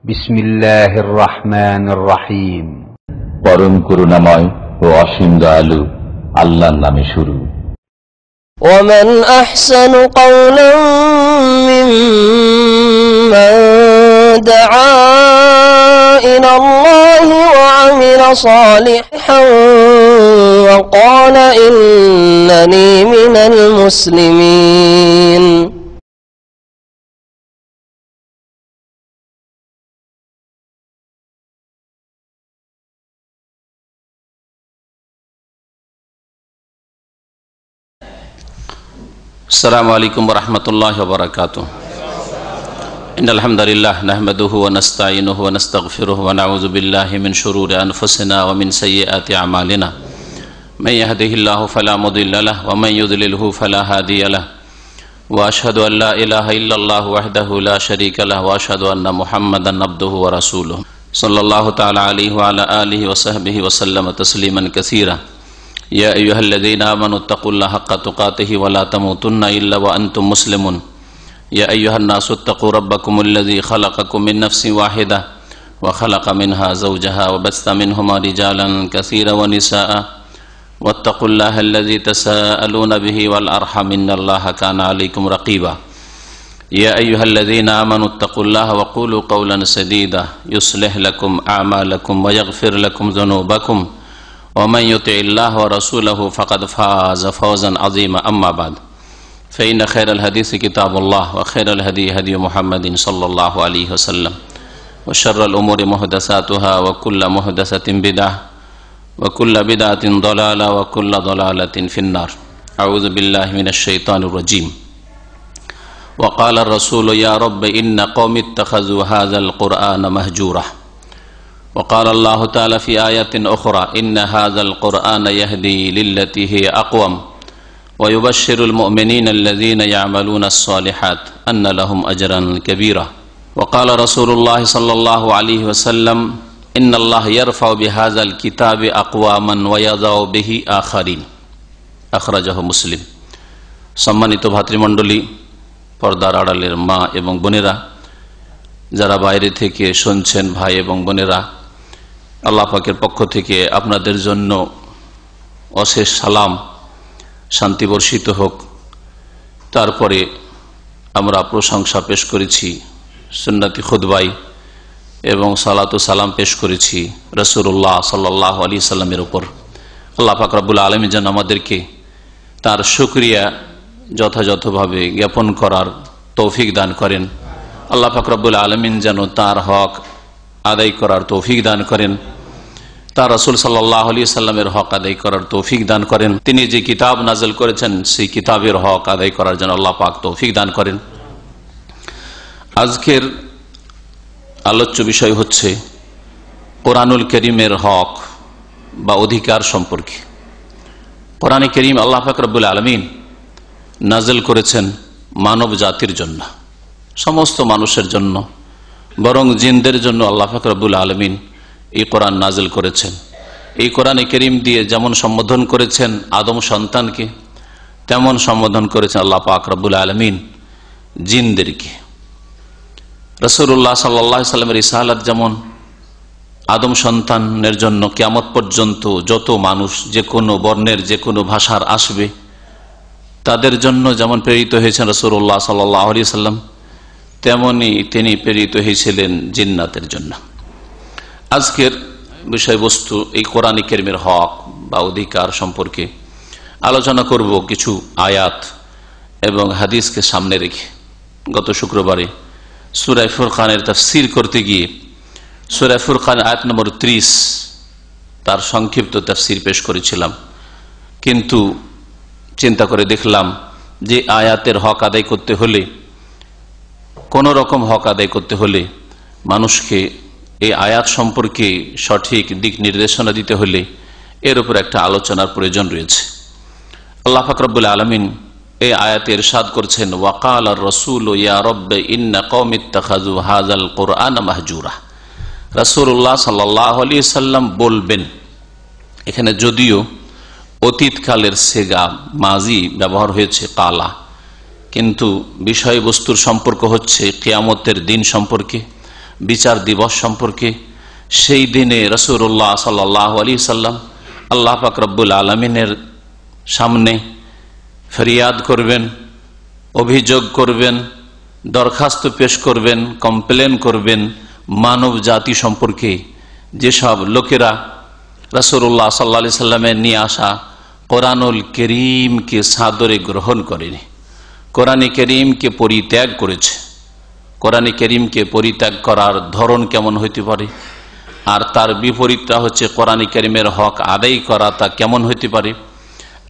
বিসমিল্লাহির রহমানির রহিম। পরম করুণাময় ও অসীম দয়ালু আল্লাহর নামে শুরু। ومن أحسن قولا ممن دعا إلى الله وعمل صالحا وقال إنني من المسلمين। السلام عليكم ورحمة الله وبركاته. إن الحمد لله نحمده ونستعينه ونستغفره ونعوذ بالله من شرور أنفسنا ومن سيئات أعمالنا من يهده الله فلا مضل له ومن يضلله فلا هادي له وأشهد أن لا إله إلا الله وحده لا شريك له وأشهد أن محمدا عبده ورسوله صلى الله تعالى عليه وعلى آله وصحبه وسلم تسليما كثيرا. يا أيها الذين آمنوا اتقوا الله حق تقاته ولا تموتن إلا وأنتم مسلمون. يا أيها الناس اتقوا ربكم الذي خلقكم من نفس واحدة وخلق منها زوجها وبث منهما رجالا كثيرا ونساء واتقوا الله الذي تساءلون به والأرحم إن الله كان عليكم رقيبا. يا أيها الذين آمنوا اتقوا الله وقولوا قولا سديدا يصلح لكم أعمالكم ويغفر لكم ذنوبكم ومن يطع الله ورسوله فقد فاز فوزا عظيما. أما بعد فإن خير الحديث كتاب الله وخير الهدي هدي محمد صلى الله عليه وسلم وشر الأمور محدثاتها وكل محدثة بدعة وكل بدعة ضلالة وكل ضلالة في النار. أعوذ بالله من الشيطان الرجيم. وقال الرسول يا رب إن قوم اتخذوا هذا القرآن مهجورا. وقال الله تعالى في آية أخرى إن هذا القرآن يهدي للتي هي أقوم ويبشر المؤمنين الذين يعملون الصالحات أن لهم أجرا كبيرا. وقال رسول الله صلى الله عليه وسلم إن الله يرفع بهذا الكتاب أقواما ويضع به آخرين. أخرجه مسلم. সম্মানিত ভাতৃমণ্ডলী, পর্দার আড়ালের মা এবং বোনেরা, যারা বাইরে থেকে শুনছেন ভাই এবং বোনেরা, আল্লাহ পাকের পক্ষ থেকে আপনাদের জন্য অশেষ সালাম, শান্তি বর্ষিত হোক। তারপরে আমরা প্রশংসা পেশ করেছি সুন্নতি খুতবায় এবং সালাতু সালাম পেশ করেছি রাসূলুল্লাহ সাল্লাল্লাহু আলাইহি সাল্লামের উপর। আল্লাহ পাক রব্বুল আলামিন যেন আমাদেরকে তার শুকরিয়া যথাযথভাবে জ্ঞাপন করার তৌফিক দান করেন। আল্লাহ পাক রব্বুল আলামিন যেন তার হক আদায় করার তৌফিক দান করেন, তার রাসূল সাল্লাল্লাহু আলাইহি সাল্লামের হক আদায় করার তৌফিক দান করেন। তিনি যে কিতাব নাযিল করেছেন সেই কিতাবের হক আদায় করার জন্য আল্লাহ পাক তৌফিক দান করেন। আজকের আলোচ্য বিষয় হচ্ছে কোরআনুল কারীমের হক বা অধিকার সম্পর্কে। কোরআনে কারীম আল্লাহ পাক রব্বুল আলামিন নাযিল করেছেন মানব জাতির জন্য, সমস্ত মানুষের জন্য, বরং জিনদের জন্য আল্লাহ পাক রব্বুল আলামিন এই কোরআন নাযিল করেছেন। এই কোরআনে কারীম দিয়ে যেমন সম্বোধন করেছেন আদম সন্তানকে, তেমন সম্বোধন করেছেন আল্লাহ পাক রব্বুল আলামিন জিনদেরকে। রাসূলুল্লাহ সাল্লাল্লাহু আলাইহি সাল্লামের রিসালাত যেমন আদম সন্তানের জন্য কিয়ামত পর্যন্ত যত মানুষ যে কোনো বর্ণের যে কোনো ভাষার আসবে তাদের জন্য যেমন প্রেরিত হয়েছেন রাসূলুল্লাহ সাল্লাল্লাহু আলাইহি সাল্লাম, তেমনি তিনি প্রেরিত হয়েছিলেন জিন্নাতের জন্য। আজকের বিষয়বস্তু এই কোরআন কারীমের হক বা অধিকার সম্পর্কে আলোচনা করব কিছু আয়াত এবং হাদিসকে সামনে রেখে। গত শুক্রবারে সূরা ফুরকানের তাফসীর করতে গিয়ে সূরা ফুরকান আয়াত নম্বর 30 তার সংক্ষিপ্ত তাফসীর পেশ করেছিলাম, কিন্তু চিন্তা করে দেখলাম যে আয়াতের হক আদায় করতে হলে, কোন রকম হক আদায় করতে হলে, মানুষকে এই আয়াত সম্পর্কে সঠিক দিক নির্দেশনা দিতে হলে এর উপর একটা আলোচনার প্রয়োজন রয়েছে। আল্লাহ পাক রব্বুল আলামিন এই আয়াতে ইরশাদ করছেন ওয়াকাল আর রাসূল ইয়া রব্বি ইন্না কওমি ইত্তাখাযু হাযাল কুরআন মাহজুরা। রাসূলুল্লাহ সাল্লাল্লাহু আলাইহি সাল্লাম বলবেন। এখানে যদিও অতীতকালের সেগা মাজি ব্যবহার হয়েছে কালা, কিন্তু বিষয়বস্তুর সম্পর্ক হচ্ছে কিয়ামতের দিন সম্পর্কে বিচার দিবস সম্পর্কে। সেই দিনে রাসূলুল্লাহ সাল্লাল্লাহু আলাইহি সাল্লাম আল্লাহ পাক রব্বুল আলামিনের সামনে ফরিয়াদ করবেন, অভিযোগ করবেন, দরখাস্ত পেশ করবেন, কমপ্লেন করবেন মানব জাতি সম্পর্কে। যেসব লোকেরা রাসূলুল্লাহ সাল্লাল্লাহু আলাইহি সাল্লামের নিয়ে আসা কোরআনুল কারীমকে সাদরে গ্রহণ করেনি, কোরআনে কারীমকে পরিত্যাগ করেছে। কোরআনে কারীমকে পরিত্যাগ করার ধরন কেমন হইতে পারে, আর তার বিপরীতটা হচ্ছে কোরআনে কারীমের হক আদায় করা, তা কেমন হইতে পারে,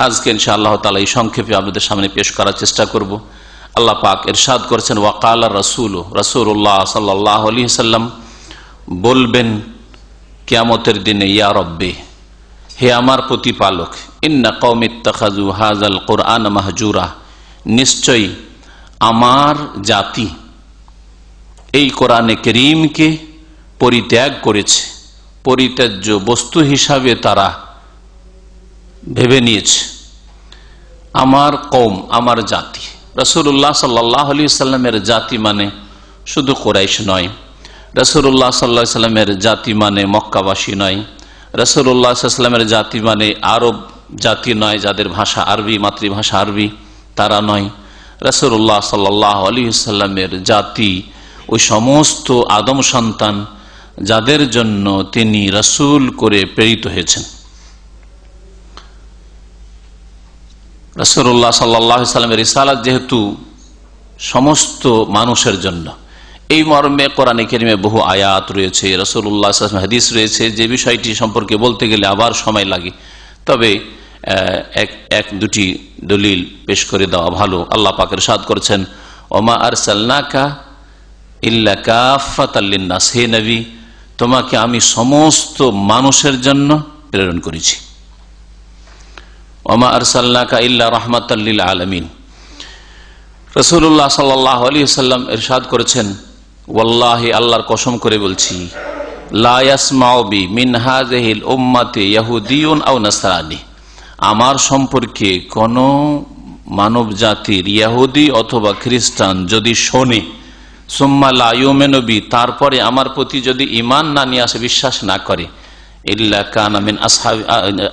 আজকে ইনশাআল্লাহ তাআলা এই সংক্ষেপে আপনাদের সামনে পেশ করার চেষ্টা করব। আল্লাহ পাক ইরশাদ করেছেন, ওয়াকালা রাসূল, রাসূলুল্লাহ সাল্লাল্লাহু আলাইহি সাল্লাম বলবেন কিয়ামতের দিনে, ইয়া রব্বি, হে আমার প্রতিপালক, ইন্না কওমি ইত্তাখাযু হাযাল কুরআন মাহজুরা, নিশ্চয়ই আমার জাতি এই কোরআনে কারীমকে পরিত্যাগ করেছে, পরিত্যাজ্য বস্তু হিসাবে তারা ভেবে নিয়েছে। আমার কওম, আমার জাতি, রাসূলুল্লাহ সাল্লাল্লাহু আলাইহি সাল্লামের জাতি মানে শুধু কুরাইশ নয়, রাসূলুল্লাহ সাল্লাল্লাহু আলাইহি সাল্লামের জাতি মানে মক্কাবাসী নয়, রাসূলুল্লাহ সাল্লাল্লাহু আলাইহি সাল্লামের জাতি মানে আরব জাতি নয়, যাদের ভাষা আরবি, মাতৃভাষা আরবি, তারা নয়। রাসূলুল্লাহ সাল্লাল্লাহু আলাইহি সাল্লামের জাতি ওই সমস্ত আদম সন্তান যাদের জন্য তিনি রাসূল করে প্রেরিত হয়েছেন। রাসূলুল্লাহ সাল্লাল্লাহু আলাইহি সাল্লামের রিসালাত যেহেতু সমস্ত মানুষের জন্য, এই মর্মে কোরআনে কারীমে বহু আয়াত রয়েছে, রাসূলুল্লাহ সাল্লাল্লাহু আলাইহি ওয়াসাল্লাম হাদিস রয়েছে, যে বিষয়টি সম্পর্কে বলতে গেলে আবার সময় লাগে, তবে এক দুটি দলিল পেশ করে দেওয়া ভালো। আল্লাহ পাক ইরশাদ করেছেন, ওমা আরসালনাকা ইল্লা কাফাতাল লিন্নাস, হে নবী, তোমাকে আমি সমস্ত মানুষের জন্য প্রেরণ করেছি। ওমা আরসালনাকা ইল্লা রাহমাতাল লিল আলামিন। রাসূলুল্লাহ সাল্লাল্লাহু আলাইহি ওয়াসাল্লাম ইরশাদ করেছেন, ওয়াল্লাহি, আল্লাহর কসম করে বলছি, লা ইয়াসমাউ বি মিন হাযিহিল উম্মতি ইয়াহুদিয়ুন আও নাসরানী, আমার সম্পর্কে কোন মানব জাতির ইহুদি অথবা খ্রিস্টান যদি শোনে, সুম্মা লা ইউমিনু বি, তারপরে আমার প্রতি যদি ঈমান না নিয়ে আসে, বিশ্বাস না করে, ইল্লা কানা মিন আসহাবি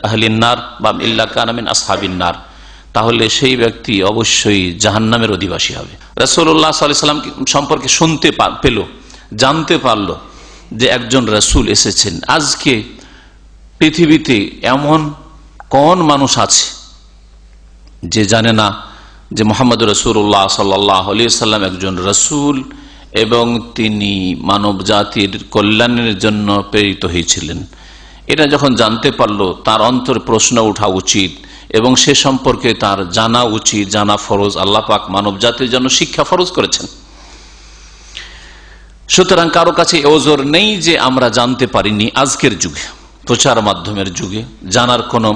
আহলিন নার বা ইল্লা কানা মিন আসহাবিন নার, তাহলে সেই ব্যক্তি অবশ্যই জাহান্নামের অধিবাসী হবে। রাসূলুল্লাহ সাল্লাল্লাহু আলাইহি ওয়াসাল্লাম সম্পর্কে শুনতে পেল, জানতে পারল যে একজন রাসূল এসেছেন। আজকে পৃথিবীতে এমন কোন মানুষ আছে যে জানে না যে মুহাম্মদ রাসূলুল্লাহ সাল্লাল্লাহু আলাইহি ওয়াসাল্লাম একজন রাসূল এবং তিনি মানব জাতির কল্যাণের জন্য প্রেরিত হয়েছিলেন। এটা যখন জানতে পারলো, তার অন্তর প্রশ্ন ওঠা উচিত এবং সে সম্পর্কে তার জানা উচিত, জানা ফরজ। আল্লাহ পাক মানব জাতির জন্য শিক্ষা ফরজ করেছেন। সুতরাং কারো কাছে ওজর নেই যে আমরা জানতে পারিনি। আজকের যুগে, প্রচার মাধ্যমের যুগে জানার কোনো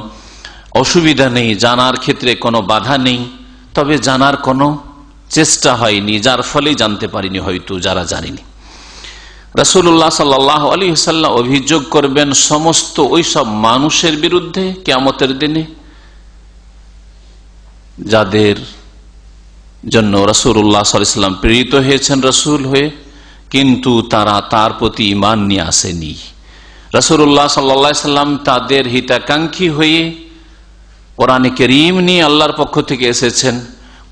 অসুবিধা নেই, জানার ক্ষেত্রে কোনো বাধা নেই, তবে জানার কোনো চেষ্টা হয়নি, যার ফলে জানতে পারিনি হয়তো যারা জানেনি। রাসূলুল্লাহ সাল্লাল্লাহু আলাইহি ওয়াসাল্লাম অভিযোগ করবেন সমস্ত ওই সব মানুষের বিরুদ্ধে কিয়ামতের দিনে যাদের জন্য রাসূলুল্লাহ সাল্লাল্লাহু আলাইহি ওয়াসাল্লাম প্রেরিত হয়েছেন রাসূল হয়ে, কিন্তু তারা তার প্রতি ঈমান নিয়ে আসেনি। রাসূলুল্লাহ সাল্লাল্লাহু আলাইহি ওয়াসাল্লাম তাদের হিতাকাঙ্ক্ষী হয়ে কোরআনে কারীম নিয়ে আল্লাহর পক্ষ থেকে এসেছেন,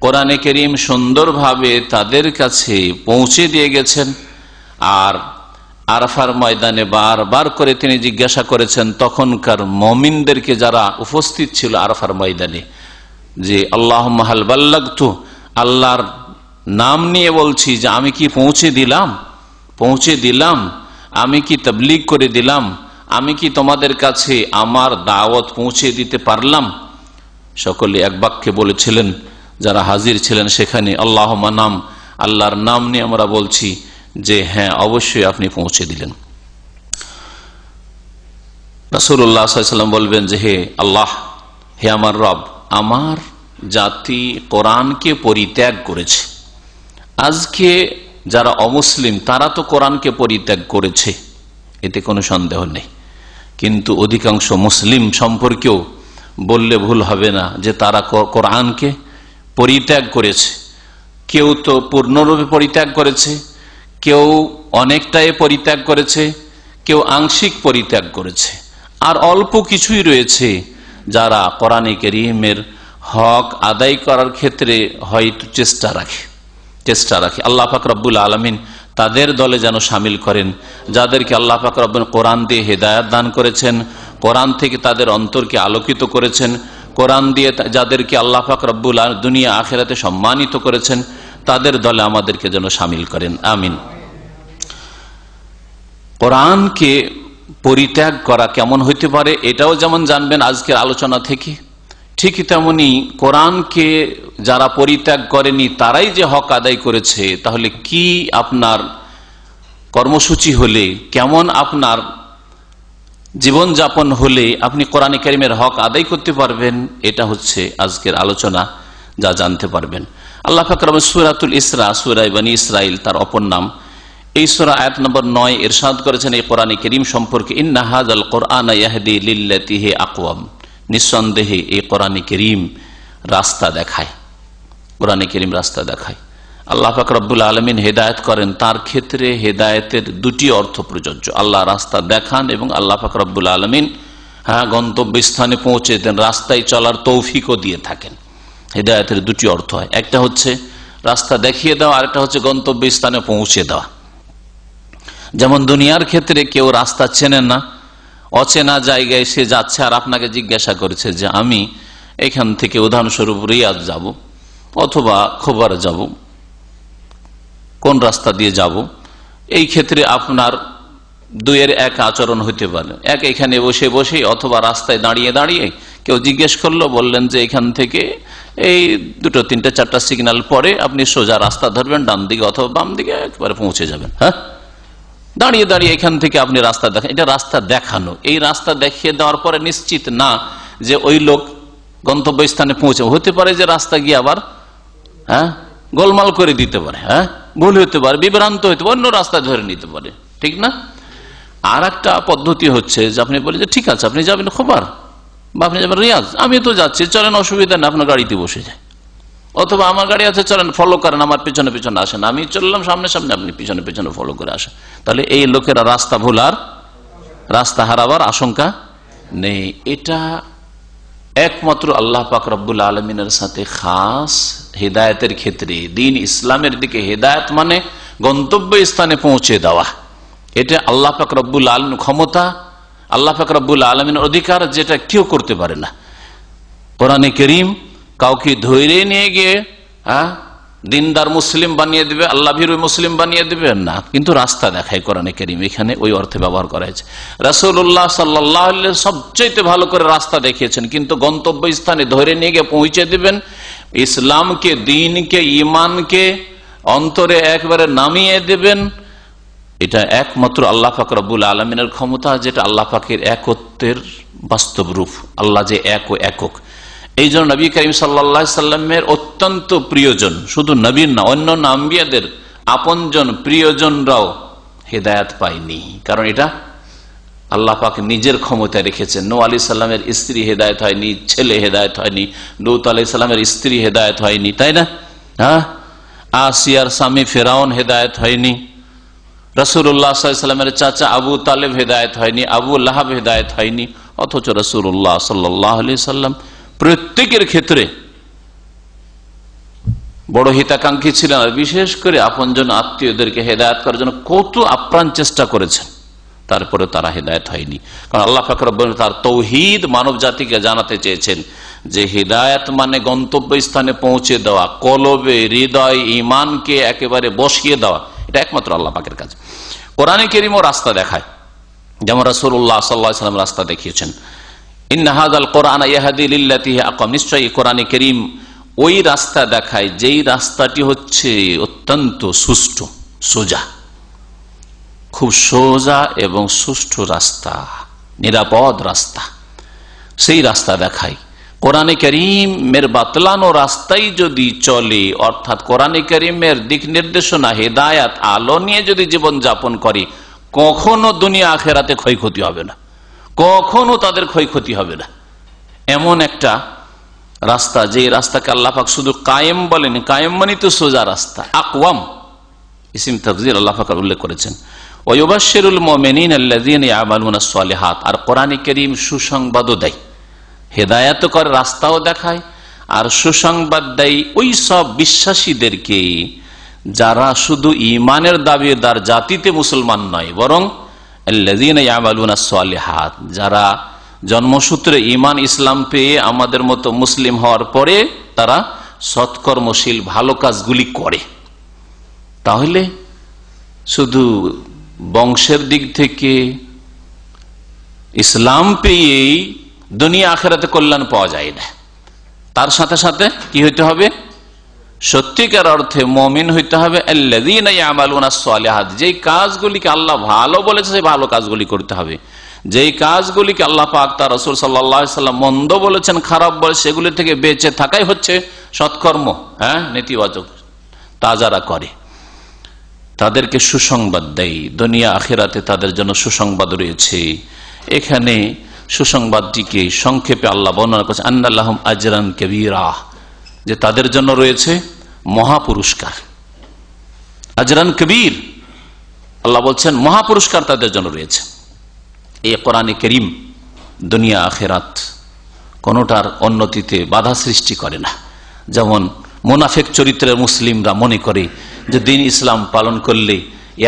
কোরআনে কারীম সুন্দরভাবে তাদের কাছে পৌঁছে দিয়ে গেছেন। আর আরাফার ময়দানে বারবার করে তিনি জিজ্ঞাসা করেছেন তখনকার মুমিনদেরকে যারা উপস্থিত ছিল আরাফার ময়দানে, যে আল্লাহুম্মা হাল বাল্লাগতু, আল্লাহর নাম নিয়ে বলছি যে আমি কি পৌঁছে দিলাম, আমি কি তাবলীগ করে দিলাম, আমি কি তোমাদের কাছে আমার দাওয়াত পৌঁছে দিতে পারলাম? সকলে এক বাক্যে বলেছিলেন, যারা হাজির ছিলেন সেখানে, আল্লাহুম্মা নাম, আল্লাহর নাম নিয়ে আমরা বলছি যে হ্যাঁ, অবশ্যই আপনি পৌঁছে দিলেন। রাসূলুল্লাহ সাল্লাল্লাহু আলাইহি ওয়াসাল্লাম বলবেন যে হে আল্লাহ, হে আমার রব, আমার জাতি কোরআনকে পরিত্যাগ করেছে। আজকে যারা অমুসলিম তারা তো কোরআনকে পরিত্যাগ করেছে, এতে কোনো সন্দেহ নেই, কিন্তু অধিকাংশ মুসলিম সম্পর্কেও বললে ভুল হবে না যে তারা কোরআনকে পরিত্যাগ করেছে। কেউ তো পূর্ণরূপে পরিত্যাগ করেছে, কেউ অনেকটাই পরিত্যাগ করেছে, কেউ আংশিক পরিত্যাগ করেছে, আর অল্প কিছুই রয়েছে যারা কোরআনে কারীমের হক আদায় করার ক্ষেত্রে হয়তো চেষ্টা রাখে। আল্লাহ পাক রব্বুল আলামিন তাদের দলে যেন শামিল করেন, যাদেরকে আল্লাহ পাক রব্বুল কোরআন দিয়ে হেদায়েত দান করেছেন, কোরআন থেকে তাদের অন্তরকে আলোকিত করেছেন, কোরআন দিয়ে যাদেরকে আল্লাহ পাক রব্বুল আলামিন দুনিয়া আখিরাতে সম্মানিত করেছেন, তাদের দলে আমাদেরকে যেন শামিল করেন, আমিন। কোরআনকে পরিত্যাগ করা কেমন হইতে পারে এটাও যেমন জানবেন আজকের আলোচনা থেকে, ঠিক তেমনি কোরআনকে যারা পরিত্যাগ করেনি তারাই যে হক আদায় করেছে, তাহলে কি আপনার কর্মসূচি হলে, কেমন আপনার জীবনযাপন হলে আপনি কোরআনে কারীমের হক আদায় করতে পারবেন, এটা হচ্ছে আজকের আলোচনা, যা জানতে পারবেন। আল্লাহ পাক রব্বুল সূরাতুল ইসরা, সূরা বনী ইসরাইল তার অপর নাম, এই সূরা আয়াত নম্বর 9 ইরশাদ করেছেন এই কোরআনে কারীম সম্পর্কে, ইন্না হাযাল কুরআনা ইয়াহদি লিল্লাতী হি আকওয়াম, নিঃসন্দেহে এই কোরআনে কারীম রাস্তা দেখায়, কোরআনে কারীম রাস্তা দেখায়। আল্লাহ পাক রব্বুল আলামিন হেদায়েত করেন, তার ক্ষেত্রে হেদায়েতের দুটি অর্থ প্রযোজ্য, আল্লাহ রাস্তা দেখান এবং আল্লাহ পাক রব্বুল আলামিন গন্তব্যস্থানে পৌঁছে দেন, রাস্তায় চলার তৌফিকও দিয়ে থাকেন। হেদায়েতের দুটি অর্থ হয়, একটা হচ্ছে রাস্তা দেখিয়ে দেওয়া, আরেকটা হচ্ছে গন্তব্যস্থানে পৌঁছে দেওয়া। যেমন দুনিয়ার ক্ষেত্রে কেউ রাস্তা চেনে না, অচেনা জায়গায় সে যাচ্ছে আর আপনাকে জিজ্ঞাসা করেছে যে আমি এখান থেকে উদাহরণস্বরূপ রিয়াদ যাব অথবা খোবার যাব, কোন রাস্তা দিয়ে যাব, এই ক্ষেত্রে আপনার দুইয়ের এক আচরণ হইতে পারে। এক, এখানে বসে বসে অথবা রাস্তায় দাঁড়িয়ে দাঁড়িয়ে কেউ জিজ্ঞেস করলো, বললেন যে এখান থেকে এই 2, 3, 4টা সিগন্যাল পরে আপনি সোজা রাস্তা ধরবেন, ডান দিকে অথবা বাম দিকে একবারে পৌঁছে যাবেন। হ্যাঁ, দাঁড়িয়ে দাঁড়িয়ে এখান থেকে আপনি রাস্তা দেখেন, এটা রাস্তা দেখানো। এই রাস্তা দেখিয়ে দেওয়ার পরে নিশ্চিত না যে ওই লোক গন্তব্যস্থানে পৌঁছে, হতে পারে যে রাস্তা গিয়ে আবার গোলমাল করে দিতে পারে, ভুল হতে পারে, বিভ্রান্ত হতে পারে, অন্য রাস্তা ধরে নিতে পারে, ঠিক না? আর একটা পদ্ধতি হচ্ছে যে আপনি বলেন যে ঠিক আছে আপনি যাবেন খোবার বা আপনি যাবেন রিয়াজ, আমি তো যাচ্ছি, চলেন, অসুবিধা নেই, আপনার গাড়িতে বসে যায়, অথবা আমার গাড়ি আছে, চলেন ফলো করেন, আমার পেছনে পেছনে আসেন, আমি চললাম সামনে সামনে, আপনি পিছনে পেছনে ফলো করে আসেন। তাহলে এই লোকেরা রাস্তা ভুলার, রাস্তা হারাবার আশঙ্কা নেই। এটা একমাত্র আল্লাহ পাক রব্বুল আলমিনের সাথে খাস হেদায়েতের ক্ষেত্রে, দিন ইসলামের দিকে হেদায়েত মানে গন্তব্য স্থানে পৌঁছে দেওয়া, এটা আল্লাহ পাক রব্বুল আলমিন ক্ষমতা, আল্লাহ পাক রব্বুল আলমিনের অধিকার, যেটা কেউ করতে পারে না। কোরআনে কারীম কাউকে ধৈর্য নিয়ে গিয়ে দিনদার মুসলিম বানিয়ে দিবে, আল্লাহ ভীরু মুসলিম বানিয়ে দিবে না, কিন্তু রাস্তা দেখায় কোরআনে কারীম, এখানে ওই অর্থে ব্যবহার করা হয়েছে। রাসূলুল্লাহ সাল্লাল্লাহু আলাইহি ওয়াসাল্লাম সবচেয়ে ভালো করে রাস্তা দেখিয়েছেন, কিন্তু গন্তব্য স্থানে ধরে নিয়ে গিয়ে পৌঁছে দিবেন, ইসলামকে, দ্বীনকে, ঈমানকে অন্তরে একবারে নামিয়ে দেবেন, এটা একমাত্র আল্লাহ পাক রব্বুল আলামিনের ক্ষমতা, যেটা আল্লাহ পাকের একত্বের বাস্তব রূপ। আল্লাহ যে এক ও একক, এই জন্য নবী করিম সাল্লাল্লাহু আলাইহি সাল্লামের অত্যন্ত প্রিয়জন, শুধু নবীর না, অন্য আম্বিয়াদের আপনজন প্রিয়জনরাও হেদায়েত পায়নি, কারণ এটা আল্লাহ পাক নিজের ক্ষমতায় রেখেছেন। নূহ আলাইহিস সালামের স্ত্রী হেদায়েত হয়নি, ছেলে হেদায়েত হয়নি, লূত আলাইহিস সালামের স্ত্রী হেদায়েত হয়নি, তাই না? আসিয়ার স্বামী ফেরাউন হেদায়েত হয়নি, রাসূলুল্লাহ সাল্লাল্লাহু আলাইহি সাল্লামের চাচা আবু তালেব হেদায়েত হয়নি, আবু লাহাব হেদায়েত হয়নি, অথচ রাসূলুল্লাহ সাল্লাল্লাহু আলাইহি সাল্লাম প্রত্যেকের ক্ষেত্রে বড় হিতাকাঙ্ক্ষী ছিলেন, আর বিশেষ করে আপনজন আত্মীয়দেরকে হেদায়েত করার জন্য কত আপ্রাণ চেষ্টা করেছেন, তারপরে তারা হেদায়েত হয়নি। কারণ আল্লাহ পাক রব্বুল তার তৌহিদ মানব জাতিকে জানাতে চেয়েছেন যে হেদায়েত মানে গন্তব্য স্থানে পৌঁছে দেওয়া, কলবে হৃদয় ঈমানকে একেবারে বসিয়ে দেওয়া, এটা একমাত্র আল্লাহ পাকের কাজ। কোরআনে কারীমও রাস্তা দেখায়, যেমন রাসূলুল্লাহ সাল্লাল্লাহু আলাইহি ওয়াসাল্লাম রাস্তা দেখিয়েছেন, ইন্না হাযাল কুরআনা ইয়াহদি লিল্লাতী হিয়া আকওয়াম, নিশ্চয়ই কোরআনে কারীম ওই রাস্তা দেখায় যেই রাস্তাটি হচ্ছে অত্যন্ত সুষ্ঠু, সোজা, খুব সোজা এবং সুষ্ঠু রাস্তা, নিরাপদ রাস্তা, সেই রাস্তা দেখায়। কোরআনে কারীমের বাতলানো রাস্তায় যদি চলে, অর্থাৎ কোরআনে কারীমের দিক নির্দেশনা, হেদায়াত, আলো নিয়ে যদি জীবন যাপন করে, কখনো দুনিয়া আখেরাতে ক্ষয়ক্ষতি হবে না, কখনো তাদের ক্ষয়ক্ষতি হবে না। এমন একটা রাস্তা, যে রাস্তাকে আল্লাহ পাক শুধু কায়েম বলেন, কায়েম মানে তো সোজা রাস্তা, আকওয়াম, ইসিম তাফজির আল্লাহ পাক উল্লেখ করেছেন। ওয়ায়ুবাশশিরুল মুমিনিনা আল্লাযীনা ইয়ামালুনাস সালিহাত, আর কোরআনে কারীম সুসংবাদও দেয়, হেদায়েত করে, রাস্তাও দেখায়, আর সুসংবাদ দেয় ওই সব বিশ্বাসীদেরকে যারা শুধু ঈমানের দাবিদার জাতিতে মুসলমান নয়, বরং আল্লাযীনা ইয়ামালুনাস সালিহাত, যারা জন্মসূত্রে ঈমান ইসলাম পেয়ে আমাদের মতো মুসলিম হওয়ার পরে তারা সৎকর্মশীল ভালো কাজগুলি করে। তাহলে শুধু বংশের দিক থেকে ইসলাম পেয়েই দুনিয়া আখিরাতে কল্যাণ পাওয়া যায় না, তার সাথে সাথে কি হইতে হবে? সত্যিকার অর্থে মুমিন হইতে হবে আল্লাযীনা ইয়ামালুনাস সালিহাত, যেই কাজগুলিকে আল্লাহ ভালো বলেছে সেই ভালো কাজগুলি করতে হবে, যেই কাজগুলিকে আল্লাহ পাক তার রাসূল সাল্লাল্লাহু আলাইহি সাল্লাম মন্দ বলেছেন, খারাপ বলে, সেগুলি থেকে বেঁচে থাকাই হচ্ছে সৎকর্ম। নেতিবাচক তা যারা করে তাদেরকে সুসংবাদ দেয়, দুনিয়া আখিরাতে তাদের জন্য সুসংবাদ রয়েছে। এখানে সুসংবাদটিকে সংক্ষেপে আল্লাহ বর্ণনা করেছে আন্না লাহুম আজরান কাবীরা, যে তাদের জন্য রয়েছে মহাপুরস্কার। আজরান কবীর, আল্লাহ বলছেন মহাপুরস্কার তাদের জন্য রয়েছে। এই কোরআনে কারীম দুনিয়া আখিরাত কোনটার উন্নতিতে বাধা সৃষ্টি করে না। যেমন মুনাফিক চরিত্রের মুসলিমরা মনে করে যে দিন ইসলাম পালন করলে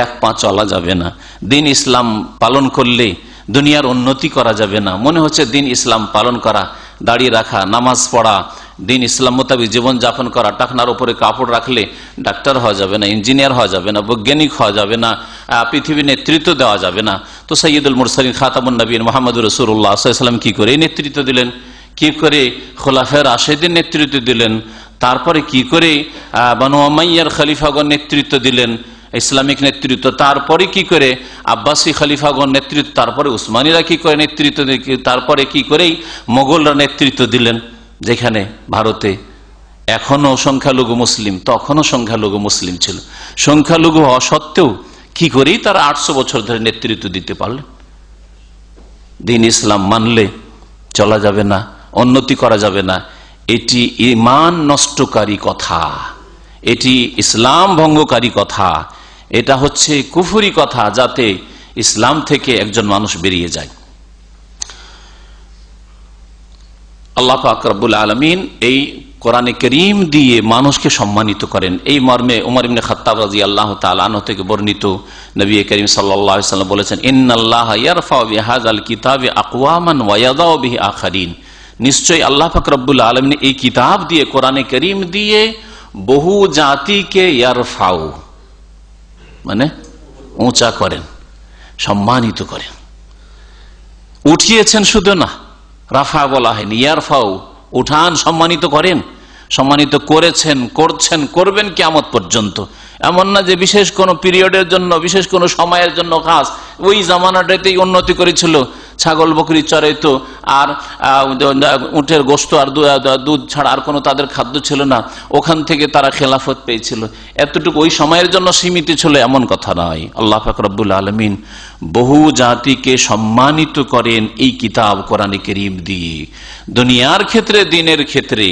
এক পা চলা যাবে না, দিন ইসলাম পালন করলে দুনিয়ার উন্নতি করা যাবে না, মনে হচ্ছে দিন ইসলাম পালন করা, দাড়ি রাখা, নামাজ পড়া, দিন ইসলাম মোতাবেক জীবন যাপন করা, টাকনার উপরে কাপড় রাখলে ডাক্তার হওয়া যাবে না, ইঞ্জিনিয়ার হওয়া যাবে না, বৈজ্ঞানিক হওয়া যাবে না, পৃথিবীর নেতৃত্ব দেওয়া যাবে না। তো সাইয়্যিদুল মুরসালিন খাতামুন নবীন মুহাম্মদুর রাসূলুল্লাহ সাল্লাল্লাহু আলাইহি ওয়াসাল্লাম কি করে নেতৃত্ব দিলেন, কি করে খোলাফায়ে রাশিদিন নেতৃত্ব দিলেন, তারপরে কি করে বনু উমাইয়ার খলিফাগণ নেতৃত্ব দিলেন, ইসলামিক নেতৃত্ব, তারপরে কি করে আব্বাসী খলিফাগণ নেতৃত্ব, তারপরে উসমানীরা কি করে নেতৃত্ব, তারপরে কি করেই মোগলরা নেতৃত্ব দিলেন। যেখানে ভারতে এখনো সংখ্যালঘু মুসলিম, তখনও সংখ্যালঘু মুসলিম ছিল, সংখ্যালঘু হওয়া সত্ত্বেও কি করেই তারা 800 বছর ধরে নেতৃত্ব দিতে পারলেন। দিন ইসলাম মানলে চলা যাবে না, উন্নতি করা যাবে না, এটি ঈমান নষ্টকারী কথা, এটি ইসলাম ভঙ্গকারী কথা, এটা হচ্ছে কুফরি কথা, যাতে ইসলাম থেকে একজন মানুষ বেরিয়ে যায়। আল্লাহ পাক রব্বুল আলামিন এই কোরআনে কারীম দিয়ে মানুষকে সম্মানিত করেন। এই মর্মে উমর ইবনে খাত্তাব রাদিয়াল্লাহু তাআলা আনহু থেকে বর্ণিত, নবী করিম সাল্লাল্লাহু আলাইহি ওয়াসাল্লাম বলেছেন, ইন্নাল্লাহা ইয়ারফাউ বিহাযাল কিতাবি আকওয়ামান ওয়া ইয়াদাউ বিহি আখারিন, নিশ্চয়ই আল্লাহ পাক রব্বুল আলামিন এই কিতাব দিয়ে, কোরআনে কারীম দিয়ে বহু জাতিকে ইয়ারফাউ মানে উঁচা করেন, সম্মানিত করেন। উঠিয়েছেন শুধু না, রাফা বলা হয়নি, ইয়ারফাউ উঠান, সম্মানিত করেন, সম্মানিত করেছেন, করছেন, করবেন কিয়ামত পর্যন্ত। এমন না যে বিশেষ কোন পিরিয়ডের জন্য, বিশেষ কোন সময়ের জন্য খাস, ওই জামানাটাতেই উন্নতি করেছিল, ছাগল বকরি চড়াইতো, আর উটের গোশত আর দুধ ছাড়া আর কোনো তাদের খাদ্য ছিল না, ওখান থেকে তারা খেলাফত পেয়েছিল, এতটুকু ওই সময়ের জন্য সীমিত ছিল, এমন কথা নয়। আল্লাহ পাক রব্বুল আলামিন বহু জাতিকে সম্মানিত করেন এই কিতাব কোরআনে কারীম দিয়ে। দুনিয়ার ক্ষেত্রে, দিনের ক্ষেত্রে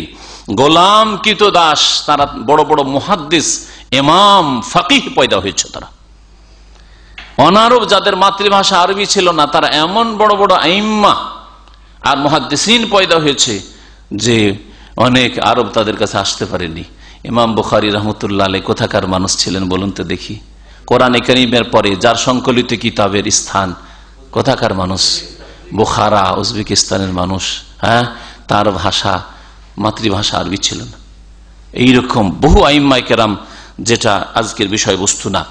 গোলাম কৃতদাস, তারা বড় বড় মুহাদ্দিস, ইমাম, ফাকিহ পয়দা হয়েছে। তারা অনারব, যাদের মাতৃভাষা আরবি ছিল না, তারা এমন বড় বড় আইম্মা আর মুহাদ্দিসিন পয়দা হয়েছে যে অনেক আরব তাদের কাছে আসতে পারেনি। ইমাম বুখারী রাহমাতুল্লাহ আলাইহি কোথাকার মানুষ ছিলেন বলুন তো দেখি? কোরআনে কারীমের পরে যার সংকলিত কিতাবের স্থান কোথাকার মানুষ? বুখারা, উজবেকিস্তানের মানুষ। তার ভাষা, মাতৃভাষা আরবি ছিল না। এইরকম বহু আইম্মায়ে কেরাম, যেটা আজকের বিষয়বস্তু না।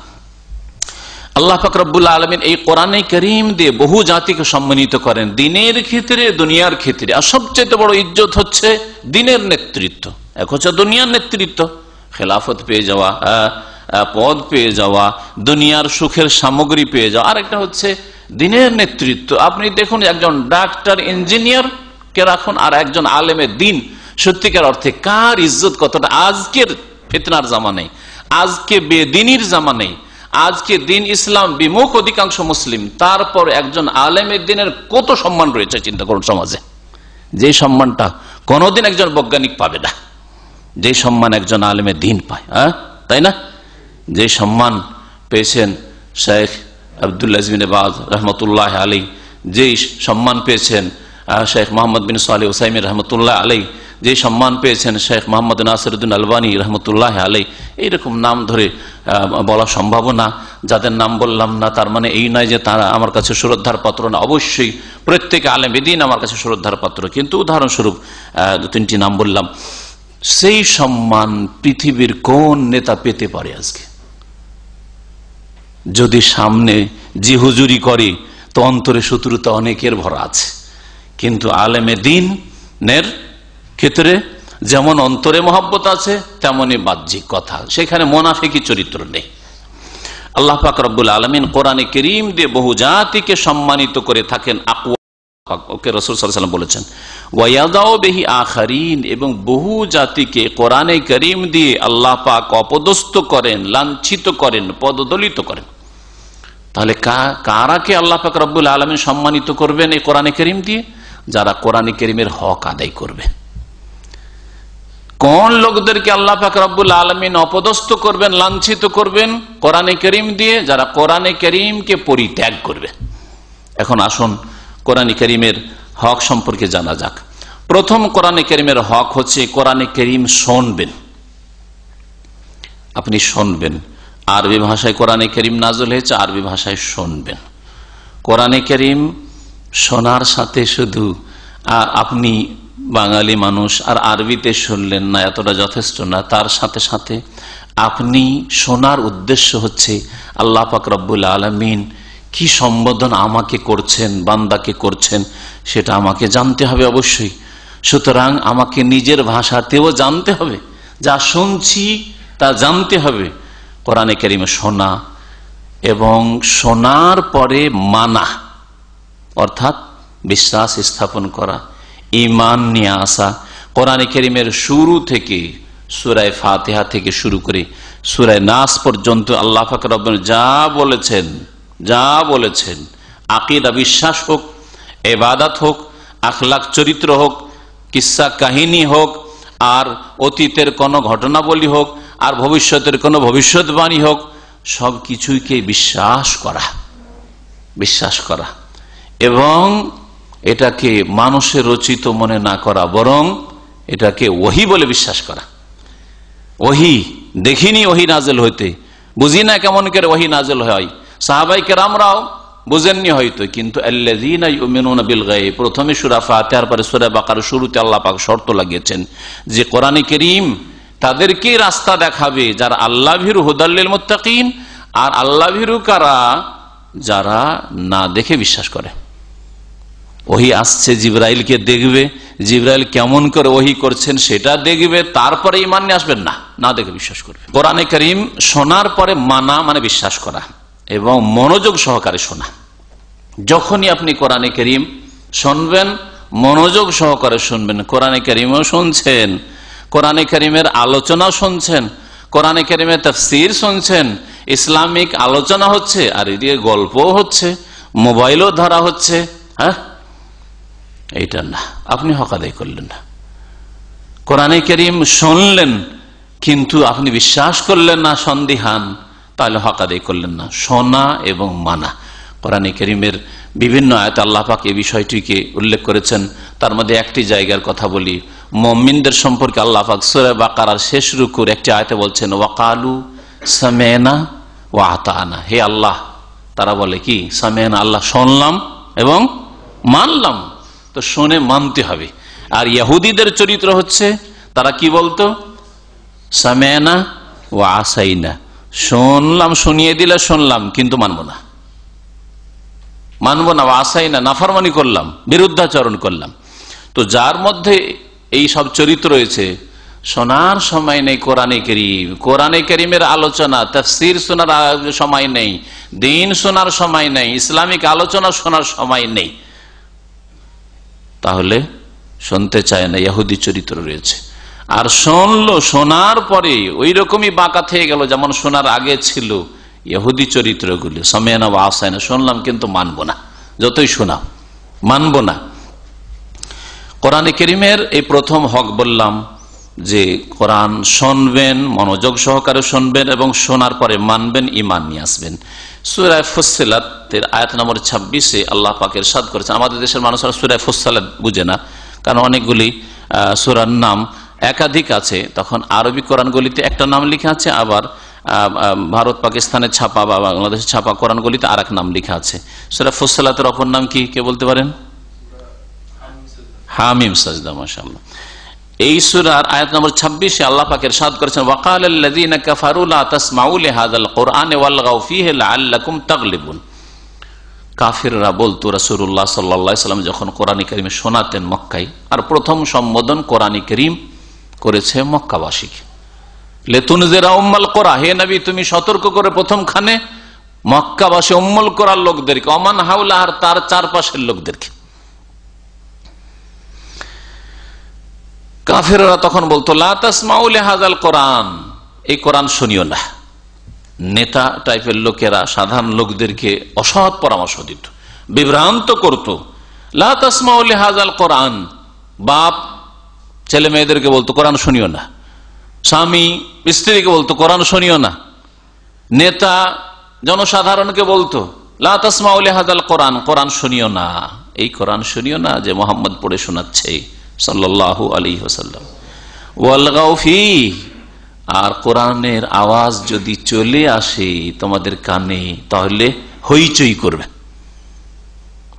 আল্লাহ পাক রব্বুল আলামিন এই কোরআনে কারীম দিয়ে বহু জাতিকে সম্মানিত করেন, দিনের ক্ষেত্রে, দুনিয়ার ক্ষেত্রে। আর সবচেয়ে বড় ইজ্জত হচ্ছে দিনের নেতৃত্ব। এক হচ্ছে দুনিয়ার নেতৃত্ব, খেলাফত পেয়ে যাওয়া, পদ পেয়ে যাওয়া, দুনিয়ার সুখের সামগ্রী পেয়ে যাওয়া। আর একটা হচ্ছে দিনের নেতৃত্ব। আপনি দেখুন, একজন ডাক্তার, ইঞ্জিনিয়ার কে রাখুন, আর একজন আলেমে দিন, সত্যিকার অর্থে কার ইজ্জত কতটা। আজকের ফিতনার জামানায়, আজকে বেদিনীর জামানায়, আজকে দিন ইসলাম বিমুখ অধিকাংশ মুসলিম, তারপর একজন আলেমের দিনের কত সম্মান রয়েছে চিন্তা করুন সমাজে। যে সম্মানটা কোনদিন একজন বৈজ্ঞানিক পাবে না, যে সম্মান একজন আলেমের দিন পায়, তাই না? যে সম্মান পেয়েছেন শেখ আব্দুল্লাহ ইবনে বাজ রহমতুল্লাহ আলাইহি, যেই সম্মান পেয়েছেন শেখ মোহাম্মদ বিন সালেহ উসাইমিন রহমতুল্লাহ আলাইহি, যে সম্মান পেয়েছেন শেখ মোহাম্মদ নাসিরউদ্দিন আলবানী রহমতুল্লাহ আলাইহি, এইরকম নাম ধরে বলা সম্ভব না। যাদের নাম বললাম না তার মানে এই নয় যে তারা আমার কাছে শ্রদ্ধার পাত্র না। অবশ্যই প্রত্যেক আলেম দ্বীন আমার কাছে শ্রদ্ধার পাত্র, কিন্তু উদাহরণস্বরূপ 2-3টি নাম বললাম। সেই সম্মান পৃথিবীর কোন নেতা পেতে পারে আজকে? যদি সামনে জি হুজুরি করে তো অন্তরে শত্রুতা অনেকের ভরা আছে, কিন্তু আলেমে দ্বীনের ক্ষেত্রে যেমন অন্তরে মহব্বত আছে তেমনি বাহ্যিক কথা, সেখানে মুনাফিকি চরিত্র নেই। আল্লাহ পাক রব্বুল আলামিন কোরআনে কারীম দিয়ে বহু জাতিকে সম্মানিত করে থাকেন। ওকে রাসূল সাল্লাল্লাহু আলাইহি ওয়াসাল্লাম বলেছেন ওয়ায়াদাউ বিহি আখারিন, এবং বহু জাতিকে কোরআনে কারীম দিয়ে আল্লাহ পাক অপদস্থ করেন, লাঞ্ছিত করেন, পদদলিত করেন। তাহলে কারাকে আল্লাহ পাক রব্বুল আলামিন সম্মানিত করবেন এই কোরআনে কারীম দিয়ে? যারা কোরআনে কারীমের হক আদায় করবে। কোন লোকদেরকে আল্লাহ পাক রব্বুল আলামিন অপদস্থ করবেন, লাঞ্ছিত করবেন কোরআনে কারীম দিয়ে? যারা কোরআনে কারীমকে পরিত্যাগ করবে। এখন আসুন কোরআনে কারীমের হক সম্পর্কে জানা যাক। প্রথম কোরআনে কারীমের হক হচ্ছে কোরআনে কারীম শুনবেন। আপনি শুনবেন, আরবি ভাষায় কোরআনে কারীম নাযিল হয়েছে, আরবি ভাষায় শুনবেন। কোরআনে কারীম শোনার সাথে শুধু আপনি বাঙালি মানুষ আর আরবিতে শুনলেন না, এতটা যথেষ্ট না। তার সাথে সাথে আপনি শোনার উদ্দেশ্য হচ্ছে আল্লাহ পাক রব্বুল আলামিন কি সম্বোধন আমাকে করছেন, বান্দাকে করছেন, সেটা আমাকে জানতে হবে অবশ্যই। সুতরাং আমাকে নিজের ভাষাতেও জানতে হবে, যা শুনছি তা জানতে হবে। কোরআনে কারীমে শোনা এবং শোনার পরে মানা, অর্থাৎ বিশ্বাস স্থাপন করা, ঈমান নিয়ে আসা। কোরআনে কারীমের শুরু থেকে সূরা ফাতিহা থেকে শুরু করে সূরা নাস পর্যন্ত আল্লাহ পাক রব্বুল যা বলেছেন, আকীদা বিশ্বাস হোক, ইবাদত হোক, আখলাক চরিত্র হোক, কিসসা কাহিনী হোক, আর অতীতের কোনো ঘটনাবলী হোক, আর ভবিষ্যতের কোনো ভবিষ্যৎবাণী হোক, সব কিছুকে বিশ্বাস করা এবং এটাকে মানুষের রচিত মনে না করা, বরং এটাকে ওহী বলে বিশ্বাস করা। ওহী দেখিনি ওহী নাযিল হইতে, বুঝি না কেমন করে ওহী নাযিল হয়। সাহাবায়ে কেরামরাও বুঝেননি হয়তো, কিন্তু আল্লাযীনা ইউমিনুনা বিল গায়ব, প্রথমে সূরা ফাতিহার পরে সূরা বাকারার শুরুতে আল্লাহ পাক শর্ত লাগিয়েছেন যে কোরআনে কারীম তাদেরকে রাস্তা দেখাবে যারা আল্লাহ ভীরু, হুদাল লিল মুত্তাকিন। আর আল্লাহ ভীরু কারা? যারা না দেখে বিশ্বাস করে। ওহী আসছে, জিবরাইলকে দেখবে, জিবরাইল কেমন করে ওহী করছেন সেটা দেখবে, তারপরে ঈমান নিয়ে আসবেন না দেখে বিশ্বাস করবে। কোরআনে কারীম শোনার পরে মানা মানে বিশ্বাস করা এবং মনোযোগ সহকারে শোনা। যখনই আপনি কোরআনে কারীম শুনবেন, মনোযোগ সহকারে শুনবেন। কোরআনে কারীমও শুনছেন, কোরআনে কারীমের আলোচনাও শুনছেন, কোরআনে কারীমের তাফসীর শুনছেন, ইসলামিক আলোচনা হচ্ছে, আর এদিকে গল্পও হচ্ছে, মোবাইলও ধরা হচ্ছে। হ্যাঁ, এইটা না, আপনি হক আদায় করলেন না। কোরআনে কারীম শুনলেন কিন্তু আপনি বিশ্বাস করলেন না, সন্দিহান, তাহলে হক আদায় করলেন না। শোনা এবং মানা। কোরআনে কারীমের বিভিন্ন আয়াতে আল্লাহ পাক এই বিষয়টিকে উল্লেখ করেছেন। তার মধ্যে একটি জায়গার কথা বলি, মুমিনদের সম্পর্কে আল্লাহ পাক সূরা বাকারার শেষ রুকুর একটি আয়াতে বলছেন ওয়াকালু সামি'না ওয়া আতা'না। হে আল্লাহ, তারা বলে কি? সামি'না, আল্লাহ শুনলাম এবং মানলাম। তো শুনে মানতে হবে। আর ইহুদিদের চরিত্র হচ্ছে তারা কি বলতো? সামি'না ওয়া আসাইনা, শুনলাম, শুনিয়ে দিলে শুনলাম কিন্তু মানবো না, আসাইনা, নাফরমানি করলাম, বিরুদ্ধাচরণ করলাম। তো যার মধ্যে এই সব চরিত্র রয়েছে, শোনার সময় নেই কোরআনে কারীমের আলোচনা, তাফসীর শোনার সময় নেই, দ্বীন শোনার সময় নেই, ইসলামিক আলোচনা শোনার সময় নেই, তাহলে শুনতে চায় না, ইহুদি চরিত্র রয়েছে। আর শুনলো, শোনার পরে ওই রকমই বাঁকা থেকে গেল যেমন শোনার আগে ছিল। ইহুদি চরিত্রগুলি সামি'না ওয়া আসাইনা, শুনলাম কিন্তু মানবো না, যতই শোনাও মানবো না। কোরআনে কারীমের এই প্রথম হক বললাম যে কোরআন শুনবেন, মনোযোগ সহকারে শুনবেন এবং শোনার পরে মানবেন, ঈমান নিয়ে আসবেন। সূরা ফুসসিলাতের আয়াত নম্বর 26-এ আল্লাহ পাক ইরশাদ করেছেন। আমাদের দেশের মানুষরা সূরা ফুসসিলাত বুঝে না, কারণ অনেকগুলি সূরার নাম একাধিক আছে। তখন আরবি কোরআনগুলিতে একটা নাম লেখা আছে, আবার ভারত পাকিস্তানের ছাপা বা বাংলাদেশের ছাপা কোরআনগুলিতে আর এক নাম লেখা আছে। সূরা ফুসসিলাতের অপর নাম কি, কে বলতে পারেন? হামিম সাজদা। মাশাআল্লাহ। এই সূরার আয়াত নম্বর 26-এ আল্লাহ পাক ইরশাদ করেছেন, ওয়াকালাল্লাযীনা কাফারু লা তাসমাউ লিহাযাল কুরআনি ওয়ালগাউ ফীহি লাআল্লাকুম তাগলিবুন। কাফিররা বলতো রাসূলুল্লাহ সাল্লাল্লাহু আলাইহি ওয়াসাল্লাম যখন কোরআন কারীম শোনাতেন মক্কায়, আর প্রথম সম্বোধন কোরআন কারীম করেছে মক্কাবাসীকে, লিতুনজিরা উম্মাল কুরা, হে নবী তুমি সতর্ক করে প্রথমখানে মক্কাবাসী উম্মুল কুরার লোকদেরকে, ওমান হাওলাহা, তার চারপাশের লোকদেরকে। কাফেররা তখন বলতো লা তাসমাউ লিহাযাল কোরআন, এই কোরআন শুনিও না। নেতা টাইপের লোকেরা সাধারণ লোকদেরকে অসৎ পরামর্শ দিত, বিভ্রান্ত করত। লা তাসমাউ লিহাযাল কোরআন, বাপ ছেলে মেয়েদেরকে বলতো কোরআন শুনিও না, স্বামী স্ত্রীকে বলতো কোরআন শুনিও না, নেতা জনসাধারণকে বলতো লা তাসমাউ লিহাযাল কোরআন, কোরআন শুনিও না, এই কোরআন শুনিও না যে মোহাম্মদ পড়ে শোনাচ্ছে সাল্লাল্লাহু আলাইহি ওয়াসাল্লাম। ওয়ালগাউ ফীহি, আর কোরআনের আওয়াজ যদি চলে আসে তোমাদের কানে তাহলে হইচই করবে,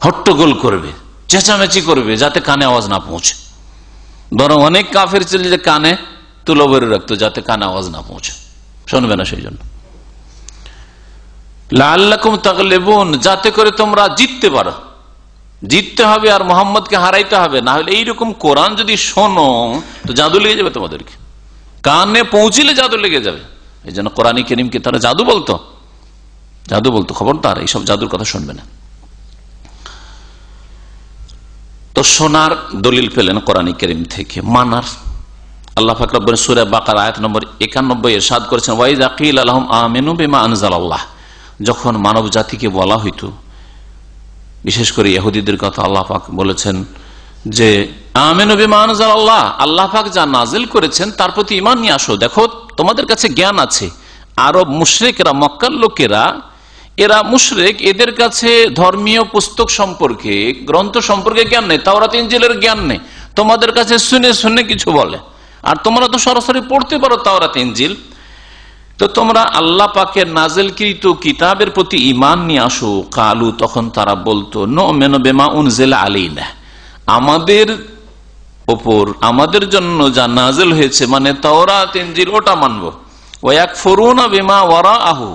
হট্টগোল করবে, চেঁচামেচি করবে, যাতে কানে আওয়াজ না পৌঁছে। বরং অনেক কাফের ছিল যে কানে তুলো ভরে রাখতো যাতে কানে আওয়াজ না পৌঁছে, শুনবে না। সেই জন্য লাআল্লাকুম তাগলিবুন, যাতে করে তোমরা জিততে পারো, জিততে হবে আর মোহাম্মদকে হারাইতে হবে। না হলে এইরকম কোরআন যদি শোনো তো জাদু লেগে যাবে, তোমাদেরকে কানে পৌঁছিলে জাদু লেগে যাবে। এই জন্য কোরআন কারীমকে তারা জাদু বলতো, খবরদার এইসব জাদুর কথা শুনবে না। তো শোনার দলিল পেলেন কোরআন কারীম থেকে, মানার। আল্লাহ পাক রব্বুল সূরা বাকারা আয়াত নম্বর 91 ইরশাদ করেছেন, ওয়াইযা কিলা লাহুম আমিনু বিমা আনজালাল্লাহ, যখন মানব জাতিকে বলা হইতো, বিশেষ করে ইহুদিদের কথা আল্লাহ পাক বলেছেন যে আমিনু বিমা আনজালাল্লাহ, আল্লাহ পাক যা নাজিল করেছেন তার প্রতি ঈমান নিয়ে আসো। দেখো তোমাদের কাছে জ্ঞান আছে। আরব মুশরিকরা, মক্কার লোকেরা, এরা মুশরিক, এদের কাছে ধর্মীয় পুস্তক সম্পর্কে, গ্রন্থ সম্পর্কে জ্ঞান নেই, তাওরাত ইনজিলের জ্ঞান নেই। তোমাদের কাছে শুনে শুনে কিছু বলে, আর তোমরা তো সরাসরি পড়তে পারো তাওরাত ইনজিল। তো তোমরা আল্লাহ পাকের নাজিলকৃত কিতাবের প্রতি ঈমান নিয়ে আসো। কালু, তখন তারা বলতো, নুমিনু বিমা উনজিলা আলাইনা, আমাদের উপর, আমাদের জন্য যা নাজিল হয়েছে মানে তাওরাত ইনজিল, ওটা মানবো। ওয়া ইয়াকফুরুনা বিমা ওয়ারাআহু,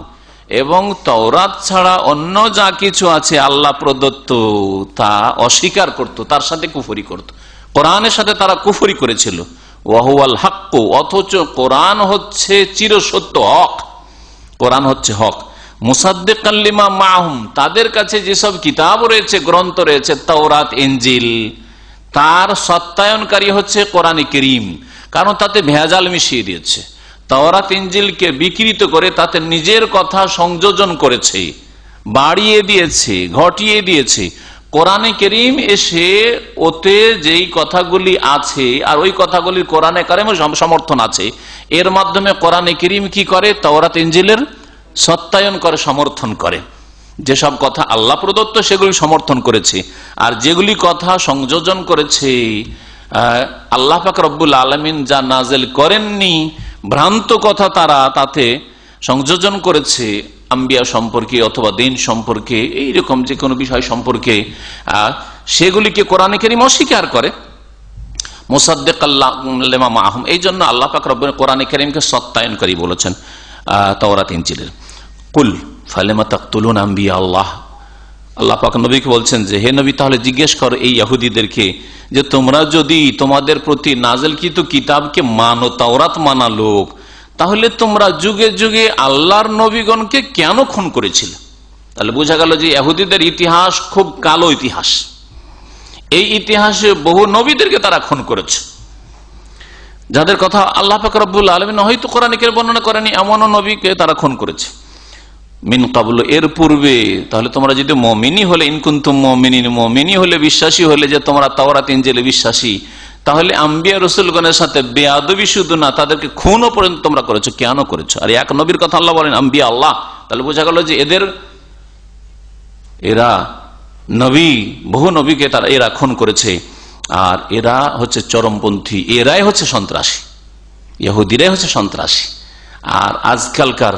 এবং তাওরাত ছাড়া অন্য যা কিছু আছে আল্লাহ প্রদত্ত তা অস্বীকার করত, তার সাথে কুফরি করত। কোরআনের সাথে তারা কুফরি করেছিল। ওয়াহুয়াল হক, অথচ কোরআন হচ্ছে চিরসত্য হক, কোরআন হচ্ছে হক। মুসাদ্দিকাল লিমা মাহুম, তাদের কাছে যেসব কিতাব রয়েছে, গ্রন্থ রয়েছে, তাওরাত ইনজিল, তার সত্যায়নকারী হচ্ছে কোরআন কারীম, কারণ তাতে ভেজাল মিশিয়ে দিয়েছে। তাওরাত ইনজিলকে বিকৃত করে তাতে নিজের কথা সংযোজন করেছে, বাড়িয়ে দিয়েছে, ঘটিয়ে দিয়েছে। কোরআনে কারীম এসে ওতে যেই কথাগুলি আছে আর ওই কথাগুলির কোরআনে কারীমে সমর্থন আছে, এর মাধ্যমে কোরআনে কারীম কি করে, তাওরাত ইনজিলের সত্যায়ন করে, সমর্থন করে। যেসব কথা আল্লাহ প্রদত্ত সেগুলি সমর্থন করেছে, আর যেগুলি কথা সংযোজন করেছে আল্লাহ পাক রব্বুল আলামিন যা নাজিল করেননি, ভ্রান্ত কথা তারা তাতে সংযোজন করেছে, আম্বিয়া সম্পর্কে অথবা দিন সম্পর্কে, এইরকম যে কোনো বিষয় সম্পর্কে, সেগুলিকে কোরআনে কারীম অস্বীকার করে। মুসাদ্দিকাল লিমা মাহুম, এই জন্য আল্লাহ পাক রব্বুল কোরআনে কারীমকে সত্যায়নকারী বলেছেন তাওরাত ইনজিলের। কুল ফালিমা তাকতুলুনা আম্বিয়া আল্লাহ, আল্লাহ পাক নবীকে বলছেন যে হে নবী, তাহলে জিজ্ঞেস করো এই ইহুদিদেরকে যে তোমরা যদি তোমাদের প্রতি নাজিলকৃত কিতাবকে মানো, তাওরাত মানা লোক, তাহলে তোমরা যুগে যুগে আল্লাহর নবীগণকে কেন খুন করেছিল? তাহলে বোঝা গেল যে ইহুদিদের ইতিহাস খুব কালো ইতিহাস। এই ইতিহাসে বহু নবীদেরকে তারা খুন করেছে, যাদের কথা আল্লাহ পাক রব্বুল আলামিন হয়তো কোরআনে কারীমে বর্ণনা করেনি, এমনও নবীকে তারা খুন করেছে মিন কাবল, এর পূর্বে। তাহলে তোমরা যদি মুমিনী হলে, ইন কুনতুম মুমিনিন, মুমিনী হলে, বিশ্বাসী হলে, যে তোমরা তাওরাত ইনজিলে বিশ্বাসী, তাহলে আম্বিয়া রসুলগণের সাথে বেয়াদবি শুধু না, তাদেরকে খুনও পর্যন্ত তোমরা করেছো, কেন করেছো? আর এক নবীর কথা আল্লাহ বলেন আম্বিয়া আল্লাহ, তাহলে বোঝা গেল যে এরা নবী, বহু নবীকে এরা খুন করেছে, আর এরা হচ্ছে চরমপন্থী, এরাই হচ্ছে সন্ত্রাসী, ইহুদিরাই হচ্ছে সন্ত্রাসী। আর আজকালকার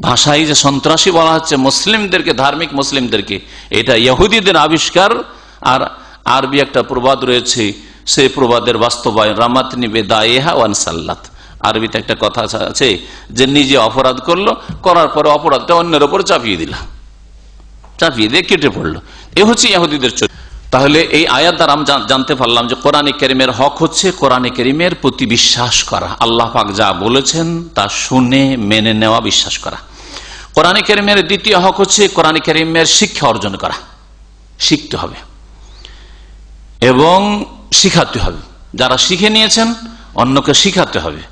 ভাষায় যে সন্ত্রাসী বলা হচ্ছে মুসলিমদেরকে, ধার্মিক মুসলিমদেরকে, এটা ইহুদিদের আবিষ্কার। আর আরবি একটা প্রবাদ রয়েছে, সেই প্রবাদের বাস্তবায়ন রামাতনি বেদায়েহা ওয়ান সাল্লাত। আরবিতে একটা কথা আছে যে নিজে অপরাধ করলো, করার পরে অপরাধটা অন্যের ওপর চাপিয়ে দিল, চাপিয়ে দিয়ে কেটে পড়লো। এ হচ্ছে ইহুদিদের চরিত্র। তাহলে এই আয়াত দ্বারা আমরা জানতে পারলাম যে কোরআনে কারীমের হক হচ্ছে কোরআনে কারীমের প্রতি বিশ্বাস করা, আল্লাহ পাক যা বলেছেন তা শুনে মেনে নেওয়া, বিশ্বাস করা। কোরআনে কারীমের দ্বিতীয় হক হচ্ছে কোরআনে কারীমের শিক্ষা অর্জন করা, শিখতে হবে এবং শিখাতে হবে। যারা শিখে নিয়েছেন অন্যকে শিখাতে হবে।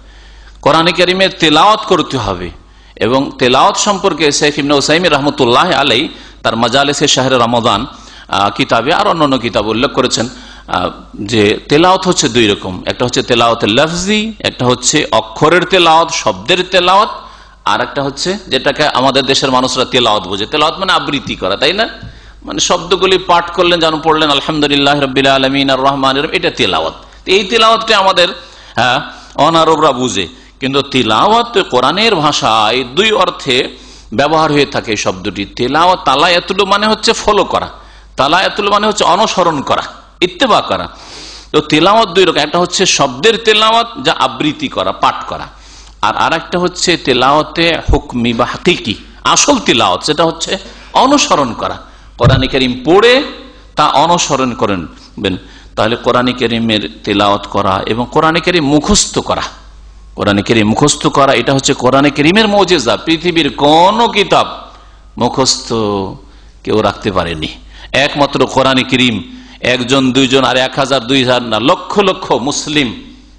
কোরআনে কারীমের তেলাওয়াত করতে হবে, এবং তেলাওয়াত সম্পর্কে শেখ ইবনে উসাইমিন রাহমাতুল্লাহ আলাইহি তার মাজালিসে শাহরে রমাদান কিতাবে আর অন্যান্য কিতাব উল্লেখ করেছেন যে তেলাওয়াত হচ্ছে দুই রকম, একটা হচ্ছে তেলাওয়াতের লফজি, একটা হচ্ছে অক্ষরের তেলাওয়াত, শব্দের তেলাওয়াত, আর একটা হচ্ছে যেটাকে আমাদের দেশের মানুষরা তেলাওয়াত বোঝে। তেলাওয়াত মানে আবৃত্তি করা, তাই না? মানে শব্দগুলি পাঠ করলেন, যেন পড়লেন আলহামদুলিল্লাহ রাব্বিল আলামিন আর রহমানির রহিম, এটা তেলাওয়াত। এই তেলাওয়াতটা আমাদের অনারবরা বুঝে, কিন্তু তেলাওয়াত কোরআনের ভাষায় দুই অর্থে ব্যবহার হয়ে থাকে এই শব্দটি। তেলাওয়াত তালায়াতুল মানে হচ্ছে ফলো করা, তালায়াতুল মানে হচ্ছে অনুসরণ করা, ইত্তেবা করা। তো তেলাওয়াত দুই রকম, একটা হচ্ছে শব্দের তেলাওয়াত যা আবৃত্তি করা, পাঠ করা, আর আরেকটা হচ্ছে তেলাওয়াতে হুকমি বা হাকিকি, আসল তেলাওয়াত, সেটা হচ্ছে অনুসরণ করা। কোরআনে কারীম পড়ে তা অনুসরণ করবেন। তাহলে কোরআনে কারীমের তেলাওয়াত করা এবং কোরআনে কারীম মুখস্থ করা, কোরআনে কারীম মুখস্থ করা, এটা হচ্ছে কোরআনে কারীমের মুজিজা। পৃথিবীর কোন কিতাব মুখস্থ কেউ রাখতে পারেনি, একমাত্র কোরআনে কারীম। একজন দুইজন আর 1000 2000 না, লক্ষ লক্ষ মুসলিম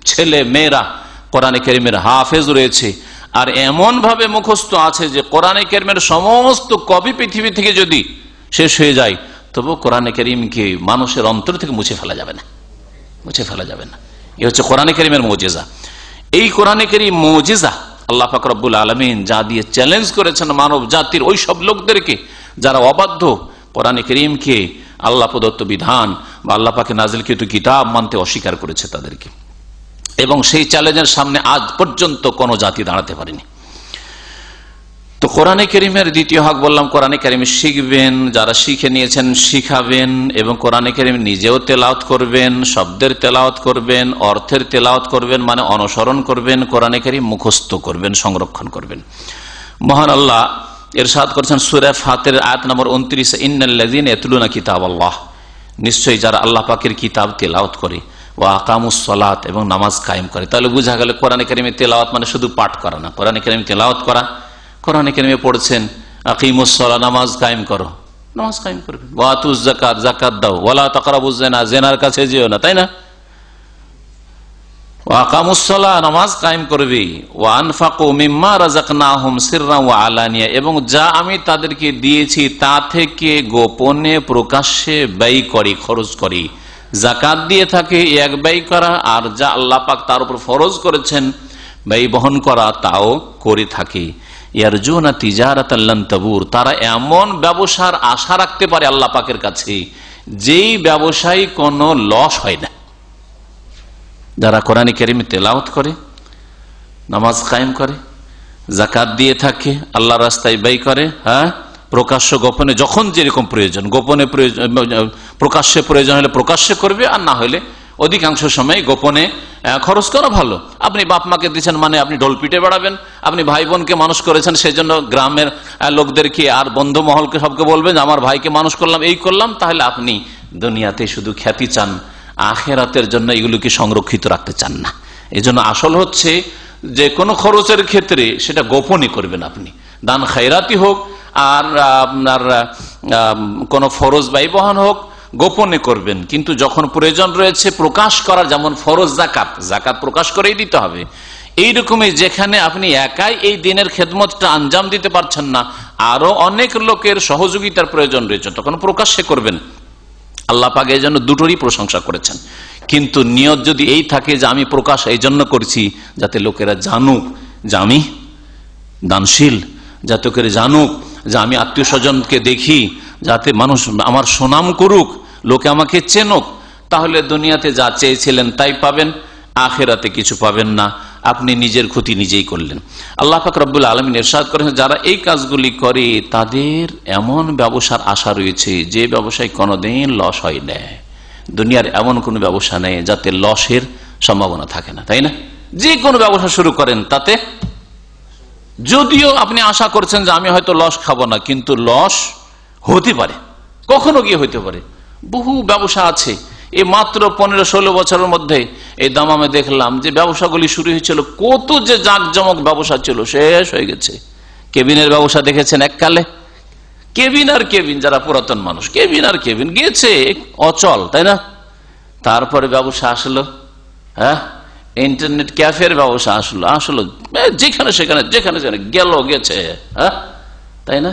ছেলে মেয়েরা কোরআনে কারীমের হাফেজ রয়েছে, আর এমন ভাবে মুখস্থ আছে যে কোরআনে কারীমের সমস্ত কপি পৃথিবী থেকে যদি শেষ হয়ে যায়, তবু কোরআনে কারীমকে মানুষের অন্তর থেকে মুছে ফেলা যাবে না, মুছে ফেলা যাবে না। এই হচ্ছে কোরআনে কারীমের মুজিজা। এই কোরআনে কারীম মুজিজা আল্লাহ পাক রব্বুল আলামিন যা দিয়ে চ্যালেঞ্জ করেছেন মানব জাতির ওই সব লোকদেরকে যারা অবাধ্য, কোরআনে কারীমকে আল্লাহ প্রদত্ত বিধান বা আল্লাহ পাকে নাজিলকৃত কিতাব মানতে অস্বীকার করেছে তাদেরকে, এবং সেই চ্যালেঞ্জের সামনে আজ পর্যন্ত কোন জাতি দাঁড়াতে পারেনি। তো কোরআনে কারীমের দ্বিতীয় হক বললাম, কোরআনে কারীম শিখবেন, যারা শিখে নিয়েছেন শিখাবেন, এবং কোরআনে কারীম নিজেও তেলাওয়াত করবেন, শব্দের তেলাওয়াত করবেন, অর্থের তেলাওয়াত করবেন, মানে অনুসরণ করবেন, কোরআনে কারীম মুখস্থ করবেন, সংরক্ষণ করবেন। মহান আল্লাহ ইরশাদ করেছেন সূরা ফাতির আয়াত নম্বর 29, ইন্নাল্লাযীনা ইয়াতলুনা কিতাবাল্লাহ, নিশ্চয়ই যারা আল্লাহ পাকের কিতাব তেলাওয়াত করে, ওয়া আকামুস সালাত, এবং নামাজ কায়েম করে। তাহলে বোঝা গেল কোরআনে কারীমের তেলাওয়াত মানে শুধু পাঠ করা না, কোরআনে কারীম তেলাওয়াত করা। কোরআনে কারীমে পড়ছেন আকিমুস সালাত, নামাজ কায়েম করো, নামাজ কায়েম করবেন। ওয়া আতুজ যাকাত, যাকাত দাও। ওয়ালা তাকরাবুজ জিনা, জিনার কাছে যেও না, তাই না? ওয়া আকামুস সালাত, নামাজ কায়েম করবে। ওয়া আনফাকু মিম্মা রাযাকনাহুম সিররান ওয়া আলানিয়া, এবং যা আমি তাদেরকে দিয়েছি তা থেকে গোপনে প্রকাশ্যে ব্যয় করি, খরচ করি। যাকাত দিয়ে থাকে এক ব্যয় করা, আর যা আল্লাহ পাক তার উপর ফরজ করেছেন ব্যয় বহন করা তাও করে থাকে। ইয়ারজুনা তিজারাতান লান তাবুর, তারা এমন ব্যবসার আশা রাখতে পারে আল্লাহ পাকের কাছে যেই ব্যবসায় কোনো লস হয় না। যারা কোরআনে কারীম তেলাওয়াত করে, নামাজ কায়েম করে, যাকাত দিয়ে থাকে, আল্লাহর রাস্তায় ব্যয় করে, প্রকাশ্য গোপনে যখন যেরকম প্রয়োজন, গোপনে প্রকাশ্যে প্রয়োজন হলে প্রকাশ্যে করবে, আর না হলে অধিকাংশ সময় গোপনে খরচ করা ভালো। আপনি বাপ মাকে দিচ্ছেন মানে আপনি ঢোল পিটে বেড়াবেন, আপনি ভাই বোনকে মানুষ করেছেন সেই জন্য গ্রামের লোকদেরকে আর বন্ধু মহলকে সবকে বলবেন আমার ভাইকে মানুষ করলাম, এই করলাম, তাহলে আপনি দুনিয়াতে শুধু খ্যাতি চান, আখেরাতের জন্য এগুলোকে সংরক্ষিত রাখতে চান না। এই জন্য আসল হচ্ছে যে কোনো খরচের ক্ষেত্রে সেটা গোপনে করবেন আপনি, দান খায়রাতি হোক আর আপনার কোন ফরজ ব্যয় বহন হোক, গোপনে করবেন। কিন্তু যখন প্রয়োজন রয়েছে প্রকাশ করার, যেমন ফরজ যাকাত, যাকাত প্রকাশ করেই দিতে হবে। এইরকমই যেখানে আপনি একাই এই দিনের খেদমতটা আঞ্জাম দিতে পারছেন না, আরো অনেক লোকের সহযোগিতার প্রয়োজন রয়েছে, তখন প্রকাশ্যে করবেন। আল্লাহ পাক এই জন্য দুটোরই প্রশংসা করেছেন। কিন্তু নিয়ত যদি এই থাকে যে আমি প্রকাশ এই জন্য করছি যাতে লোকেরা জানুক যে আমি দানশীল, যাতে করে জানুক যে আমি আত্মীয় স্বজনকে দেখি, যাতে মানুষ আমার সুনাম করুক, লোকে আমাকে চেনুক, তাহলে দুনিয়াতে যা চেয়েছিলেন তাই পাবেন, আখিরাতে কিছু পাবেন না। আপনি নিজের ক্ষতি নিজেই করলেন। আল্লাহ পাক রব্বুল আলামিন ইরশাদ করেছেন, যারা এই কাজগুলি করে তাদের এমন ব্যবসার আশা রয়েছে যে ব্যবসায় কোনোদিন লস হয় না। দুনিয়ার এমন কোনো ব্যবসা নেই যাতে লসের সম্ভাবনা থাকে না, তাই না? যে কোনো ব্যবসা শুরু করেন তাতে যদিও আপনি আশা করছেন যে আমি হয়তো লস খাবো না, কিন্তু লস হতে পারে, কখনো গিয়ে হইতে পারে। বহু ব্যবসা আছে, এই মাত্র 15-16 বছরের মধ্যে এই দামামে দেখলাম যে ব্যবসাগুলি শুরু হয়েছিল, কত যে জাঁকজমক ব্যবসা ছিল, শেষ হয়ে গেছে। কেবিনের ব্যবসা দেখেছেন এককালে, কেবিন আর কেবিন, যারা পুরাতন মানুষ, কেবিন আর কেবিন গেছে অচল, তাই না? তারপরে ব্যবসা আসলো, হ্যাঁ, ইন্টারনেট ক্যাফের ব্যবসা আসলো যেখানে সেখানে গেল গেছে, হ্যাঁ, তাই না?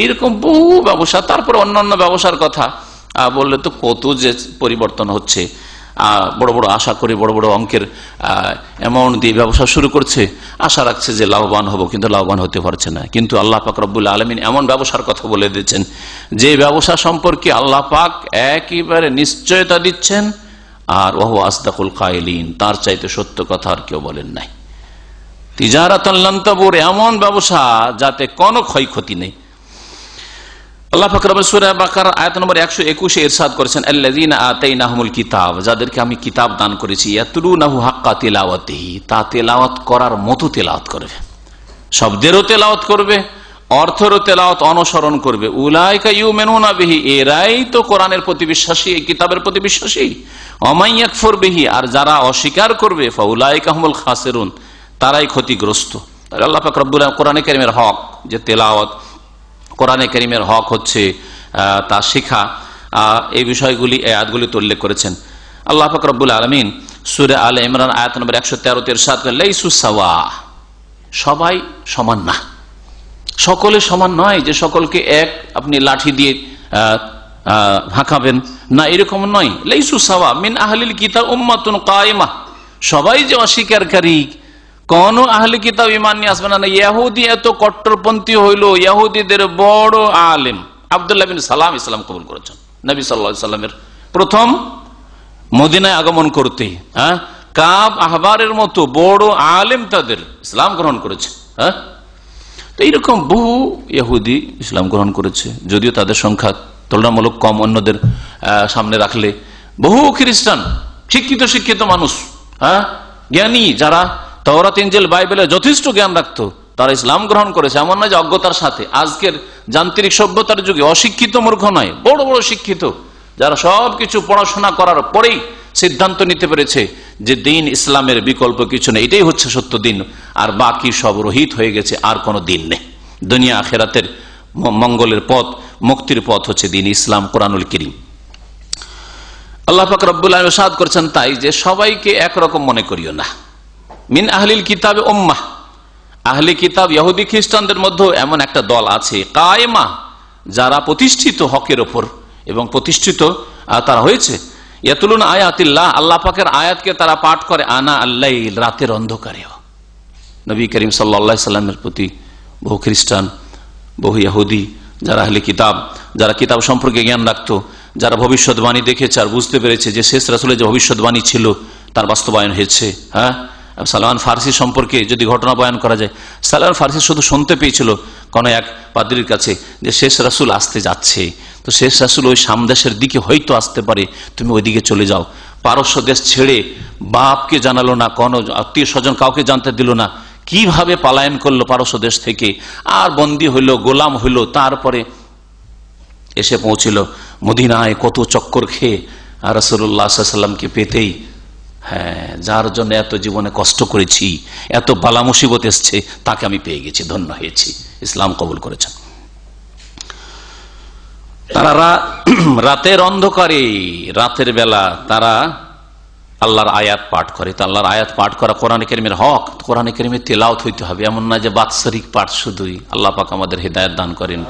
এইরকম বহু ব্যবসা। তারপরে অন্যান্য ব্যবসার কথা বললে তো কত যে পরিবর্তন হচ্ছে। বড় বড় আশা করে বড় বড় অঙ্কের অ্যামাউন্ট দিয়ে ব্যবসা শুরু করছে, আশা রাখছে যে লাভবান হব, কিন্তু লাভবান হতে পারছে না। কিন্তু আল্লাহ পাক রব্বুল আলামিন এমন ব্যবসার কথা বলে দিচ্ছেন যে ব্যবসা সম্পর্কে আল্লাহ পাক একেবারে নিশ্চয়তা দিচ্ছেন, আর ওহু আসদাকুল কাইলিন, তার চাইতে সত্য কথা আর কেউ বলেন নাই। তিজারাতুন লান তাবুর, এমন ব্যবসা যাতে কোনো ক্ষয়ক্ষতি নেই। আল্লাহ পাক রব্বুল সূরা বাকারা আয়াত নম্বর 121 ইরশাদ করেছেন, আল্লাযীনা আতাইনাহুমুল কিতাব, যাদেরকে আমি কিতাব দান করেছি, ইয়াতলুনাহু হাক্কা তিলাওয়াতিহি, তা তেলাওয়াত করার মতো তেলাওয়াত করবে, শব্দেরও তেলাওয়াত করবে, অর্থেরও তেলাওয়াত অনুসরণ করবে। উলাইকা ইউমিনুনা বিহি, এরাই তো কোরআনের প্রতি বিশ্বাসী, এই কিতাবের প্রতি বিশ্বাসী। ওয়া ইয়াকফুর বিহি, আর যারা অস্বীকার করবে, ফাউলাইকা হুমুল খাসিরুন, তারাই ক্ষতিগ্রস্ত। তাহলে আল্লাহ পাক রব্বুল আলামিন কোরআনে কারীমের হক যে তেলাওয়াত, কোরআনে কারীমের হক হচ্ছে তা শিখা, এই বিষয়গুলি এই আয়াতগুলিতে উল্লেখ করেছেন। আল্লাহ পাক রব্বুল আলামিন সূরা আলে ইমরান আয়াত নম্বর 113 ইরশাদ করেন, লাইসু সাওয়া, সবাই সমান না, সকলে সমান নয় যে সকলকে এক আপনি লাঠি দিয়ে হাঁকাবেন না, এরকম নয়। লাইসু সাওয়া মিন আহলিল কিতাব উম্মাতুন কায়েমা, সবাই যে অস্বীকারী, কোন আহলে কিতাব ঈমান নিয়ে আসবে না। ইহুদি এত কট্টরপন্থী হইল, ইহুদিদের বড় আলেম আব্দুল্লাহ বিন সালাম ইসলাম কবুল করেছেন নবী সাল্লাল্লাহু আলাইহি সাল্লামের প্রথম মদিনায় আগমন করতে। হ্যাঁ, কাব আহবারের মতো বড় আলেম তাদের ইসলাম গ্রহণ করেছে। হ্যাঁ, তো এইরকম বহু ইহুদি ইসলাম গ্রহণ করেছে, যদিও তাদের সংখ্যা তুলনামূলক কম অন্যদের সামনে রাখলে। বহু খ্রিস্টান শিক্ষিত মানুষ, হ্যাঁ, জ্ঞানী, যারা তাওরাত ইনজিল বাইবেলে যথেষ্ট জ্ঞান রাখতো, তারা ইসলাম গ্রহণ করেছে। এমন নয় যে অজ্ঞতার সাথে। আজকের যান্ত্রিক সভ্যতার যুগে অশিক্ষিত মূর্খ নয়, বড় বড় শিক্ষিত, যারা সবকিছু পড়াশোনা করার পরেই সিদ্ধান্ত নিতে পেরেছে যে দিন ইসলামের বিকল্প কিছু নেই, এটাই হচ্ছে সত্য দিন, আর বাকি সব রহিত হয়ে গেছে, আর কোনো দিন নেই। দুনিয়া আখিরাতের মঙ্গলের পথ, মুক্তির পথ হচ্ছে দিন ইসলাম, কোরআনুল কারীম। আল্লাহ পাক রব্বুল আলামিন ইরশাদ করেছেন তাই যে সবাইকে একরকম মনে করিও না। মিন আহলিল কিতাবে উম্মাহ, আহলি কিতাব ইহুদি খ্রিস্টানদের মধ্যে এমন একটা দল আছে, কায়েমা, যারা প্রতিষ্ঠিত হকের ওপর এবং প্রতিষ্ঠিত তারা হয়েছে। ইয়াতুলুনা আয়াতিল্লাহ, আল্লাহ পাকের আয়াতকে তারা পাঠ করে, আনা আল্লাইল, রাতের অন্ধকারেও। নবী করিম সাল্লাল্লাহু আলাইহি সাল্লামের প্রতি বহু খ্রিস্টান, বহু ইহুদি, যারা আহলি কিতাব, যারা কিতাব সম্পর্কে জ্ঞান রাখতো, যারা ভবিষ্যৎবাণী দেখেছে আর বুঝতে পেরেছে যে শেষ রাসূলের যে ভবিষ্যৎবাণী ছিল তার বাস্তবায়ন হয়েছে। হ্যাঁ, সালমান ফার্সি সম্পর্কে যদি ঘটনা বয়ান করা যায়, সালমান ফার্সি শুধু শুনতে পেয়েছিল কোন এক পাদ্রীর কাছে যে শেষ রাসূল আসতে যাচ্ছে, তো শেষ রাসূল ওই সামদেশের দিকে হয়তো আসতে পারে, তুমি ওইদিকে চলে যাও। পারস্য দেশ ছেড়ে বাপকে জানালো না, কোন আত্মীয় স্বজন কাউকে জানতে দিল না, কিভাবে পলায়ন করলো পারস্য দেশ থেকে, আর বন্দী হইল, গোলাম হইল, তারপরে এসে পৌঁছিল মদিনায়। কত চক্কর খেয়ে রাসূলুল্লাহ সাল্লাল্লাহু আলাইহি ওয়াসাল্লামকে পেতেই, হ্যাঁ, যার জন্য এত জীবনে কষ্ট করেছি, এত বালা মুসিবত এসছে, তাকে আমি পেয়ে গেছি, ধন্য হয়েছি, ইসলাম কবুল করেছেন। তারা রাতের অন্ধকারে, রাতের বেলা তারা আল্লাহর আয়াত পাঠ করে। তো আল্লাহর আয়াত পাঠ করা কোরআন কারীমের হক, কোরআন কারীমের তেলাওয়াত হইতে হবে, এমন না যে বাৎসরিক পাঠ শুধুই। আল্লাহ পাক আমাদের হেদায়েত দান করেন,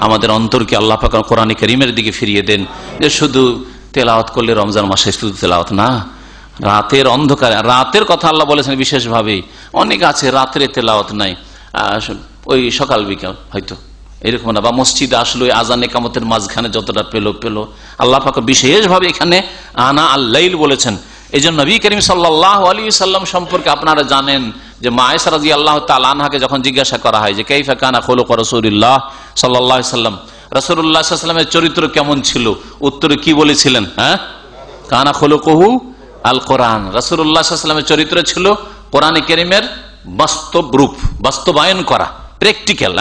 আমাদের অন্তরকে আল্লাহ পাক কোরআন কারীমের দিকে ফিরিয়ে দেন, যে শুধু তেলাওয়াত করলে রমজান মাসে শুধু তেলাওয়াত না, রাতের অন্ধকারে, রাতের কথা আল্লাহ বলেছেন বিশেষভাবে। অনেক আছে রাত্রে তেলাওয়াত নাই, ওই সকাল বিকাল হয়তো এরকম না, বা মসজিদে আসলো আজান একামতের মাঝখানে যতটা পেল আল্লাহ পাক বিশেষভাবে এখানে আনা আল-লাইল বলেছেন। এই জন্য নবী করিম সাল্লাল্লাহু আলাইহি সাল্লাম সম্পর্কে আপনারা জানেন যে মা আয়েশা রাদিয়াল্লাহু তাআলা আনহাকে যখন জিজ্ঞাসা করা হয় যে কাইফা কানা খুলুক রাসূলুল্লাহ সাল্লাল্লাহু আলাইহি সাল্লাম, রাসূলুল্লাহ সাল্লাল্লাহু আলাইহি সাল্লামের চরিত্র কেমন ছিল, উত্তরে কি বলেছিলেন? কানা খুলুকুহু আল কোরআন, রাসূলুল্লাহ সাল্লাল্লাহু আলাইহি সাল্লামের চরিত্র ছিল কোরআন কারীমের বাস্তব রূপ, বাস্তবায়ন করা, প্র্যাকটিক্যাল।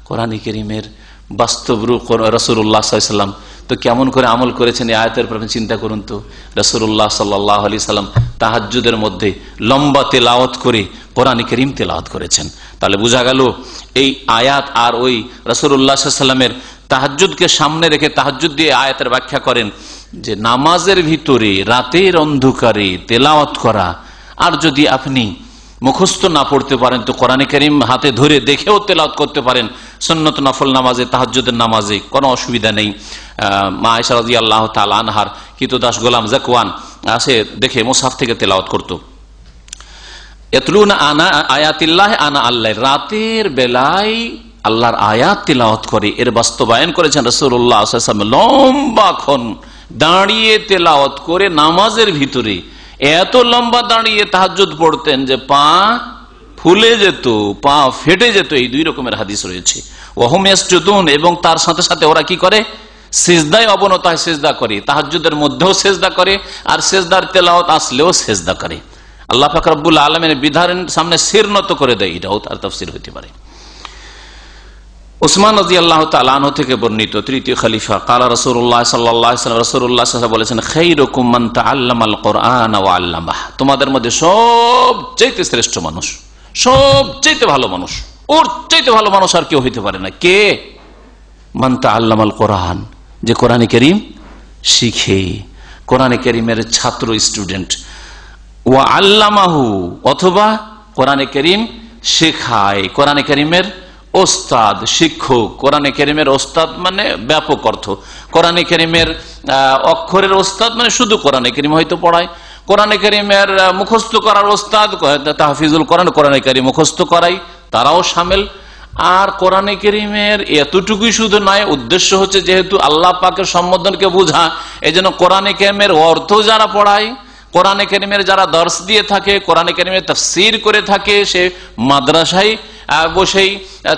কোরআন কারীমের বাস্তব রূপ রাসূলুল্লাহ সাল্লাল্লাহু আলাইহি সাল্লাম তো কেমন করে আমল করেছেন এই আয়াতের উপর চিন্তা করুন তো। রাসূলুল্লাহ সাল্লাল্লাহু আলাইহি সাল্লাম তাহাজ্জুদের মধ্যে লম্বা তেলাওয়াত করে কোরআন কারীম তেলাওয়াত করেছেন। তাহলে বোঝা গেল এই আয়াত আর ওই রাসূলুল্লাহ সাল্লাল্লাহু আলাইহি সাল্লামের তাহাজ্জুদকে সামনে রেখে তাহাজ্জুদ দিয়ে আয়াতের ব্যাখ্যা করেন যে নামাজের ভিতরে রাতের অন্ধকারে তেলাওয়াত করা, আর যদি আপনি মুখস্থ না পড়তে পারেন তো কোরআন কারীম হাতে ধরে দেখেও তেলাওয়াত করতে পারেন সুন্নত নফল নামাজে, তাহাজ্জুদের নামাজে, কোনো অসুবিধা নেই। মা আয়েশা রাদিয়াল্লাহু তাআলা আনহার কিতদাস গোলাম জাকওয়ান আসে দেখে মুসহাফ থেকে তেলাওয়াত করত। ইয়াতলুনা আনা আয়াতিল্লাহ আনা আল্লাহ, রাতের বেলায় আল্লাহর আয়াত তেলাওয়াত করে, এর বাস্তবায়ন করেছেন রাসূলুল্লাহ সাল্লাল্লাহু আলাইহি ওয়াসাল্লাম। লম্বাক্ষণ দাঁড়িয়ে তেলাওয়াত করে নামাজের ভিতরে এত লম্বা দাঁড়িয়ে তাহাজ্জুদ পড়তেন যে পা ফুলে যেত, পা ফেটে যেত। এই দুই রকমের হাদিস রয়েছে। ওয়াহুম ইয়াসজুদুন, এবং তার সাথে সাথে ওরা কি করে? সিজদায় অবনত হয়, সিজদা করে, তাহাজ্জুদের মধ্যেও সিজদা করে, আর সিজদার তেলাওয়াত আসলেও সিজদা করে। আল্লাহ পাক রব্বুল আলামিনের বিধানের সামনে শির নত করে দেয়, এটাও তার তাফসীর হতে পারে। উসমান রাদিয়াল্লাহু তাআলা আনহু থেকে বর্ণিত, তৃতীয় খলিফা, ক্বালা রাসূলুল্লাহ সাল্লাল্লাহু আলাইহি ওয়াসাল্লাম, রাসূলুল্লাহ সাল্লাল্লাহু আলাইহি ওয়াসাল্লাম বলেছেন খায়রুকুম মান তাআল্লামাল কুরআন ওয়া আল্লামাহ, তোমাদের মধ্যে সবচেয়ে শ্রেষ্ঠ মানুষ, সবচেয়ে ভালো মানুষ, ওর চাইতে ভালো মানুষ আর কেউ হইতে পারে না। কে? মান তাআল্লামাল কুরআন, যে কোরআন কারীম শিখে, কোরআন কারীমের ছাত্র, স্টুডেন্ট। ওয়া আল্লামাহু, অথবা কোরআন কারীম শেখায়, কোরআন কারীমের ওস্তাদ, শিক্ষক। কোরআন কারীমের ওস্তাদ মানে ব্যাপক অর্থ, কোরআন কারীমের অক্ষরের ওস্তাদ মানে শুধু কোরআন কারীম হয়তো পড়ায়, কোরআন কারীমের মুখস্থ করার ওস্তাদ, তাহফিজুল কোরআন, কোরআন কারীম মুখস্থ করাই, তারাও শামিল। আর কোরআন কারীমের এতটুকুই শুধু নয়, উদ্দেশ্য হচ্ছে যেহেতু আল্লাহ পাকের সম্বোধনকে বোঝা, এই জন্য কোরআন কারীমের অর্থ যারা পড়ায়, কোরআন কারীমের যারা দর্শ দিয়ে থাকে, কোরআন কারীমের তাফসীর করে থাকে, সে মাদ্রাসায় বসেই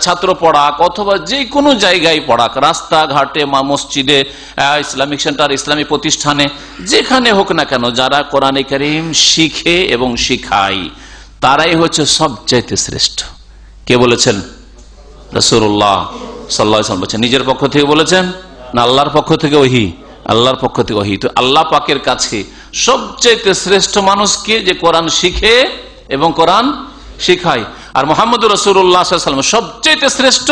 ছাত্র পড়াক অথবা যে কোনো জায়গায় পড়াক, রাস্তাঘাটে, মসজিদে, ইসলামিক সেন্টার, ইসলামী প্রতিষ্ঠানে, যেখানে হোক না কেন, যারা কোরআন কারীম শিখে এবং শিখায় তারাই হচ্ছে সবচাইতে শ্রেষ্ঠ। কে বলেছেন? রাসূলুল্লাহ সাল্লাল্লাহু আলাইহি ওয়াসাল্লাম বলেছেন। নিজের পক্ষ থেকে বলেছেন না আল্লাহর পক্ষ থেকে ওহী? আল্লাহর পক্ষ থেকে ওহী। তো আল্লাহ পাকের কাছে সবচাইতে শ্রেষ্ঠ মানুষকে যে কোরআন শিখে এবং কোরআন শিখায়। আর মুহাম্মদুর রাসূলুল্লাহ সাল্লাল্লাহু আলাইহি ওয়াসাল্লাম সবচেয়ে শ্রেষ্ঠ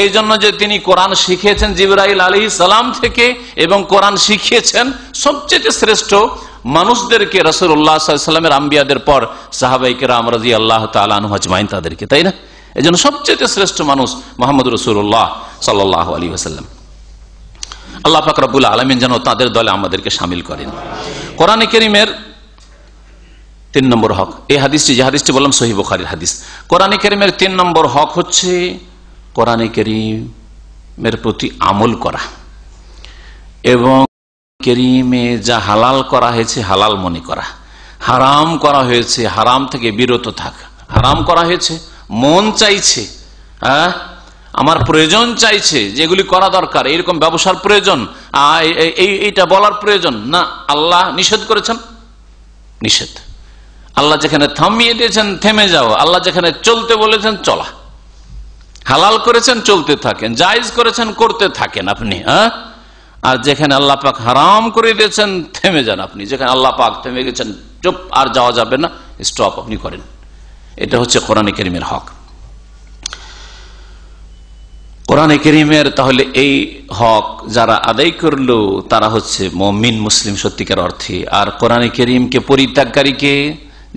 এই জন্য যে তিনি কোরআন শিখিয়েছেন জিবরাইল আলাইহিস সালাম থেকে, এবং কোরআন শিখিয়েছেন সবচেয়ে শ্রেষ্ঠ মানুষদেরকে, রাসূলুল্লাহ সাল্লাল্লাহু আলাইহি ওয়াসাল্লামের আম্বিয়াদের পর সাহাবায়ে কেরাম রাদিয়াল্লাহু তাআলা আনহুম আজমাইন, তাদেরকে, তাই না? এজন্য সবচেয়ে শ্রেষ্ঠ মানুষ মুহাম্মদুর রাসূলুল্লাহ সাল্লাল্লাহু আলাইহি ওয়াসাল্লাম। আল্লাহ পাক রব্বুল আলামিন যেন তাদের দলে আমাদেরকে শামিল করেন। কোরআন কারীমের 3 নম্বর হক, এই হাদিসটি, যে হাদিসটি বললাম সহিহ বুখারীর হাদিস। কোরআন কারীমের 3 নম্বর হক হচ্ছে কোরআন কারীমের প্রতি আমল করা, এবং কারীমে যা হালাল করা হয়েছে হালাল মনে করা, হারাম করা হয়েছে হারাম থেকে বিরত থাকা। হারাম করা হয়েছে, মন চাইছে, আমার প্রয়োজন চাইছে যেগুলি করা দরকার, এইরকম ব্যবসার প্রয়োজন, এইটা বলার প্রয়োজন না, আল্লাহ নিষেধ করেছেন, নিষেধ। আল্লাহ যেখানে থামিয়ে দিয়েছেন থেমে যাও, আল্লাহ যেখানে চলতে বলেছেন চলা, হালাল করেছেন চলতে থাকেন, জায়েজ করেছেন করতে থাকেন আপনি। আর যেখানে আল্লাহ পাক হারাম করে দিয়েছেন থেমে যান আপনি, যেখানে আল্লাহ পাক থেমে গেছেন চুপ, আর যাওয়া যাবে না, স্টপ আপনি করেন। এটা হচ্ছে কোরআন কারীমের হক। কোরআনে কারীমের তাহলে এই হক যারা আদায় করলো তারা হচ্ছে মুমিন মুসলিম সত্যিকার অর্থে। আর কোরআনে কারীমকে পরিত্যাগকারীকে,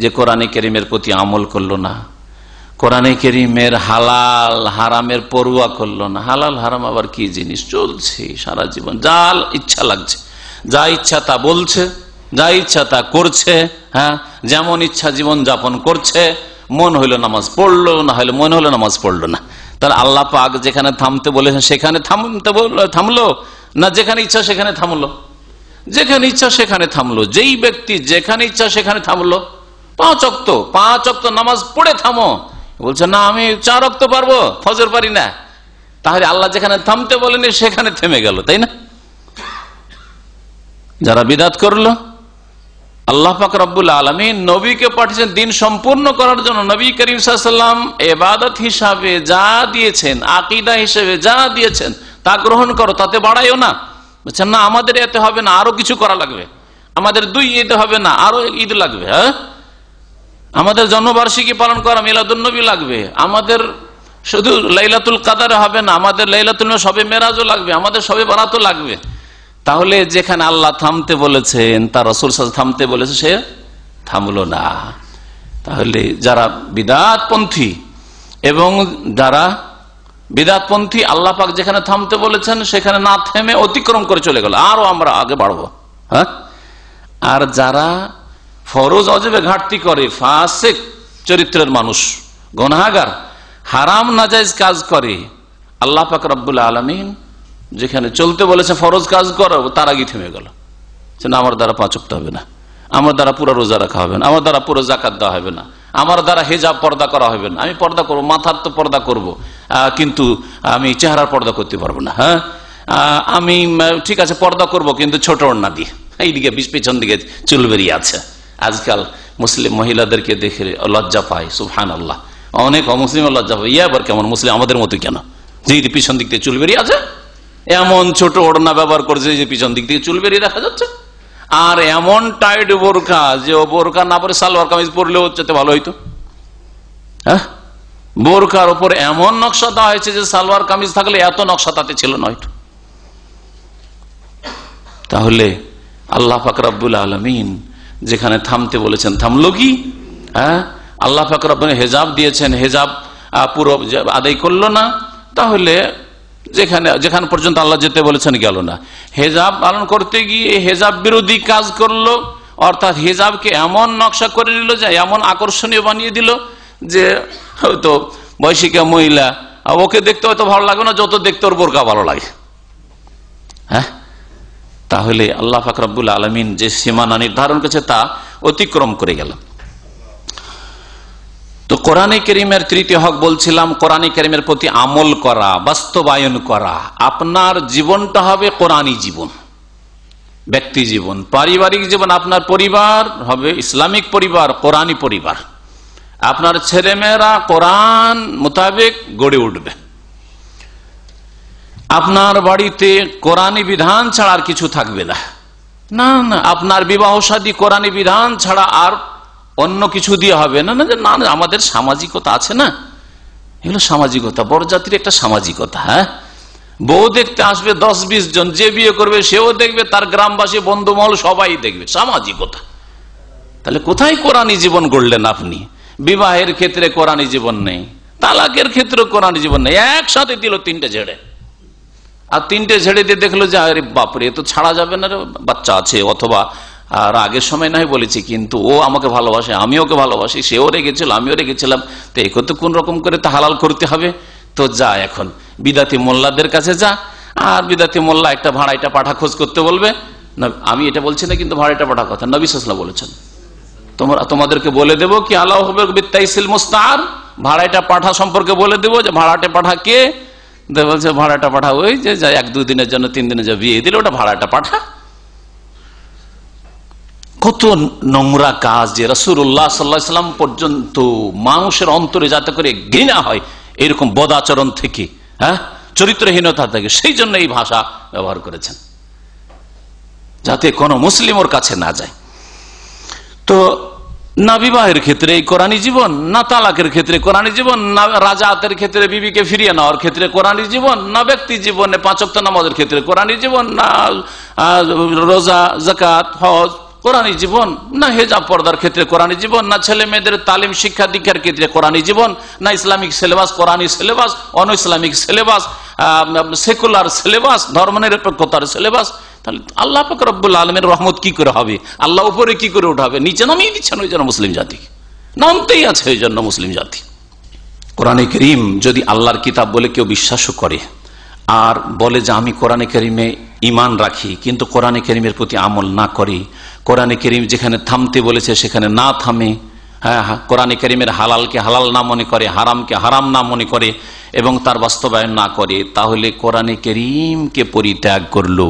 যে কোরআনে কারীমের প্রতি আমল করলো না, কোরআনে কারীমের হালাল হারামের পরোয়া করলো না। হালাল হারাম আবার কি জিনিস, চলছে সারা জীবন, যা ইচ্ছা লাগছে, যা ইচ্ছা তা বলছে, যা ইচ্ছা তা করছে, হ্যাঁ, যেমন ইচ্ছা জীবন যাপন করছে। মন হইলো নামাজ পড়লো, না হইলো মন হলো নামাজ পড়লো না। তাহলে আল্লাহ পাক যেখানে থামতে বলেছেন সেখানে থামলো না, যেখানে ইচ্ছা সেখানে থামলো? যেখানে ইচ্ছা সেখানে থামলো। যেই ব্যক্তি যেখানে ইচ্ছা সেখানে থামলো, 5 ওয়াক্ত নামাজ পড়ে থামো, বলছে না আমি 4 ওয়াক্ত পারবো, ফজর পারি না। তাহলে আল্লাহ যেখানে থামতে বলেনি সেখানে থেমে গেল, তাই না? যারা বিদআত করলো, আল্লাহ পাক রব্বুল আলামিন নবীকে পাঠিয়েছেন দিন সম্পূর্ণ করার জন্য। নবী করিম সাল্লাল্লাহু আলাইহি ওয়াসাল্লাম ইবাদত হিসাবে যা দিয়েছেন, আকীদা হিসেবে যা দিয়েছেন তা গ্রহণ করো, তাতে বাড়াইও না। বলছেন না আমাদের এতে হবে না, আরো কিছু করা লাগবে, আমাদের 2 ঈদ হবে না, আরো ঈদ লাগবে, হ্যাঁ, আমাদের জন্মবার্ষিকী পালন করা মিলাদুন নবী লাগবে, আমাদের শুধু লাইলাতুল কদর হবে না, আমাদের লাইলাতুল শবে মেরাজও লাগবে, আমাদের শবে বরাতও লাগবে। তাহলে যেখানে আল্লাহ থামতে বলেছেন, তার রাসূল সাল্লাল্লাহু আলাইহি ওয়াসাল্লাম থামতে বলেছে, সে থামলো না। তাহলে যারা বিদআতপন্থী এবং যারা বিদআতপন্থী, আল্লাহ পাক যেখানে থামতে বলেছেন সেখানে না থেমে অতিক্রম করে চলে গেল, আরো আমরা আগে বাড়বো, হ্যাঁ। আর যারা ফরজ ওয়াজিবে ঘাটতি করে, ফাসিক চরিত্রের মানুষ, গুনাহগার, হারাম নাজায়েজ কাজ করে, আল্লাহ পাক রব্বুল আলামিন যেখানে চলতে বলেছে ফরজ কাজ করো, তার আগে থেমে গেল। আমার দ্বারা 5 ওয়াক্ত হবে না, আমার দ্বারা পুরো রোজা রাখা হবে না, আমার দ্বারা পুরো যাকাত দেওয়া হবে না, আমার দ্বারা হেজাব পর্দা করা হবে না। আমি পর্দা করবো, মাথার তো পর্দা করব, কিন্তু আমি চেহারার পর্দা করতে পারবো না। হ্যাঁ, আমি ঠিক আছে পর্দা করব, কিন্তু ছোট ওড়না দিয়ে, এইদিকে পিছন দিকে চুল বেরিয়ে আছে। আজকাল মুসলিম মহিলাদেরকে দেখে লজ্জা পায়, সুবহানাল্লাহ। অনেক অমুসলিম লজ্জা পায়, ইয়া আবার কেমন মুসলিম আমাদের মতো কেন, যে পিছন দিক থেকে চুল বেরিয়ে আছে, এমন ছোট ওড়না ব্যবহার করছে যে পিছন দিক থেকে চুল বেরিয়ে দেখা যাচ্ছে। আর এমন টাইট বোরকা, যে বোরকা না পরে সালোয়ার কামিজ পরলেও হচ্ছে ভালো হইতো। হ্যাঁ, বোরকার উপর এমন নকশা দেওয়া হয়েছে যে সালোয়ার কামিজ থাকলে এত নকশা তাতে ছিল না হয়তো। তাহলে আল্লাহ পাক রব্বুল আলামিন যেখানে থামতে বলেছেন থামলো কি? হ্যাঁ, আল্লাহ পাক রব্বুল হেজাব দিয়েছেন, হেজাব পুরো আদায় করলো না। তাহলে যেখানে পর্যন্ত আল্লাহ যেতে বলেছেন গেল না। হেজাব পালন করতে গিয়ে হেজাব বিরোধী কাজ করলো, অর্থাৎ হেজাবকে এমন নকশা করে নিল, যে এমন আকর্ষণীয় বানিয়ে দিল যে হয়তো বয়সিকা মহিলা, ওকে দেখতে হয়তো ভালো লাগে না যত দেখতে ওর বোরকা ভালো লাগে। হ্যাঁ, তাহলে আল্লাহ পাক রব্বুল আলামিন যে সীমানা নির্ধারণ করেছে তা অতিক্রম করে গেল। তো কোরআনে কারীমের তৃতীয় হক বলছিলাম, কোরআনে কারীমের প্রতি আমল করা, বাস্তবায়ন করা। আপনার জীবনটা হবে কোরআনী জীবন, ব্যক্তি জীবন, পারিবারিক জীবন। আপনার পরিবার হবে ইসলামিক পরিবার, কোরআনী পরিবার। আপনার ছেলেমেয়েরা কোরআন মোতাবেক গড়ে উঠবে। আপনার বাড়িতে কোরআনী বিধান ছাড়া আর কিছু থাকবে না। না না, আপনার বিবাহ শাদী কোরআনী বিধান ছাড়া আর অন্য কিছু দিয়ে হবে না। না, আমাদের সামাজিকতা আছে না, এগুলো সামাজিকতা, বড় জাতির একটা সামাজিকতা। হ্যাঁ, বউ দেখতে আসবে 10-20 জন, যে বিয়ে করবে সেও দেখবে, তার গ্রামবাসী বন্ধুমহল সবাই দেখবে, সামাজিকতা। তাহলে কোথায় কোরআনী জীবন গড়লেন আপনি? বিবাহের ক্ষেত্রে কোরআনী জীবন নেই, তালাকের ক্ষেত্রে কোরআনী জীবন নেই। একসাথে দিল 3টে ঝেড়ে, আর 3টে ঝেড়ে দিয়ে দেখলো যে আরে বাপরে, এ তো ছাড়া যাবে না, বাচ্চা আছে, অথবা আর আগের সময় নাই বলেছি কিন্তু ও আমাকে ভালোবাসে, আমি ওকে ভালোবাসি, সেও রেগেছিল, আমিও রেগেছিলাম, তো একে তো কোন রকম করে তা হালাল করতে হবে। তো যা এখন বিদাতি মোল্লাদের কাছে যা, আর বিদাতি মোল্লা একটা ভাড়াইটা পাঠা খোঁজ করতে বলবে। আমি এটা বলছি না, কিন্তু ভাড়াইটা পাঠা কথা নবী সাল্লাল্লাহু আলাইহি ওয়াসাল্লাম বলেছেন। তোমাদেরকে বলে দেবো কি আল্লাহ হবে বিতাইসিল মুস্তার, ভাড়াইটা পাঠা সম্পর্কে বলে দেবো যে ভাড়াটে পাঠা কে। বলছে ভাড়াটা পাঠা ওই যে 1-2 দিনের জন্য 3 দিনের জন্য বিয়ে দিলে ওটা ভাড়াটা পাঠা। কত নোংরা কাজ, যে রাসূলুল্লাহ সাল্লাল্লাহু আলাইহি ওয়াসাল্লাম পর্যন্ত মানুষের অন্তরে যাতে করে ঘৃণা হয় এরকম বদ আচরণ থেকে, হ্যাঁ, চরিত্রহীনতা থেকে, সেই জন্য এই ভাষা ব্যবহার করেছেন, যাতে কোনো মুসলিম ওর কাছে না যায়। তো না বিবাহের ক্ষেত্রে কোরআনী জীবন, না তালাকের ক্ষেত্রে কোরআনী জীবন, না রাজাতের ক্ষেত্রে বিবিকে ফিরিয়ে নেওয়ার ক্ষেত্রে কোরআনী জীবন, না ব্যক্তি জীবনে 5 ওয়াক্ত নামাজের ক্ষেত্রে কোরআনী জীবন, না রোজা যাকাত হজ কোরআনী জীবন, না হেজাব পর্দার ক্ষেত্রে কোরআনী জীবন, না ছেলে মেয়েদের তালিম শিক্ষা দীক্ষার ক্ষেত্রে কোরআনী জীবন, না ইসলামিক সিলেবাস কোরআনী syllabus, on Islamic syllabus, secular syllabus, ধর্মনিরপেক্ষতার সিলেবাস। তাহলে আল্লাহ পাক রব্বুল আলামিনের রহমত কি করে হবে? আল্লাহ উপরে কি করে উঠাবে? নিচে নামিয়ে দিচ্ছেন ওই জন্য মুসলিম জাতি, নামতেই আছে ওই জন্য মুসলিম জাতি। কোরআনে কারীম যদি আল্লাহর কিতাব বলে কেউ বিশ্বাসও করে আর বলে যে আমি কোরআনে কারীমে ঈমান রাখি, কিন্তু কোরআনে কারীমের প্রতি আমল না করে, কোরআনে কারীম যেখানে থামতে বলেছে সেখানে না থামে, কোরআনে কারীমের হালালকে হালাল না মনে করে, হারামকে হারাম না মনে করে এবং তার বাস্তবায়ন না করে, তাহলে কোরআনে কারীমকে পরিত্যাগ করলো,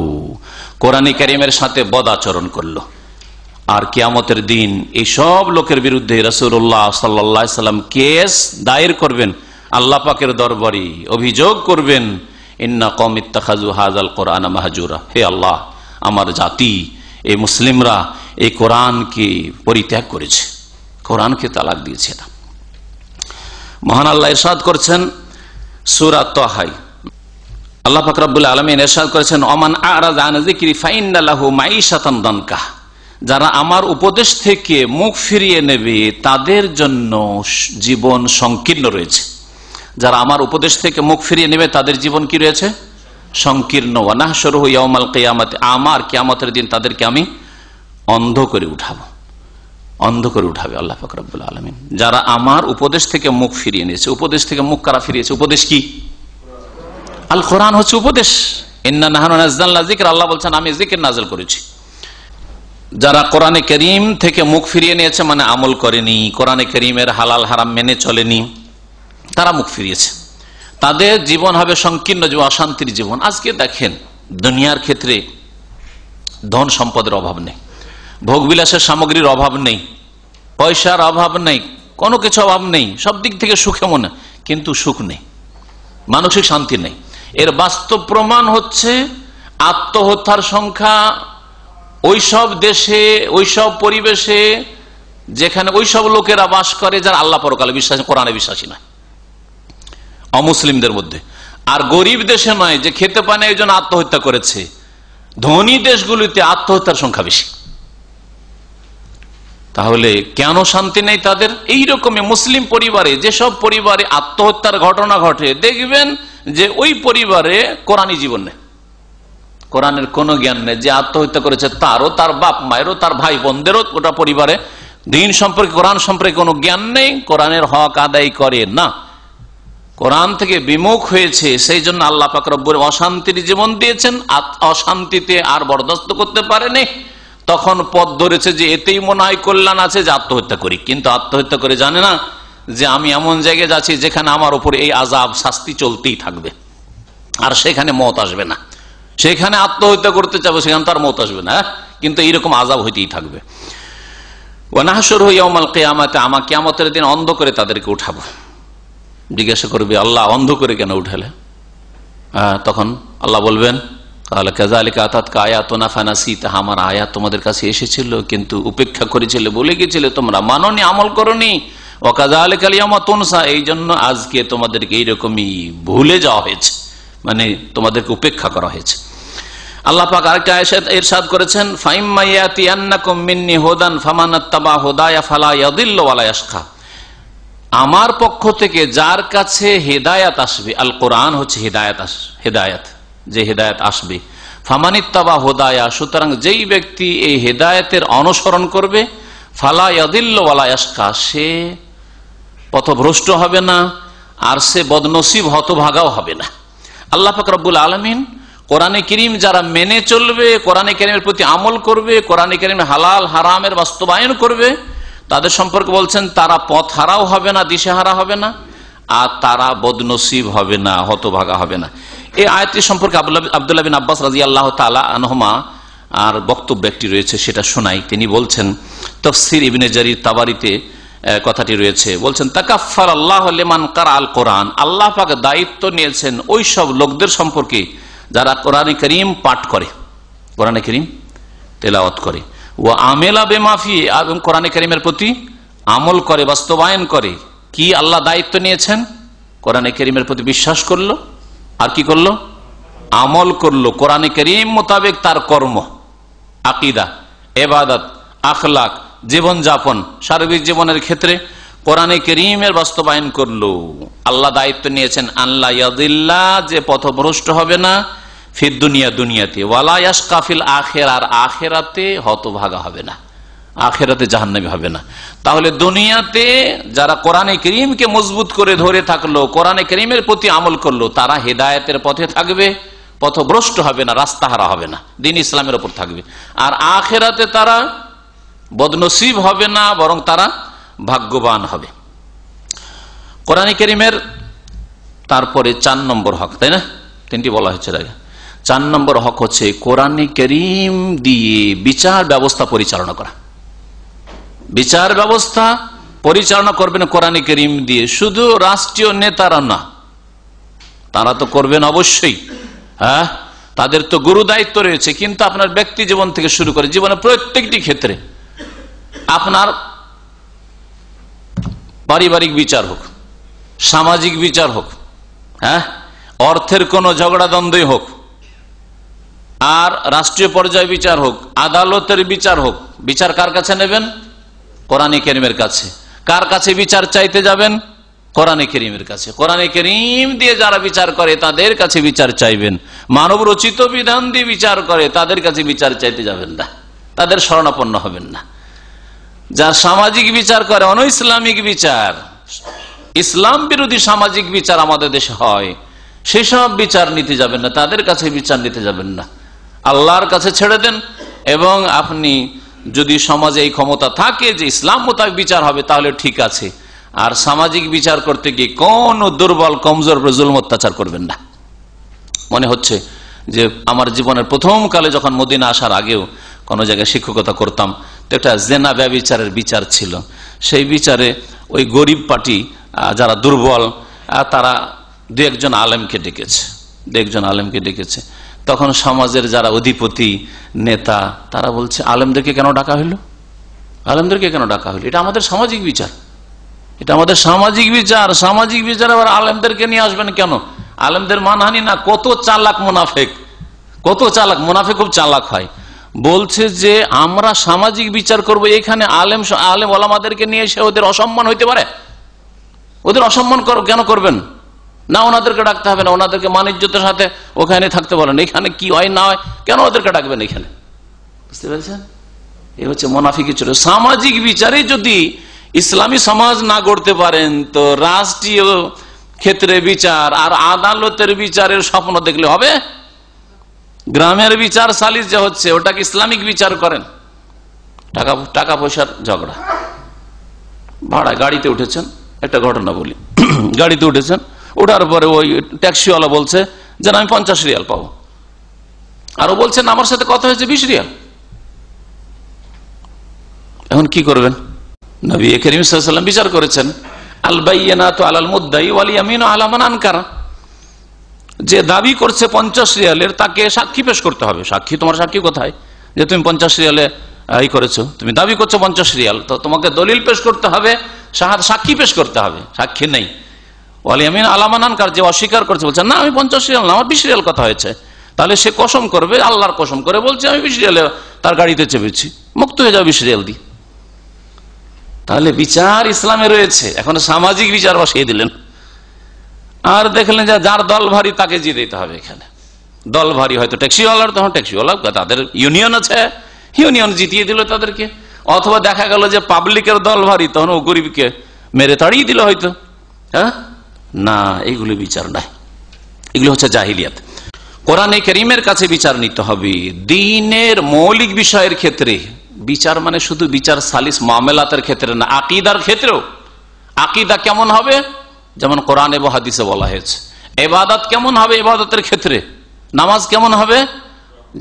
কোরআনে কারীমের সাথে বদাচরণ করলো। আর কিয়ামতের দিন এই সব লোকের বিরুদ্ধে রাসূলুল্লাহ সাল্লাল্লাহু আলাইহি সাল্লাম কেস দায়ের করবেন, আল্লাহ পাকের দরবারে অভিযোগ করবেন, ইন্না কওমি ইত্তাখাযু হাযাল কুরআনা মাহজুরা, হে আল্লাহ আমার জাতি এই মুসলিমরা এই কোরআনকে পরিত্যাগ করেছে, কোরআনকে তালাক দিয়েছে। না মহান আল্লাহ ইরশাদ করছেন সূরা তাহায়, আল্লাহ পাক রব্বুল আলামিন ইরশাদ করেছেন ওমান আ'রাযা আন যিকরি ফাইন্না লাহু মাঈশাতান দানকা, যারা আমার উপদেশ থেকে মুখ ফিরিয়ে নেবে তাদের জন্য জীবন সংকীর্ণ রয়েছে। যারা আমার উপদেশ থেকে মুখ ফিরিয়ে নেবে তাদের জীবন কি রয়েছে? সংকীর্ণ। ওয়া নাহশুরুহু ইয়াওমাল কিয়ামাতি, আমার কিয়ামতের দিন তাদেরকে আমি অন্ধ করে উঠাবো, অন্ধ করে উঠাবে আল্লাহ পাক রব্বুল আলামিন। যারা আমার উপদেশ থেকে মুখ ফিরিয়ে নিয়েছে, উপদেশ থেকে মুখ কারা ফিরিয়েছে? উপদেশ কি? আল কোরআন হচ্ছে উপদেশ। ইন্না নাহনু নাযালনা যিকর, আল্লাহ বলছেন আমি জিকির নাযিল করেছি। যারা কোরআনে কারীম থেকে মুখ ফিরিয়ে নিয়েছে মানে আমল করেনি, কোরআনে কারীমের হালাল হারাম মেনে চলেনি, তারা মুখ ফিরিয়েছে, তাদের জীবন হবে সংকীর্ণ জীবন, অশান্তির জীবন। আজকে দেখেন দুনিয়ার ক্ষেত্রে ধন সম্পদের অভাব নেই, ভোগবিলাসের সামগ্রীর অভাব নেই, পয়সার অভাব নেই, কোনো কিছু অভাব নেই, সব দিক থেকে সুখে মনে, কিন্তু সুখ নেই, মানসিক শান্তি নেই। এর বাস্তব প্রমাণ হচ্ছে আত্মহত্যার সংখ্যা ওইসব দেশে, ওইসব পরিবেশে যেখানে ওইসব লোকেরা বাস করে যারা আল্লাহ পরকালে বিশ্বাসী, কোরআনে বিশ্বাসী নয়, অমুসলিমদের মধ্যে। আর গরিব দেশে নয় যে খেতে পায় না এই জন্য আত্মহত্যা করেছে, ধনী দেশগুলিতে আত্মহত্যার সংখ্যা বেশি। তাহলে কেন শান্তি নেই তাদের? এইরকমই মুসলিম পরিবারে, যেসব পরিবারে আত্মহত্যার ঘটনা ঘটে দেখবেন যে ওই পরিবারে কোরআনী জীবন নেই, কোরআনের কোনো জ্ঞান নেই। যে আত্মহত্যা করেছে তারও, তার বাপ মায়েরও, তার ভাই বোনদেরও, গোটা পরিবারে দিন সম্পর্কে কোরআন সম্পর্কে কোনো জ্ঞান নেই, কোরআনের হক আদায় করে না, কোরআন থেকে বিমুখ হয়েছে। সেই জন্য আল্লাহ পাক রব্বুল অশান্তির জীবন দিয়েছেন, অশান্তিতে আর বরদাস্ত করতে পারেনি, তখন পথ ধরেছে যে এতেই মনে হয় কল্যাণ আছে যে আত্মহত্যা করি। কিন্তু আত্মহত্যা করে জানে না যে আমি এমন জায়গায় যাচ্ছি যেখানে আমার উপরে এই আযাব শাস্তি চলতেই থাকবে, আর সেখানে মওত আসবে না। সেখানে আত্মহত্যা করতে চাবো, সেখানে তার মওত আসবে না, কিন্তু এইরকম আযাব হইতেই থাকবে। ওয়া নাহশুরুহু ইয়াওমাল কিয়ামাতি, আমার কিয়ামতের দিন অন্ধ করে তাদেরকে উঠাবো। জিজ্ঞাসা করবে আল্লাহ অন্ধ করে কেন উঠালে? তখন আল্লাহ বলবেন কালা কাযালিকা আতাতকা আয়াতুনা ফানাসিতাহা, আমার আয়াত তোমাদের কাছে এসেছিল কিন্তু উপেক্ষা করেছিলে, বলে গিয়েছিলে, তোমরা মানোনি, আমল করোনি। ওয়া কাযালিকাল ইয়াওমা তুনসা, এই জন্য আজকে তোমাদেরকে এইরকমই ভুলে যাওয়া হয়েছে, মানে তোমাদেরকে উপেক্ষা করা হয়েছে। আল্লাহ পাক আরেকটা আয়াত ইরশাদ করেছেন ফাইম্মা ইয়াতিয়ান্নাকুম মিন্নি হুদান ফামানাত্তাবা হুদায়া ফালা ইয়াদিল্লু ওয়ালা ইয়াশকা, আমার পক্ষ থেকে যার কাছে হেদায়াত আসবে, আল কোরআন হচ্ছে হেদায়াত, যে হেদায়াত আসবে, ফামানিত্তাবা হুদায়া, সুতরাং যেই ব্যক্তি এই হেদায়েতের অনুসরণ করবে, ফালা ইয়াদিল্লু ওয়ালা ইয়াশকা, সে পথভ্রষ্ট হবে না আর সে বদনসিব হতভাগাও হবে না। আল্লাহ পাক রব্বুল আলামিন কোরআনে কারীম যারা মেনে চলবে, কোরআনে কারীমের প্রতি আমল করবে, কোরআনে কারীমের হালাল হারামের বাস্তবায়ন করবে, তাদের সম্পর্কে বলছেন তারা পথ হারাও হবে না, দিশেহারা হবে না, আর তারা বদনসিব হবে না, হতভাগা হবে না। এই আয়াতটি সম্পর্কে আব্দুল্লাহ বিন আব্বাস রাদিয়াল্লাহু তাআলা আনহুমা আর বক্তব্য একটি রয়েছে, সেটা শোনাই। তিনি বলছেন তাফসীর ইবনে জারীর তাবারিতে কথাটি রয়েছে, বলছেন তাকাফফার আল্লাহু লিমান কারা আল কোরআন, আল্লাহ পাক দায়িত্ব নিয়েছেন ওই সব লোকদের সম্পর্কে যারা কোরআনে কারীম পাঠ করে, কোরআনে কারীম তেলাওয়াত করে, ওয়া আমেলা বিমা ফি, এবং কোরআনে কারীমের প্রতি আমল করে, বাস্তবায়ন করে। কি আল্লাহ দায়িত্ব নিয়েছেন? কোরআনে কারীমের প্রতি বিশ্বাস করলো, আর কি করলো? আমল করলো কোরআনে কারীম মোতাবেক। তার কর্ম, আকীদা, ইবাদত, আখলাক, জীবনযাপন, সার্বিক জীবনের ক্ষেত্রে কোরআনে কারীমের বাস্তবায়ন করলো। আল্লাহ দায়িত্ব নিয়েছেন আল্লাহ ইয়াদিল্লা, যে পথভ্রষ্ট হবে না, ফিদ দুনিয়া, দুনিয়াতে, ওয়ালা ইয়াশকা ফিল আখিরা, আর আখিরাতে হতভাগা হবে না, আখিরাতে জাহান্নামী হবে না। তাহলে দুনিয়াতে যারা কোরআনে কারীমকে মজবুত করে ধরে থাকলো, কোরআনে কারীমের প্রতি আমল করলো, তারা হেদায়েতের পথে থাকবে, পথভ্রষ্ট হবে না, রাস্তাহারা হবে না, দ্বীন ইসলামের উপর থাকবে। আর আখিরাতে তারা বদনসিব হবে না, বরং তারা ভাগ্যবান হবে। কোরআনে কারীমের তারপরে 4 নম্বর হক, তাই না? 3টি বলা হয়েছে আগে। 4 নম্বর হক হচ্ছে কোরআনে কারীম দিয়ে বিচার ব্যবস্থা পরিচালনা করা। বিচার ব্যবস্থা পরিচালনা করবেন কোরআনে কারীম দিয়ে। শুধু রাষ্ট্রীয় নেতারা না, তারা তো করবেন অবশ্যই, হ্যাঁ, তাদের তো গুরু দায়িত্ব রয়েছে। কিন্তু আপনার ব্যক্তি জীবন থেকে শুরু করে জীবনের প্রত্যেকটি ক্ষেত্রে, আপনার পারিবারিক বিচার হোক, সামাজিক বিচার হোক, হ্যাঁ, অর্থের কোন ঝগড়া দ্বন্দ্বই হোক, আর রাষ্ট্রীয় পর্যায়ে বিচার হোক, আদালতের বিচার হোক, বিচার কার কাছে নেবেন? কোরআনে কারীমের কাছে। কার কাছে বিচার চাইতে যাবেন? কোরআনে কারীমের কাছে। কোরআনে কারীম দিয়ে যারা বিচার করে তাদের কাছে বিচার চাইবেন। মানব রচিত বিধান দিয়ে বিচার করে তাদের কাছে বিচার চাইতে যাবেন না, তাদের শরণাপন্ন হবেন না। যারা সামাজিক বিচার করে, অনইসলামিক বিচার, ইসলাম বিরোধী সামাজিক বিচার আমাদের দেশে হয়, সেসব বিচার নিতে যাবেন না, তাদের কাছে বিচার নিতে যাবেন না। আল্লাহর কাছে ছেড়ে দেন। এবং আপনি যদি সমাজে এই ক্ষমতা থাকে যে ইসলাম মোতাবেক বিচার হবে, তাহলে ঠিক আছে। আর সামাজিক বিচার করতে গিয়ে কোন দুর্বল কমজোর জুলুম অত্যাচার করবেন না। মনে হচ্ছে যে আমার জীবনের প্রথম কালে যখন মদিনা আসার আগেও কোনো জায়গায় শিক্ষকতা করতাম, তো একটা জেনা ব্যভিচারের বিচার ছিল। সেই বিচারে ওই গরিব পার্টি যারা দুর্বল, তারা দু একজন আলেমকে ডেকেছে। তখন সমাজের যারা অধিপতি নেতা, তারা বলছে আলেমদেরকে কেন ডাকা হইল? এটা আমাদের সামাজিক বিচার, এটা আমাদের সামাজিক বিচার। সামাজিক বিচার আবার আলেমদেরকে নিয়ে আসবেন কেন? আলেমদের মানহানি না। কত চালাক মুনাফেক খুব চালাক হয়। বলছে যে আমরা সামাজিক বিচার করব, এখানে আলেম ওলামাদেরকে নিয়ে এসে ওদের অসম্মান হইতে পারে। ওদের অসম্মান কেন করবেন? না, ওনাদেরকে ডাকতে হবে না, ওনাদেরকে মানিজ্যতের সাথে ওখানে থাকতে বলেন। এখানে কি হয় না হয়, কেন ওদেরকে ডাকবেন এখানে? বুঝতে পেরেছেন? এই হচ্ছে মুনাফিকি চরিত্র। সামাজিক বিচারে যদি ইসলামী সমাজ না গড়তে পারেন, তো রাষ্ট্রীয় ক্ষেত্রে বিচার আর আদালতের বিচারের স্বপ্ন দেখলে হবে? গ্রামের বিচার সালিস যে হচ্ছে, ওটাকে ইসলামিক বিচার করেন। টাকা পয়সার ঝগড়া, ভাড়া গাড়িতে উঠেছেন, একটা ঘটনা বলি। গাড়িতে উঠেছেন, ওঠার পরে ওই ট্যাক্সিওয়ালা বলছে যে আমি 50 রিয়াল পাবো, আরো বলছেন আমার সাথে কথা হয়েছে 20 রিয়াল। এখন কি করবেন? নবী করিম সাল্লাল্লাহু আলাইহি ওয়াসাল্লাম বিচার করেছেন, আল বাইয়িনাতু আলাল মুদ্দাই ওয়াল ইয়ামিনু আলা মান আনকারা। যে দাবি করছে 50 রিয়ালের, তাকে সাক্ষী পেশ করতে হবে। তোমার সাক্ষী কোথায় যে তুমি 50 রিয়ালে করেছো? তুমি দাবি করছো 50 রিয়াল, তো তোমাকে দলিল পেশ করতে হবে, সাক্ষী পেশ করতে হবে। সাক্ষী নেই। ওয়াল ইয়ামিনু আলা মান আনকার, যে অস্বীকার করছে, বলছে না আমি 50 রিয়াল না, আমার 20 রিয়াল কথা হয়েছে, তাহলে সে কসম করবে, আল্লাহর কসম করে বলছে আমি 20 রিয়ালে তার গাড়িতে চেপেছি, মুক্ত হয়ে যাবে 20 রিয়াল দিয়ে। তাহলে বিচার ইসলামে রয়েছে। এখন সামাজিক বিচার বসিয়ে দিলেন, আর দেখলেন যে যার দল ভারী তাকে জিতে দিতে হবে। এখানে দল ভারী হয়তো ট্যাক্সিওয়ালার, তখন ট্যাক্সিওয়ালা তাদের ইউনিয়ন আছে, ইউনিয়ন জিতিয়ে দিল তাদেরকে। অথবা দেখা গেল যে পাবলিকের দল ভারী, তখন ও গরিবকে মেরে তাড়িয়ে দিল হয়তো। হ্যাঁ, না, এইগুলো বিচার নাই, এগুলো হচ্ছে জাহিলিয়াত। কোরআনে কারীমের কাছে বিচার নিতে হবে। দ্বীনের মৌলিক বিষয়ের ক্ষেত্রে বিচার, মানে শুধু বিচার সালিস মামলাতের ক্ষেত্রে না, আকীদার ক্ষেত্রেও। আকীদা কেমন হবে? যেমন কোরআন এবং হাদিসে বলা হয়েছে। ইবাদত কেমন হবে? ইবাদতের ক্ষেত্রে নামাজ কেমন হবে?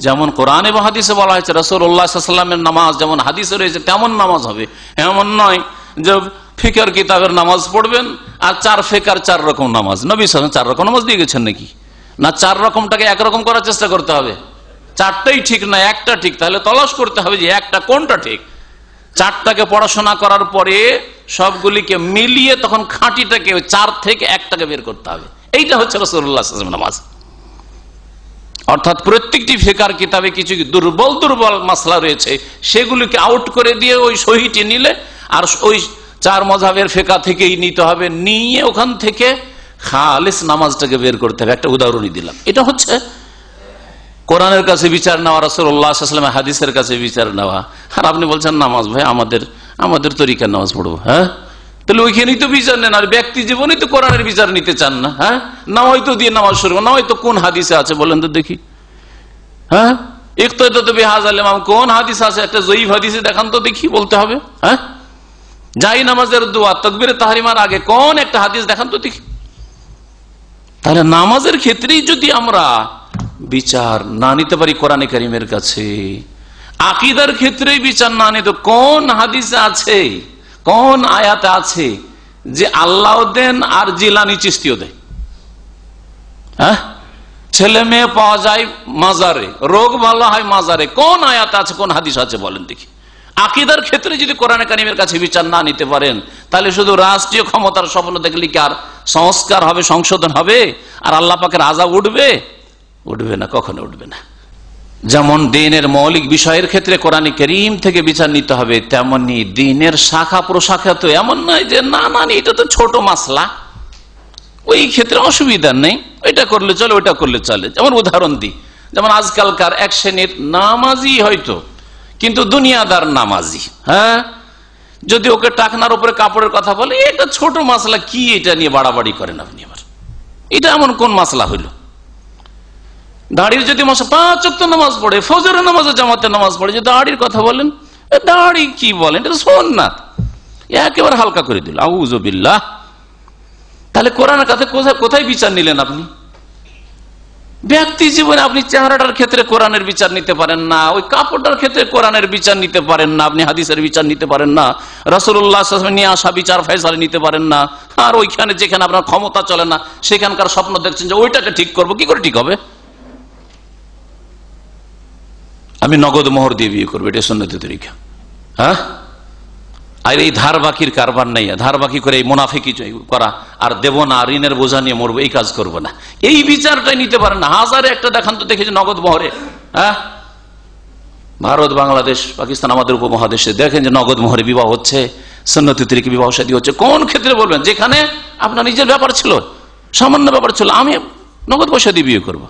যেমন কোরআন এবং হাদিসে বলা হয়েছে। রাসূলুল্লাহ সাল্লাল্লাহু আলাইহি ওয়াসাল্লামের নামাজ যেমন হাদিসে রয়েছে তেমন নামাজ হবে। এমন নয় যে ফিকহের কিতাবের নামাজ পড়বেন আর 4 ফিকহের 4 রকম নামাজ। নবী সাল্লাল্লাহু আলাইহি ওয়াসাল্লাম 4 রকম নামাজ দিয়ে গেছেন নাকি? না, 4 রকমটাকে একরকম করার চেষ্টা করতে হবে। 4টাই ঠিক না, একটা ঠিক। তাহলে তলাশ করতে হবে যে একটা কোনটা ঠিক। চারটাকে পড়াশোনা করার পরে সবগুলিকে মিলিয়ে তখন খাঁটিটাকে 4 থেকে 1টাকে বের করতে হবে। এইটা হচ্ছে রাসূলুল্লাহ সাল্লাল্লাহু আলাইহি ওয়াসাল্লাম নামাজ। অর্থাৎ প্রত্যেকটি ফিকার কিতাবে কিছু দুর্বল দুর্বল মাসলা রয়েছে, সেগুলিকে আউট করে দিয়ে ওই সহিটি নিলে, আর ওই 4 মাযহাবের ফিকা থেকেই নিতে হবে, নিয়ে ওখান থেকে খালিস নামাজটাকে বের করতে হবে। একটা উদাহরণই দিলাম। এটা হচ্ছে কোরআনের কাছে বিচার নেওয়া, রাসূলুল্লাহ সাল্লাল্লাহু আলাইহি ওয়াসাল্লামের হাদিসের কাছে বিচার নেওয়া। আর আপনি বলছেন নামাজ ভাই আমাদের তরিকার নামাজ পড়বো। হ্যাঁ, তাহলে ওইখানেই তো বিচার নেন, আর ব্যক্তি জীবনে তো কোরআনের বিচার নিতে চান না। হ্যাঁ, না হয়তো দিয়ে নামাজ শুরু, না হয়তো কোন হাদিসে আছে বলেন তো দেখি। হ্যাঁ, ইক্তাদা বিহাযাল ইমাম, কোন হাদিস আছে? একটা যঈফ হাদিসে দেখান তো দেখি, বলতে হবে। হ্যাঁ, যাই নামাজের দোয়া তাকবীরে তাহরিমার আগে কোন একটা হাদিস দেখান তো দেখি। তাহলে নামাজের ক্ষেত্রেই যদি আমরা বিচার না নিতে পারি কোরআনে কারীমের কাছে, আকীদার ক্ষেত্রেই বিচার না নিতে কোন হাদিসে আছে, কোন আয়াতে আছে যে আল্লাহ দেন আর জিলানী চিশতিও দেয়? হ্যাঁ, ছেলে মেয়ে পাওয়া যায় মাজারে, রোগ ভালো হয় মাজারে, কোন আয়াত আছে, কোন হাদিস আছে বলেন দেখি। আকীদার ক্ষেত্রে যদি কোরআনে কারীমের কাছে বিচার না নিতে পারেন, তাহলে শুধু রাষ্ট্রীয় ক্ষমতার স্বপ্ন দেখলে কি আর সংস্কার হবে, সংশোধন হবে, আর আল্লাহ পাকের আযাব উঠবে? উঠবে না, কখনো উঠবে না। যেমন দ্বীনের মৌলিক বিষয়ের ক্ষেত্রে কোরআনে কারীম থেকে বিচার নিতে হবে, তেমনি দ্বীনের শাখা প্রশাখা তো এমন নয় যে না এটা তো ছোট মাসলা, ওই ক্ষেত্রে অসুবিধা নেই, ওইটা করলে চলে, ওইটা করলে চলে। যেমন উদাহরণ দিই, যেমন আজকালকার এক শ্রেণীর নামাজি হয়তো, কিন্তু দুনিয়াদার নামাজি। হ্যাঁ, যদি ওকে টাকনার উপরে কাপড়ের কথা বলে, এটা ছোট মাসলা, কি এটা নিয়ে বাড়াবাড়ি করেন আপনি? আবার এটা এমন কোন মাসলা হইল? দাড়ির যদি 5 ওয়াক্ত নামাজ পড়ে, ফজরের নামাজে জামাতে নামাজ পড়ে, যে দাড়ির কথা বলেন, দাড়ি কি বলেন, এটা সুন্নাত, একেবারে হালকা করে দিল, আউযু বিল্লাহ। তাহলে কোরআনের কাছে কোথায় বিচার নিলেন আপনি? ব্যক্তি জীবনে আপনি চেহারাটার ক্ষেত্রে কোরআনের বিচার নিতে পারেন না, ওই কাপড়টার ক্ষেত্রে কোরআনের বিচার নিতে পারেন না, আপনি হাদিসের বিচার নিতে পারেন না, রাসূলুল্লাহ সাল্লাল্লাহু আলাইহি ওয়াসাল্লাম নিয়ে আসা বিচার ফয়সালা নিতে পারেন না, আর ওইখানে যেখানে আপনার ক্ষমতা চলে না সেখানকার স্বপ্ন দেখছেন যে ওইটাকে ঠিক করবো। কি করে ঠিক হবে? আমি নগদ মোহর দিয়ে বিয়ে করবো, এটা সুন্নতি তরিকা। হ্যাঁ, আর এই ধার বাকির কারবার নেই, ধার বাকি করে এই মুনাফিকি করা, আর দেব না, ঋণের বোঝা নিয়ে মরবো, এই কাজ করবো না, এই বিচারটাই নিতে পারেন না। হাজারে একটা দেখান তো দেখেছি নগদ মোহরে। হ্যাঁ, ভারত, বাংলাদেশ, পাকিস্তান, আমাদের উপমহাদেশে দেখেন যে নগদ মোহরে বিবাহ হচ্ছে, সুন্নতি তরিকা বিবাহ শাদী হচ্ছে। কোন ক্ষেত্রে বলবেন? যেখানে আপনার নিজের ব্যাপার ছিল, সামান্য ব্যাপার ছিল, আমি নগদ পয়সা দিয়ে বিয়ে করবো,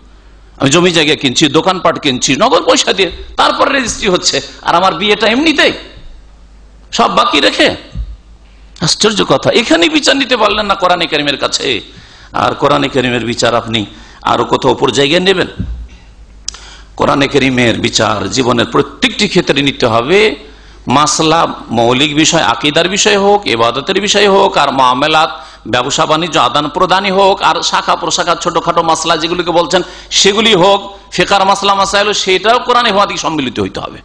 আমি জমি জায়গা কিনছি, দোকানপাট কিনছি নগদ পয়সা দিয়ে, তারপরে রেজিস্ট্রি হচ্ছে, আর আমার বিয়েটা এমনিতেই সব বাকি রেখে। আশ্চর্য কথা, এখানে বিচার নিতে পারলেন না কোরআনে কারীমের কাছে। আর কোরআনে কারীমের বিচার আপনি আরো কত অপর জায়গায় নেবেন? কোরআনে কারীমের বিচার জীবনের প্রত্যেকটি ক্ষেত্রে নিতে হবে। মাসলা, মৌলিক বিষয়, আকীদার বিষয় হোক, ইবাদতের বিষয় হোক, আর মামলাত, ব্যবসা বাণিজ্য, আদান প্রদানই হোক, আর শাখা প্রশাখা ছোটখাটো মাসলা যেগুলিকে বলছেন সেগুলি হোক, ফিকহের মাসলা মাসাইল, সেটাও কোরআনে হাদিসে সম্মিলিত হইতে হবে।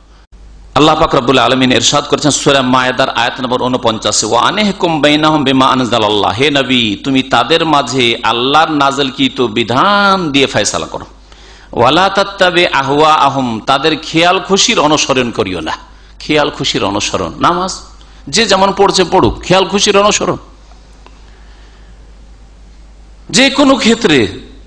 আল্লাহ পাক রব্বুল আলামিন ইরশাদ করেছেন সূরা মায়েদার আয়াত নম্বর 49, ওয়া আনহিকুম বাইনাহুম বিমা আনজালাল্লাহ, হে নবী তুমি তাদের মাঝে আল্লাহর নাযিলকৃত বিধান দিয়ে ফয়সালা করো। ওয়ালা তাত্তাবি আহওয়াআহুম, তাদের খেয়াল খুশির অনুসরণ করিও না। খেয়াল খুশির অনুসরণ, নামাজ যে যেমন পড়ছে পড়ুক, খেয়াল খুশির অনুসরণ। যে কোনো ক্ষেত্রে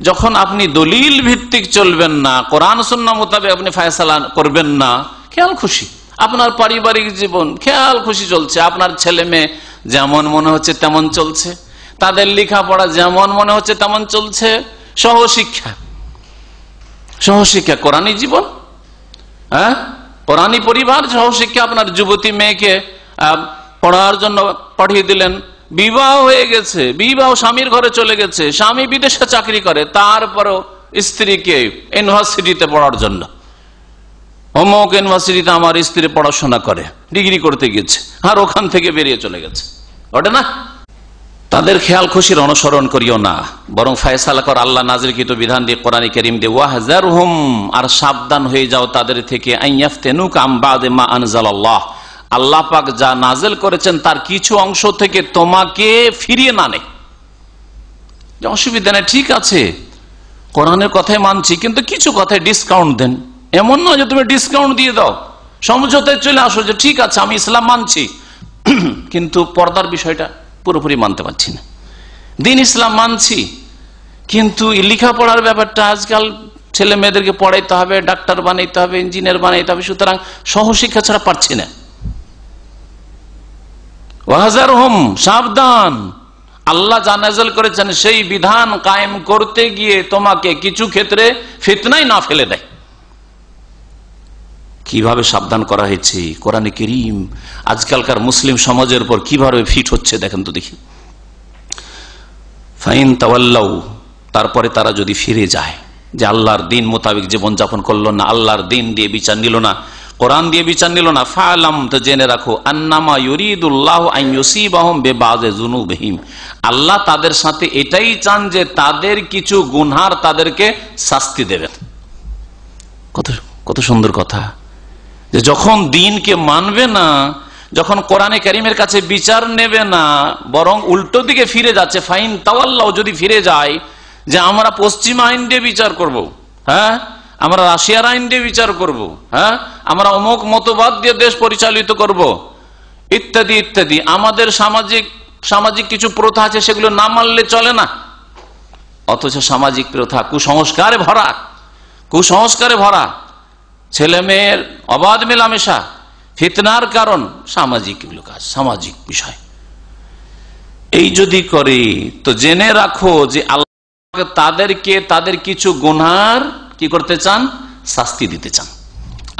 যখন আপনি দলিল ভিত্তিক চলবেন না, কোরআন সুন্নাহ মোতাবেক আপনি ফয়সালা করবেন না, খেয়াল খুশি। আপনার পারিবারিক জীবন খেয়াল খুশি চলছে, আপনার ছেলে মেয়ে যেমন মনে হচ্ছে তেমন চলছে, তাদের লেখাপড়া যেমন মনে হচ্ছে তেমন চলছে, সহশিক্ষা কোরআনী জীবন, হ্যাঁ, কোরআনী পরিবার, সহশিক্ষা। আপনার যুবতী মেয়েকে পড়ার জন্য পাঠিয়ে দিলেন, বিবাহ হয়ে গেছে, বিবাহ স্বামীর ঘরে চলে গেছে, স্বামী বিদেশে চাকরি করে, তারপরও স্ত্রীকে ইউনিভার্সিটিতে পড়ার জন্য, অমুক ইউনিভার্সিটিতে আমার স্ত্রী পড়াশোনা করে, ডিগ্রি করতে গেছে, আর ওখান থেকে বেরিয়ে চলে গেছে, ওটা না। তাদের খেয়াল খুশির অনুসরণ করিও না, বরং ফয়সালা কর আল্লাহ নাযিলকৃত বিধান দিয়ে, কোরআনে কারীম দিয়ে। ওয়াহজারহুম, আর সাবধান হয়ে যাও তাদের থেকে, আইয়াফতিনুকা আম বাদি মা আনজালাল্লাহ, আল্লাহ পাক যা নাযিল করেছেন তার কিছু অংশ থেকে তোমাকে ফিরিয়ে না নেয়। অসুবিধা নেই, ঠিক আছে কোরআনের কথাই মানছি, কিন্তু কিছু কথায় ডিসকাউন্ট দেন। এমন নয় যে তুমি ডিসকাউন্ট দিয়ে দাও, সমঝোতায় চলে আসো যে ঠিক আছে আমি ইসলাম মানছি, কিন্তু পর্দার বিষয়টা পুরোপুরি মানতে পারছি না। দিন ইসলাম মানছি, কিন্তু লেখাপড়ার ব্যাপারটা আজকাল ছেলে মেয়েদেরকে পড়াইতে হবে, ডাক্তার বানাইতে হবে, ইঞ্জিনিয়ার বানাইতে হবে, সুতরাং সহশিক্ষা ছাড়া পারছি না। ওয়াহজারহুম, সাবধান, আল্লাহ যা নাযিল করেছেন সেই বিধান কায়েম করতে গিয়ে তোমাকে কিছু ক্ষেত্রে ফিতনায় না ফেলে দেয়। কিভাবে সাবধান করা হয়েছে কোরআনে কারীম আজকালকার মুসলিম সমাজের উপর কিভাবে ফিট হচ্ছে দেখেন তো দেখি। ফাইন তাওয়াল্লাউ, তারপরে তারা যদি ফিরে যায়, যে আল্লাহর দিন মোতাবেক জীবনযাপন করলো না, আল্লাহর দিন দিয়ে বিচার নিল না, কোরআন দিয়ে বিচার নিল না, ফাআলাম, তো জেনে রাখো, আন্নামা ইউরিদুল্লাহু আন ইউসিবাহুম বিবাযি যুনুবিহিম, আল্লাহ তাদের সাথে এটাই চান যে তাদের কিছু গুনহার তাদেরকে শাস্তি দেবেন। কত সুন্দর কথা, যে যখন দিনকে মানবে না, যখন কোরআনে কারীমের কাছে বিচার নেবে না, বরং উল্টো দিকে ফিরে যাচ্ছে, ফাইন তাওয়াল্লাহ, যদি ফিরে যায় যে আমরা পশ্চিম আইন দিয়ে বিচার করব, হ্যাঁ আমরা রাশিয়ার আইন দিয়ে বিচার করব, হ্যাঁ আমরা অমুক মতবাদ দিয়ে দেশ পরিচালিত করব, ইত্যাদি ইত্যাদি, আমাদের সামাজিক কিছু প্রথা আছে সেগুলো না মানলে চলে না, অথচ সামাজিক প্রথা কুসংস্কারে ভরা, ছেলে মেয়ের অবাধ মেলামেশা, ফিতনার কারণ সামাজিক কাজ, সামাজিক বিষয়। এই যদি করে তো জেনে রাখো যে আল্লাহ তাদেরকে তাদের কিছু গুনার কি করতে চান, শাস্তি দিতে চান।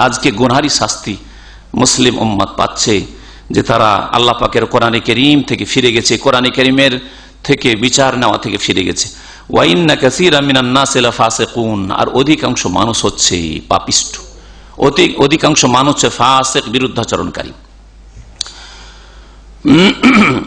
আজকে গুনারই শাস্তি মুসলিম উম্মত পাচ্ছে, যে তারা আল্লাহ পাকের কোরআনে কারীম থেকে ফিরে গেছে, কোরআনে কারীমের থেকে বিচার নেওয়া থেকে ফিরে গেছে। ওয়া ইন্না কাসীরাম মিনান নাসি লাফাসিকুন, আর অধিকাংশ মানুষ হচ্ছে পাপিষ্ঠ, অধিকাংশ মানুষ হচ্ছে ফাসিক, বিরুদ্ধাচরণকারী।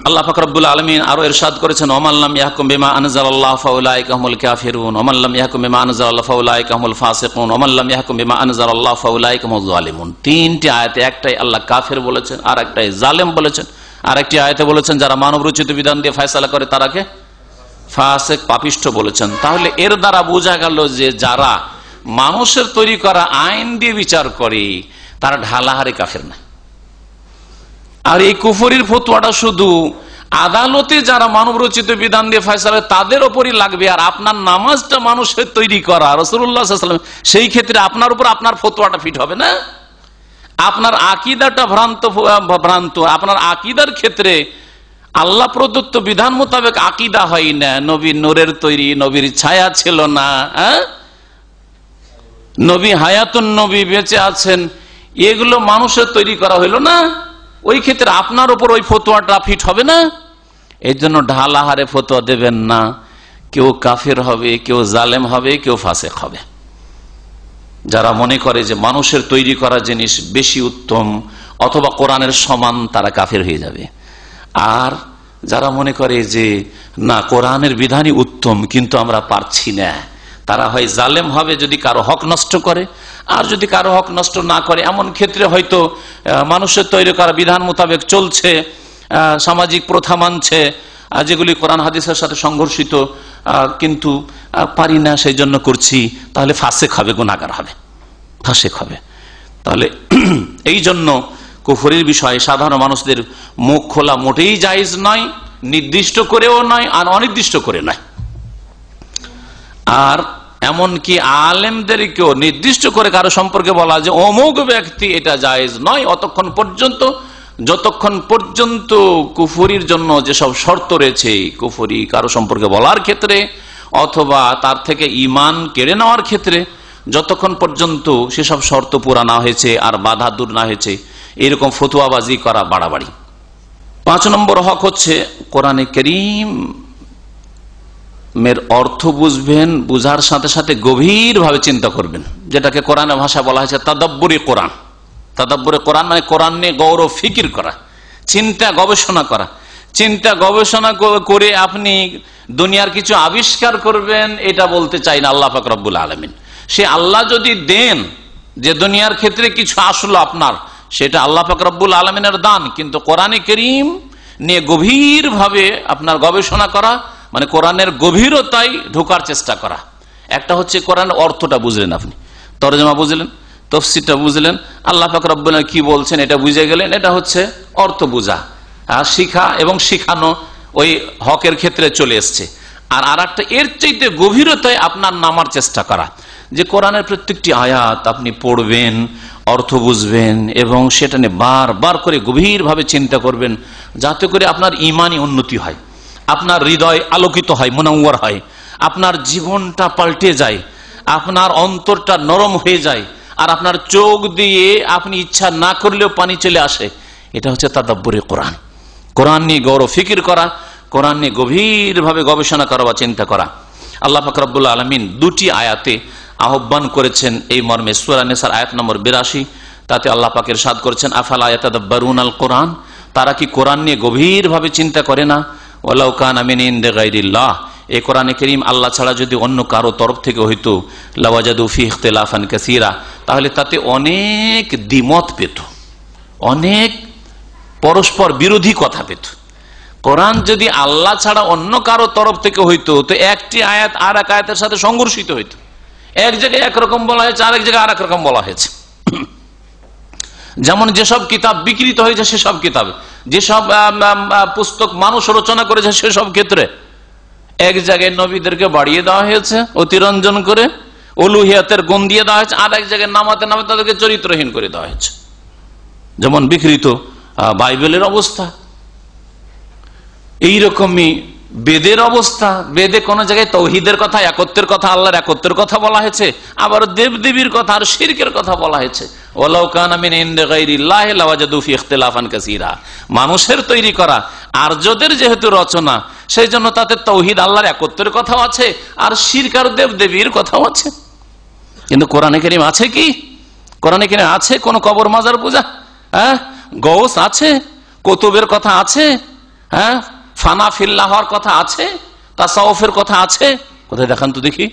আল্লাহ পাক রব্বুল আলামিন আরো ইরশাদ করেছেন, ওমান লাম ইয়াহকুম বিমা আনজালাল্লাহু ফাউলাইকা হুমুল কাফিরুন, ওমান লাম ইয়াহকুম বিমা আনজালাল্লাহু ফাউলাইকা হুমুল ফাসিকুন, ওমান লাম ইয়াহকুম বিমা আনজালাল্লাহু ফাউলাইকা হুমুজ জালিমুন। তিনটি আয়াতে, একটাই আল্লাহ কাফের বলেছেন, আর একটাই জালেম বলেছেন, আর একটি আয়াতে বলেছেন যারা মানব রচিত বিধান দিয়ে ফয়সালা করে তারাকে ফাসিক, পাপিষ্ঠ বলেছেন। তাহলে এর দ্বারা বোঝা গেল যে যারা মানুষের তৈরি করা আইন দিয়ে বিচার করে তারা ঢালাহারে কাফের না। আর এই কুফরির ফতোয়াটা শুধু আদালতে যারা মানব রচিত বিধান দিয়ে ফয়সালা তাদের উপরই লাগবে, আর আপনার নামাজটা মানুষের তৈরি করা রাসূলুল্লাহ সাল্লাল্লাহু আলাইহি ওয়াসাল্লাম, সেই ক্ষেত্রে আপনার উপর আপনার ফতোয়াটা ফিট হবে না। আপনার আকীদাটা ভ্রান্ত, আপনার আকীদার ক্ষেত্রে আল্লাহ প্রদত্ত বিধান মোতাবেক আকীদা হয় না, নবী নূরের তৈরি, নবীর ছায়া ছিল না, নবী হায়াতুন নবী বেঁচে আছেন, এগুলো মানুষের তৈরি করা হইল না, ওই ক্ষেত্রে আপনার উপর ওই ফতোয়াটা ফিট হবে না। এই জন্য ঢালাহারে ফতোয়া দেবেন না। কেউ কাফের হবে, কেউ জালেম হবে, কেউ ফাসিক হবে। যারা মনে করে যে মানুষের তৈরি করা জিনিস বেশি উত্তম অথবা কোরআনের সমান, তারা কাফের হয়ে যাবে। আর যারা মনে করে যে না কোরআনের বিধানই উত্তম কিন্তু আমরা পারছি না, তারা হয় জালেম হবে যদি কারো হক নষ্ট করে, আর যদি কারো হক নষ্ট না করে, এমন ক্ষেত্রে হয়তো মানুষের তৈরি করা বিধান মোতাবেক চলছে, সামাজিক প্রথা মানছে যেগুলি কোরআন হাদিসের সাথে সংঘর্ষিত, কিন্তু পারি না সেই জন্য করছি, তাহলে ফাসিক হবে, গুনাহগার হবে, ফাসিক হবে। তাহলে এই জন্য কুফরির বিষয়ে সাধারণ মানুষদের মুখ খোলা মোটেই জায়েজ নয়, নির্দিষ্ট করেও নয়, আর অনির্দিষ্ট করে নয়। আর এমনকি আলেমদেরকেও নির্দিষ্ট করে কারো সম্পর্কে বলা যে অমুক ব্যক্তি এটা জায়েজ নয়, যতক্ষণ পর্যন্ত কুফরির জন্য যেসব শর্ত রয়েছে, কুফরি কারো সম্পর্কে বলার ক্ষেত্রে অথবা তার থেকে ঈমান কেড়ে নেওয়ার ক্ষেত্রে, যতক্ষণ পর্যন্ত সেসব শর্ত পুরা না হয়েছে আর বাধা দূর না হয়েছে, এরকম ফতোয়াবাজি করা বাড়াবাড়ি। 5 নম্বর হক হচ্ছে কোরআনে কারীম অর্থ বুঝবেন, বুঝার সাথে সাথে গভীরভাবে চিন্তা করবেন, যেটাকে কোরআনের ভাষা বলা হয়েছে তাদাব্বুরি কোরআন। তাদাব্বুরি কোরআন মানে কোরআন নিয়ে গৌর ফিকির করা, চিন্তা গবেষণা করা। চিন্তা গবেষণা করে আপনি দুনিয়ার কিছু আবিষ্কার করবেন, এটা বলতে চাই না আল্লাহ পাক রব্বুল আলামিন। সে আল্লাহ যদি দেন যে দুনিয়ার ক্ষেত্রে কিছু আসলো আপনার, সেটা আল্লাহ পাক রব্বুল আলামিনের দান, কিন্তু কোরআনে কারীম নিয়ে গভীরভাবে আপনার গবেষণা করা মানে কোরআনের গভীরতায় ঢোকার চেষ্টা করা। একটা হচ্ছে কোরআনের অর্থটা বুঝলেন, আপনি তরজমা বুঝলেন, তফসিরটা বুঝলেন, আল্লাহ পাক রব্বুল আলামিন কি বলছেন এটা বুঝে গেলেন। এটা হচ্ছে অর্থ বোঝা, শিখা এবং শিখানো ওই হকের ক্ষেত্রে চলে এসছে। আর একটা এর চাইতে গভীরতায় আপনার নামার চেষ্টা করা, যে কোরআনের প্রত্যেকটি আয়াত আপনি পড়বেন, অর্থ বুঝবেন এবং সেটা নিয়ে বারবার করে গভীরভাবে চিন্তা করবেন, যাতে করে আপনার ঈমানি উন্নতি হয়, আপনার হৃদয় আলোকিত হয়, মুনাওয়ার হয়, আপনার জীবনটা পাল্টে যায়, আপনার অন্তরটা নরম হয়ে যায়, আর আপনার চোখ দিয়ে আপনি ইচ্ছা না করলেও পানি চলে আসে। এটা হচ্ছে তাদাব্বুরে কোরআন, কোরআন নিয়ে গৌরব ফিকির করা, কোরআন নিয়ে গভীরভাবে গবেষণা করা বা চিন্তা করা। আল্লাহ পাক রব্বুল আলামিন দুটি আয়াতে আহ্বান করেছেন এই মর্মে। সূরা নিসার আয়াত নম্বর 82, তাতে আল্লাহ পাক ইরশাদ করেছেন, আফালা ইয়াতাদাব্বারুনাল কোরআন, তারা কি কোরআন নিয়ে গভীরভাবে চিন্তা করে না? ওয়ালাউ কানা মিন ইনদি গায়রিল্লাহ, এই কোরআনে কারীম আল্লাহ ছাড়া যদি অন্য কারো তরফ থেকে হইতো, লাওয়াজাদু ফি ইখতিলাফান কাসীরা, তাহলে তাতে অনেক দ্বিমত পেত, অনেক পরস্পর বিরোধী কথা পেত। কোরআন যদি আল্লাহ ছাড়া অন্য কারো তরফ থেকে হইতো, তো একটি আয়াত আর এক আয়াতের সাথে সংঘর্ষিত হইতো। এক জায়গায় একরকম বলা হয়েছে, আরেক জায়গায় আর এক রকম বলা হয়েছে। যেমন যেসব কিতাব বিকৃত হয়েছে সেসব কিতাবে, যেসব পুস্তক মানুষ রচনা করেছে সেসব ক্ষেত্রে এক জায়গায় নবীদেরকে বাড়িয়ে দেওয়া হয়েছে অতিরঞ্জন করে, উলুহিয়াতের গুণ দিয়ে দেওয়া হয়েছে, আর এক জায়গায় নামাতে নামে তাদেরকে চরিত্রহীন করে দেওয়া হয়েছে। যেমন বিকৃত বাইবেলের অবস্থা, এইরকমই বেদের অবস্থা। বেদে কোন জায়গায় তৌহিদের কথা, একত্বের কথা, আল্লাহর একত্বের কথা বলা হয়েছে, আবার দেবদেবীর কথা আর শিরকের কথা বলা হয়েছে। ওয়ালাউ কানা মিন ইনদি গায়রিল্লাহি লাওয়াজাদু ফি ইখতিলাফান কাসীরা, মানুষের তৈরি করা আর্যদের যেহেতু রচনা, সেই জন্য তাতে তৌহিদ আল্লাহর একত্বের কথাও আছে আর শিরক আর দেবদেবীর কথাও আছে। কিন্তু কোরআনে কারীম আছে কি? কোরআনে কারীম আছে কোন কবর মাজার পূজা? গৌস আছে, কুতুবের কথা আছে, ফানা ফিল্লাহর কথা আছে, তাসাউফের কথা আছে? কোথায় দেখান তো দেখি।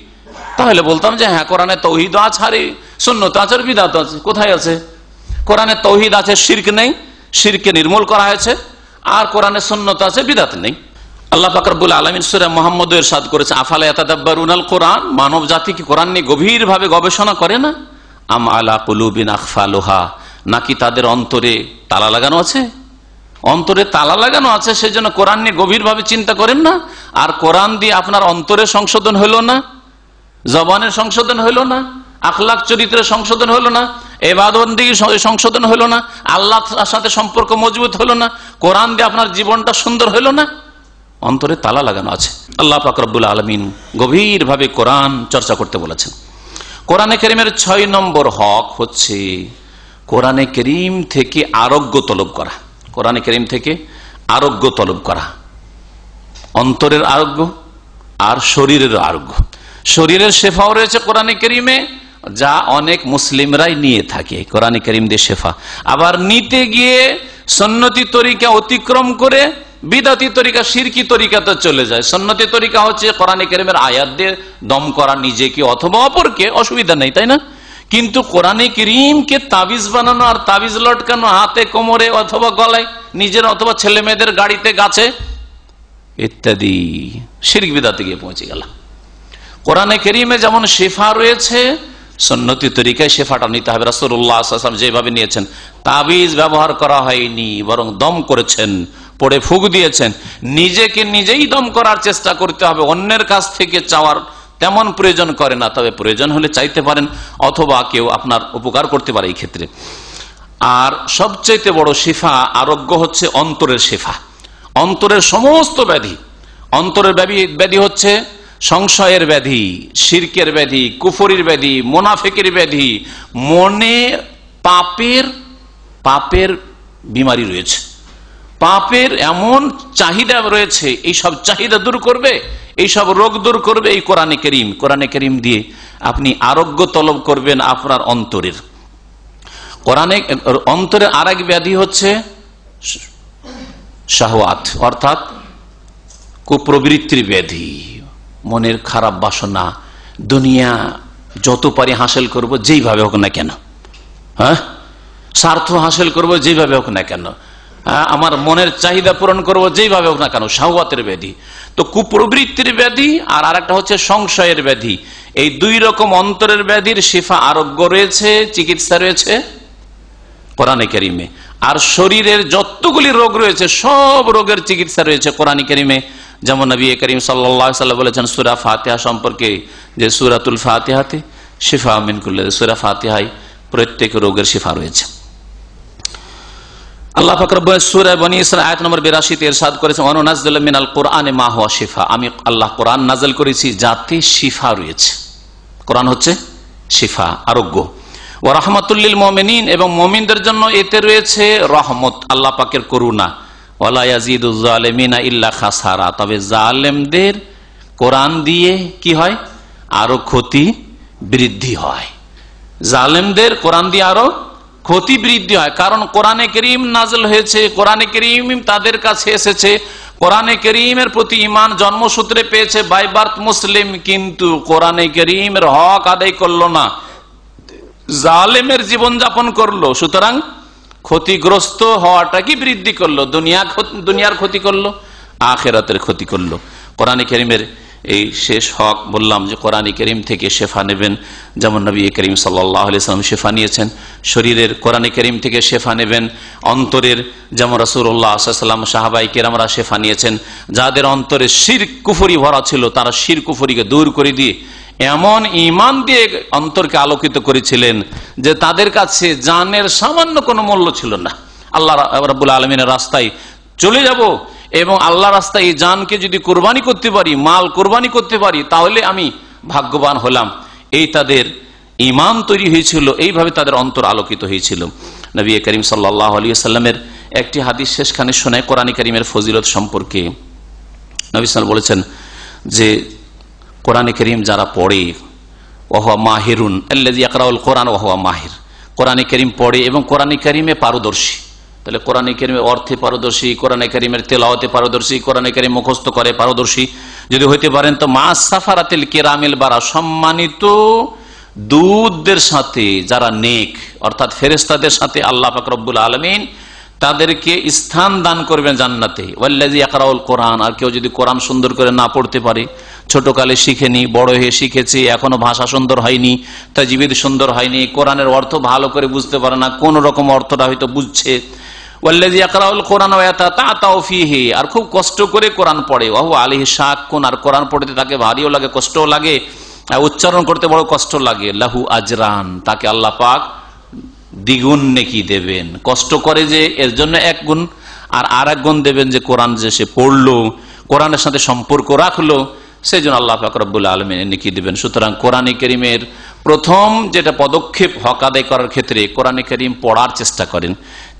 তাহলে বলতাম যে হ্যাঁ, কোরআনে তৌহিদ আছে, আর সুন্নত আছে, আর বিদআত আছে। কোথায় আছে? কোরআনে তৌহিদ আছে, শিরক নেই, শিরককে নির্মূল করা হয়েছে, আর কোরআনে সুন্নত আছে, বিদআত নেই। আল্লাহ পাক রব্বুল আলামিন সূরা মুহাম্মদ ইরশাদ করেছে, আফালা ইয়াতাদাব্বারুনাল কোরআন, মানব জাতি কি কোরআন নিয়ে গভীরভাবে গবেষণা করে না? আম আলা কুলুবিন আকফালুহা, নাকি তাদের অন্তরে তালা লাগানো আছে? অন্তরে তালা লাগানো আছে, সেই জন্য কোরআন নিয়ে গভীরভাবে চিন্তা করেন না। আর কোরআন দিয়ে আপনার অন্তরের সংশোধন হইল না, জবানের সংশোধন হইল না, আখলাক চরিত্রের সংশোধন হইল না, ইবাদতবন্দেগীর সংশোধন হইল না, আল্লাহর সাথে সম্পর্ক মজবুত হইল না, কোরআন দিয়ে আপনার জীবনটা সুন্দর হইল না, অন্তরে তালা লাগানো আছে। আল্লাহ পাক রব্বুল আলামিন গভীরভাবে কোরআন চর্চা করতে বলেছেন। কোরআনে কারীমের 6 নম্বর হক হচ্ছে কোরআনে কারীম থেকে আরোগ্য তলব করা। কোরআনে কারীম থেকে আরোগ্য তলব করা, অন্তরের আরোগ্য আর শরীরের আরোগ্য। শরীরের শেফাও রয়েছে কোরআনে কারীমে, যা অনেক মুসলিমরাই নিয়ে থাকে, কোরআনে কারীম দিয়ে শেফা। আবার নিতে গিয়ে সুন্নতি তরিকা অতিক্রম করে বিদআতি তরিকা, শিরকি তরিকাতে চলে যায়। সুন্নতি তরিকা হচ্ছে কোরআনে কারীমের আয়াত দিয়ে দম করা নিজেকে অথবা অপরকে, অসুবিধা নেই, তাই না? কিন্তু কোরআনে কারীমকে তাবিজ বানানো আর তাবিজ লটকানো হাতে, কোমরে অথবা গলায়, নিজের অথবা ছেলে মেয়েদের গাড়িতে, গাছে ইত্যাদি শিরক বিদআতে গিয়ে পৌঁছে গেল। কোরআনে কারীমে যেমন শেফা রয়েছে, সুন্নতি তরিকায় শেফাটা নিতে হবে। রাসূলুল্লাহ সাল্লাল্লাহু আলাইহি ওয়াসাল্লাম যেভাবে নিয়েছেন, তাবিজ ব্যবহার করা হয়নি, বরং দম করেছেন, পড়ে ফুঁক দিয়েছেন। নিজেকে নিজেই দম করার চেষ্টা করতে হবে, অন্যের কাছ থেকে চাওয়ার তেমন প্রয়োজন করে না, তবে প্রয়োজন হলে চাইতে পারেন, অথবা কেউ আপনার উপকার করতে পারে এই ক্ষেত্রে। আর সবচেয়ে বড় শিফা, আরোগ্য হচ্ছে অন্তরের শিফা। অন্তরের সমস্ত ব্যাধি, অন্তরের ব্যাধি হচ্ছে সংশয়ের ব্যাধি, শিরকের ব্যাধি, কুফরির ব্যাধি, মুনাফিকের ব্যাধি, মনে পাপের বিমারি রয়েছে, পাপের এমন চাহিদা রয়েছে, এই সব চাহিদা দূর করবে, এই সব রোগ দূর করবে এই কোরআনে কারীম। কোরআনে কারীম দিয়ে আপনি আরোগ্য তলব করবেন আপনার অন্তরের। কোরআনে অন্তরের আরেক ব্যাধি হচ্ছে শাহওয়াত, অর্থাৎ কুপ্রবৃত্তির ব্যাধি, মনের খারাপ বাসনা, দুনিয়া যত পারি হাসিল করব যেইভাবে হোক না কেন, স্বার্থ হাসিল করব যেভাবে হোক না কেন, আমার মনের চাহিদা পূরণ করব যেইভাবে হোক না কেন, শাহওয়াতের ব্যাধি। তো কুপ্রবৃত্তির ব্যাধি আর আরেকটা হচ্ছে সংশয়ের ব্যাধি। এই দুই রকম অন্তরের ব্যাধির শিফা, আরোগ্য রয়েছে, চিকিৎসা রয়েছে কোরআনে কারিমে। আর শরীরের যতগুলি রোগ রয়েছে সব রোগের চিকিৎসা রয়েছে কোরআনে কারিমে। যেমন নবী করিম সাল্লাল্লাহু আলাইহি ওয়াসাল্লাম বলেছেন সূরা ফাতিহা সম্পর্কে যে সূরাতুল ফাতিহাতে শিফা মিন কুল্লি, সূরা ফাতিহায় প্রত্যেক রোগের শিফা রয়েছে। আল্লাহ পাক রব্বুল সূরা বনী ইসরাঈল আয়াত নম্বর 82 তে ইরশাদ করেছেন ওয়ানুনাজ্জিলু মিনাল কুরআনি মা হুয়া শিফা, আমি আল্লাহ কোরআন নাযিল করেছি যাতে শিফা রয়েছে। কোরআন হচ্ছে শিফা, আরোগ্য। ওয়া রাহমাতুল লিল মুমিনিন, এবং মুমিনদের জন্য এতে রয়েছে রহমত, আল্লাহ পাকের করুণা। ওয়ালা ইয়াজিদুজ জালিমিনা ইল্লা খাসারা, তবে জালেমদের কোরআন দিয়ে কি হয়? আরো ক্ষতি বৃদ্ধি হয়। জালেমদের কোরআন দিয়ে আরো ক্ষতি বৃদ্ধি হয়, কারণ কোরআনে কারীম নাযিল হয়েছে, কোরআনে কারীম তাদের কাছে এসেছে, কোরআনে কারীমের প্রতি ঈমান জন্মসূত্রে পেয়েছে, বাই বার্থ মুসলিম, কিন্তু কোরআনে কারীমের হক আদায় করলো না, জালেমের জীবন যাপন করলো। সুতরাং ক্ষতিগ্রস্ত হওয়াটা কি বৃদ্ধি করলো, দুনিয়ার ক্ষতি করলো, আখিরাতের ক্ষতি করলো। কোরআনে কারীমের এই শেষ হক বললাম যে কোরআনে কারীম থেকে শেফা নেবেন, যেমন নবী করিম সাল্লাল্লাহু আলাইহি ওয়াসাল্লাম শেফা নিয়েছেন। শরীরের কোরআনে কারীম থেকে শেফা নেবেন, অন্তরের যেমন রাসূলুল্লাহ সাল্লাল্লাহু আলাইহি ওয়াসাল্লাম সাহাবায়ে কেরামরা শেফা নিয়েছেন। যাদের অন্তরে শিরক কুফরি ভরা ছিল তারা শিরক কুফরিকে দূর করে দিয়ে এমন ঈমান দিয়ে অন্তরকে আলোকিত করেছিলেন যে তাদের কাছে জানের সামান্য কোনো মূল্য ছিল না। আল্লাহ রাব্বুল আলামিনের রাস্তায় চলে যাব এবং আল্লাহ রাস্তায় এই জানকে যদি কুরবানি করতে পারি, মাল কুরবানি করতে পারি, তাহলে আমি ভাগ্যবান হলাম। এই তাদের ঈমান তৈরি হয়েছিল, এইভাবে তাদের অন্তর আলোকিত হয়েছিল। নবী করিম সাল্লাল্লাহু আলাইহি ওয়াসাল্লামের একটি হাদিস শেষখানে শোনায় কোরআনে কারীমের ফজিলত সম্পর্কে। নবী সাল্লাল্লাহু বলেছেন যে কোরআনে কারীম যারা পড়ে, ওয়া মাহিরুন আল্লাযী ইয়াকরাউল কোরআন ওয়া হুয়া মাহির, কোরআনে কারীম পড়ে এবং কোরআনে কারীমে পারদর্শী। তাহলে কোরআনে কারীমের অর্থে পারদর্শী, কোরআনে কারীমের তেলাওয়াতে পারদর্শী, কোরআনে কারীম মুখস্থ করে পারদর্শী যদি হইতে পারেন, তো মা সাফারাতিল কিরামিল বারা, সম্মানিত দূতদের সাথে যারা নেক, অর্থাৎ ফেরেশতাদের সাথে আল্লাহ পাক রব্বুল আলামিন তাদেরকে স্থান দান করবেন জান্নাতে। ওয়াল্লাযী ইয়াকরাউল কোরআন, আর কেউ যদি কোরআন সুন্দর করে না পড়তে পারে, ছোটকালে শিখেনি, বড় হয়ে শিখেছে, এখনো ভাষা সুন্দর হয়নি, তাজবিদ সুন্দর হয়নি, কোরআনের অর্থ ভালো করে বুঝতে পারে না, কোন রকম অর্থটা হয়তো বুঝছে, ওয়াল্লাযী ইয়াকরাউল কোরআন ওয়া ইয়াতাতাউ ফীহি, আর খুব কষ্ট করে কোরআন পড়ে, ওয়া হুয়া আলাইহি শাক্কুন, আর কোরআন পড়তে তাকে ভারীও লাগে, কষ্টও লাগে, উচ্চারণ করতে বড় কষ্ট লাগে, লাহু আজরান, তাকে আল্লাহ পাক দ্বিগুণ নেকি দেবেন। কষ্ট করে যে এর জন্য এক গুণ, আর আরেক গুণ দেবেন যে কোরআন যে সে পড়লো, কোরআনের সাথে সম্পর্ক রাখলো, সেই জন্য আল্লাহ পাক রব্বুল আলামিন নেকি দিবেন। সুতরাং কোরআনে কারীমের প্রথম যেটা পদক্ষেপ হক আদায় করার ক্ষেত্রে কোরআনে কারীম পড়ার চেষ্টা করেন,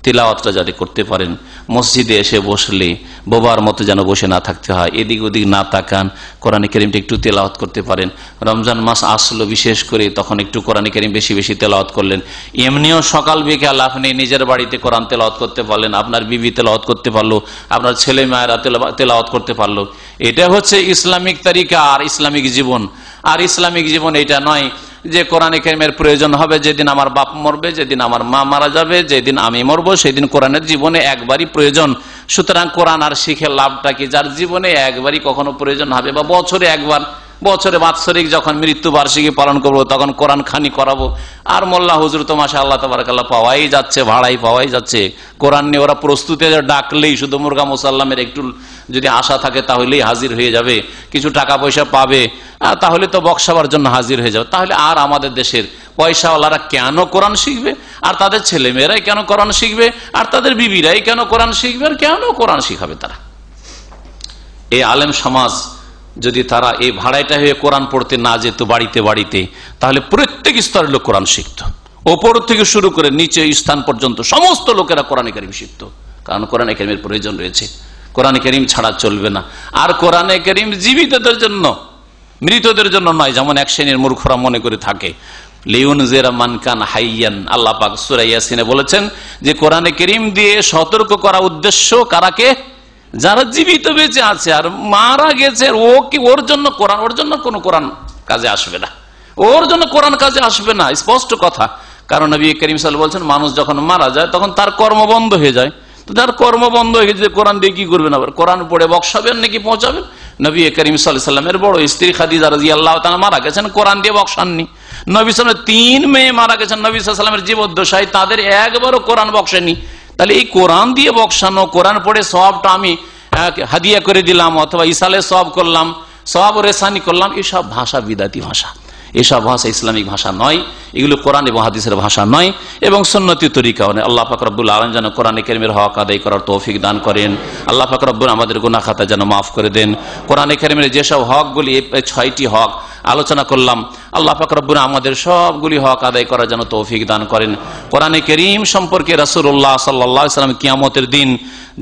তিলাওয়াতটা যাতে করতে পারেন। মসজিদে এসে বসলে বোবার মতো যেন বসে না থাকতে হয়, এদিক ওদিক না তাকান, কোরআনে কারীমটা একটু তেলাওয়াত করতে পারেন। রমজান মাস আসলো বিশেষ করে, তখন একটু কোরআনে কারীম বেশি বেশি তেলাওয়াত করলেন। এমনিও সকাল বিকেল আপনি নিজের বাড়িতে কোরআন তেলাওয়াত করতে পারলেন, আপনার বিবি তেলাওয়াত করতে পারলো, আপনার ছেলে মায়েরা তেলাওয়াত করতে পারলো। এটা হচ্ছে ইসলামিক তরিকা আর ইসলামিক জীবন। আর ইসলামিক জীবন এটা নয় যে কোরআনে কারীমের প্রয়োজন হবে যেদিন আমার বাপ মরবে, যেদিন আমার মা মারা যাবে, যেদিন আমি মরবো, সেদিন কোরআনের জীবনে একবারই প্রয়োজন। সুতরাং কোরআন আর শিখে লাভটা কি? যার জীবনে একবারই কখনো প্রয়োজন হবে, বা বছরে একবার, বছরে বাৎসরিক যখন মৃত্যু বার্ষিকী পালন করবো তখন কোরআন খানি করাবো। আর মোল্লা হুজুর তো মাশাআল্লাহ তাবারাকাল্লাহ পাওয়াই যাচ্ছে, ভাড়াই পাওয়াই যাচ্ছে। কোরআন নিয়ে ওরা প্রস্তুতি ডাকলেই শুধু মুরগা মুসাল্লামের একটু যদি আশা থাকে তাহলেই হাজির হয়ে যাবে, কিছু টাকা পয়সা পাবে, তাহলে তো বক্সাবার জন্য হাজির হয়ে যাবে। তাহলে আর আমাদের দেশের পয়সাওয়ালারা কেন কোরআন শিখবে? আর তাদের ছেলে মেয়েরাই কেন কোরআন শিখবে? আর তাদের বিবিরাই কেন কোরআন শিখবে? আর কেন কোরআন শিখাবে তারা? এই আলেম সমাজ যদি তারা এই ভাড়াইটা হয়ে কোরআন পড়তে না যেত বাড়িতে বাড়িতে, তাহলে প্রত্যেক স্তরের লোক কোরআন শিখত, ওপর থেকে শুরু করে নিচে স্থান পর্যন্ত সমস্ত লোকেরা কোরআনে কারীম শিখত। কারণ কোরআনে কারীমের প্রয়োজন রয়েছে, কোরআনে কারীম ছাড়া চলবে না। আর কোরআনে কারীম জীবিতদের জন্য, মৃতদের জন্য নয়, যেমন এক শ্রেণীর মূর্খরা মনে করে থাকে। লিউনজিরা মান কান হাইয়ান, আল্লাহ পাক সূরা ইয়াসিনে বলেছেন যে কোরআনে কারীম দিয়ে সতর্ক করা উদ্দেশ্য কারাকে? যারা জীবিত বেঁচে আছে, আর মারা গেছে ও কি ওর জন্য কোরআন, ওর জন্য কোনো কোরআন কাজে আসবে না, ওর জন্য কোরআন কাজে আসবে না, স্পষ্ট কথা। কারণ নবী করিম সাল্লাল্লাহু আলাইহি ওয়াসাল্লাম বলছেন মানুষ যখন মারা যায় তখন তার কর্ম বন্ধ হয়ে যায়, তো তার কর্ম বন্ধ হয়ে গেছে, কোরআন দিয়ে কি করবেন? আবার কোরআন পড়ে বক্সাবেন নাকি পৌঁছাবেন? নবী করিম সাল্লাল্লাহু আলাইহি ওয়াসাল্লামের বড় স্ত্রী খাদিজা রাদিয়াল্লাহু তাআলা মারা গেছেন, কোরআন দিয়ে বক্সাননি। নবী সাল্লাল্লাহু আলাইহি ওয়াসাল্লামের 3 মেয়ে মারা গেছেন নবী সাল্লাল্লাহু আলাইহি ওয়াসাল্লামের জীবদ্দশায়, তাদের একবারও কোরআন বক্সেনি। তাহলে এই কোরআন দিয়ে বক্সানো, কোরআন পড়ে সওয়াবটা আমি হাদিয়া করে দিলাম অথবা ইসালে সওয়াব করলাম, সওয়াব রেসানি করলাম, এসব ভাষা বিদাতি ভাষা, এসব ভাষা ইসলামিক ভাষা নয়, এগুলো কোরআন এবং হাদিসের ভাষা নয় এবং সুন্নতি তরিকাও নয়। আল্লাহ পাক রব্বুল আলামিন যেন কোরআন কারীমের হক আদায় করার তৌফিক দান করেন। আল্লাহ পাক রব্বুল আমাদের গুনাহ খাতা যেন মাফ করে দেন। কোরআন কারীমের যেসব হকগুলি, 6টি হক আলোচনা করলাম, আল্লাহ পাক রব্বুল আমাদের সবগুলি হক আদায় করার যেন তৌফিক দান করেন। কোরআন কারীম সম্পর্কে রাসূলুল্লাহ সাল্লাল্লাহু আলাইহি ওয়াসাল্লাম কিয়ামতের দিন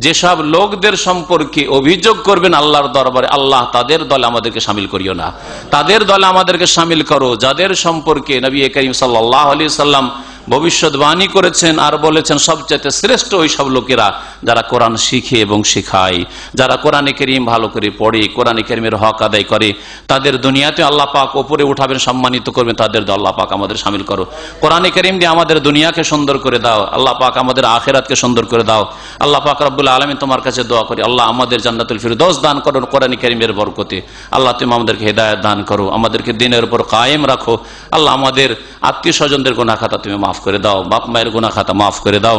যেসব লোকদের সম্পর্কে অভিযোগ করবেন আল্লাহর দরবারে, আল্লাহ তাদের দলে আমাদেরকে শামিল করিও না, তাদের দলে আমাদেরকে শামিল করো যাদের সম্পর্কে নবী করিম সাল্লাল্লাহু আলাইহি ওয়াসাল্লাম ভবিষ্যৎবাণী করেছেন আর বলেছেন সবচেয়ে শ্রেষ্ঠ ওই সব লোকেরা যারা কোরআন শিখে এবং শেখায়, যারা কোরআন কারীম ভালো করে পড়ে, কোরআন কারীমের হক আদায় করে, তাদের দুনিয়াতে আল্লাহ পাক উপরে উঠাবেন, সম্মানিত করবেন, তাদের আল্লাহ পাক আমাদের শামিল করো। কোরআন কারীম দিয়ে আমাদের দুনিয়াকে সুন্দর করে দাও, আল্লাহ পাক আমাদের আখিরাতকে সুন্দর করে দাও। আল্লাহ পাক রব্বুল আলামিন তোমার কাছে দোয়া করি, আল্লাহ আমাদের জান্নাতুল ফিরদৌস দান করো কোরআন কারীমের বরকতে। আল্লাহ তুমি আমাদেরকে হেদায়েত দান করো, আমাদেরকে দ্বীনের উপর কায়েম রাখো। আল্লাহ আমাদের আত্মীয় স্বজনদের গুনাহ খাতা তুমি মাফ করে দাও, বাপ মায়ের গুনাহ খাতা মাফ করে দাও।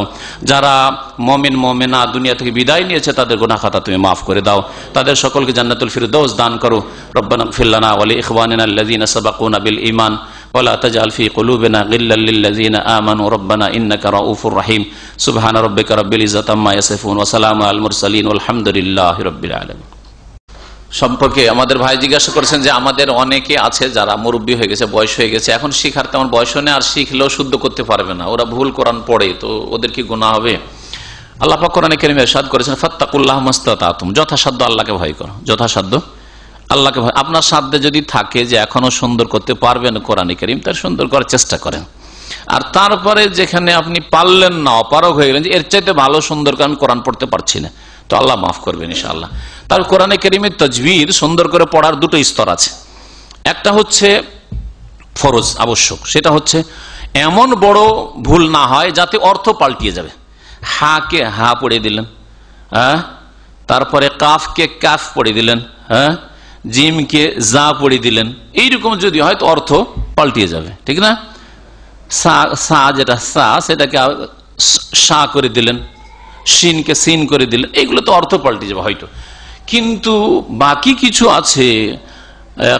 যারা মুমিন মুমিনা দুনিয়া থেকে বিদায় নিয়েছে তাদের গুনাহ খাতা তুমি মাফ করে দাও, তাদের সকলকে জান্নাতুল ফিরদৌস দান করো। রব্বানা ইগফির লানা ওয়া লিইখওয়ানিনা আল্লাযীনা সাবাকুনা বিল ঈমান ওয়া লা তাজআল ফী কুলুবিনা গিল্লাল লিল্লাযীনা আমানু রব্বানা ইন্নাকা রাউফুর রাহিম। সুবহানা রাব্বিকা রাব্বিল ইজ্জাতি আম্মা ইয়াসিফুন ওয়া সালামুন আলাল মুরসালিন ওয়া আলহামদুলিল্লাহি রাব্বিল আলামিন। সম্পর্কে আমাদের ভাই জিজ্ঞাসা করেছেন যে আমাদের অনেকে আছে যারা মুরব্বী হয়ে গেছে, বয়স হয়ে গেছে, এখন শিখার তেমন বয়স নেই, আর শিখলেও শুদ্ধ করতে পারবে না, ওরা ভুল কোরআন পড়ে, তো ওদের কি গুনাহ হবে? আল্লাহ পাক কোরআনে কারীমে ইরশাদ করেছেন ফাত্তাকুল্লাহ মাস্তাতাতুম, যথাসাধ্য আল্লাহকে ভয় করো, যথাসাধ্য আল্লাহকে ভয়। আপনার সাধ্যে যদি থাকে যে এখনো সুন্দর করতে পারবেন কোরআন কারীম, তার সুন্দর করার চেষ্টা করেন। আর তারপরে যেখানে আপনি পারলেন না, অপারগ হয়ে গেলেন যে এর চাইতে ভালো সুন্দর করে আমি কোরআন পড়তে পারছি না, তো আল্লাহ মাফ করবেন ইনশাআল্লাহ। তার কোরআনে কারীমের তাজবির সুন্দর করে পড়ার 2টো স্তর আছে। একটা হচ্ছে ফরজ আবশ্যক, সেটা হচ্ছে এমন বড় ভুল না হয় যাতে অর্থ পাল্টিয়ে যাবে। হাকে হা পড়ে দিলেন, হ্যাঁ, তারপরে কাফকে কাফ পড়ে দিলেন, হ্যাঁ, জিমকে জা পড়ে দিলেন, এইরকম যদি হয় তো অর্থ পাল্টিয়ে যাবে, ঠিক না? সা যেটা সা সেটাকে সা করে দিলেন, শিনকে সিন করে দিলেন, এগুলো তো অর্থ পাল্টে যাবে হয়তো। কিন্তু বাকি কিছু আছে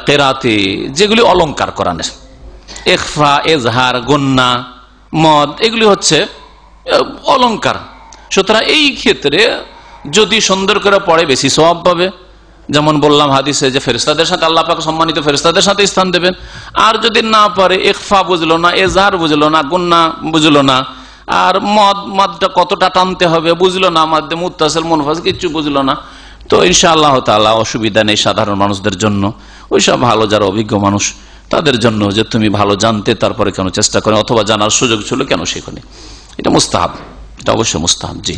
কেরাতে যেগুলি অলংকার কোরআনের, ইখফা, এজহার, গুন্না, মদ, এগুলি হচ্ছে অলংকার। সুতরাং এই ক্ষেত্রে যদি সুন্দর করে পড়ে বেশি সওয়াব পাবে। যেমন বললাম হাদিসে যে ফেরেশতাদের সাথে আল্লাহ পাক সম্মানিত ফেরেশতাদের সাথে স্থান দেবেন। আর যদি না পারে, ইখফা বুঝলো না, এজহার বুঝলো না, গুন্না বুঝলো না, আর মদটা কতটা টানতে হবে বুঝলো না, মাদ্দে মুত্তাসিল মুনফাসিল কিছু বুঝলো না, তো ইনশাআল্লাহ তাআলা অসুবিধা নেই সাধারণ মানুষদের জন্য। ওইসব ভালো যারা অভিজ্ঞ মানুষ তাদের জন্য যে তুমি ভালো জানতে তারপরে কেন চেষ্টা করে, অথবা জানার সুযোগ ছিল কেন শেখনি, এটা মুস্তাহাব, এটা অবশ্যই মুস্তাহাব। জি।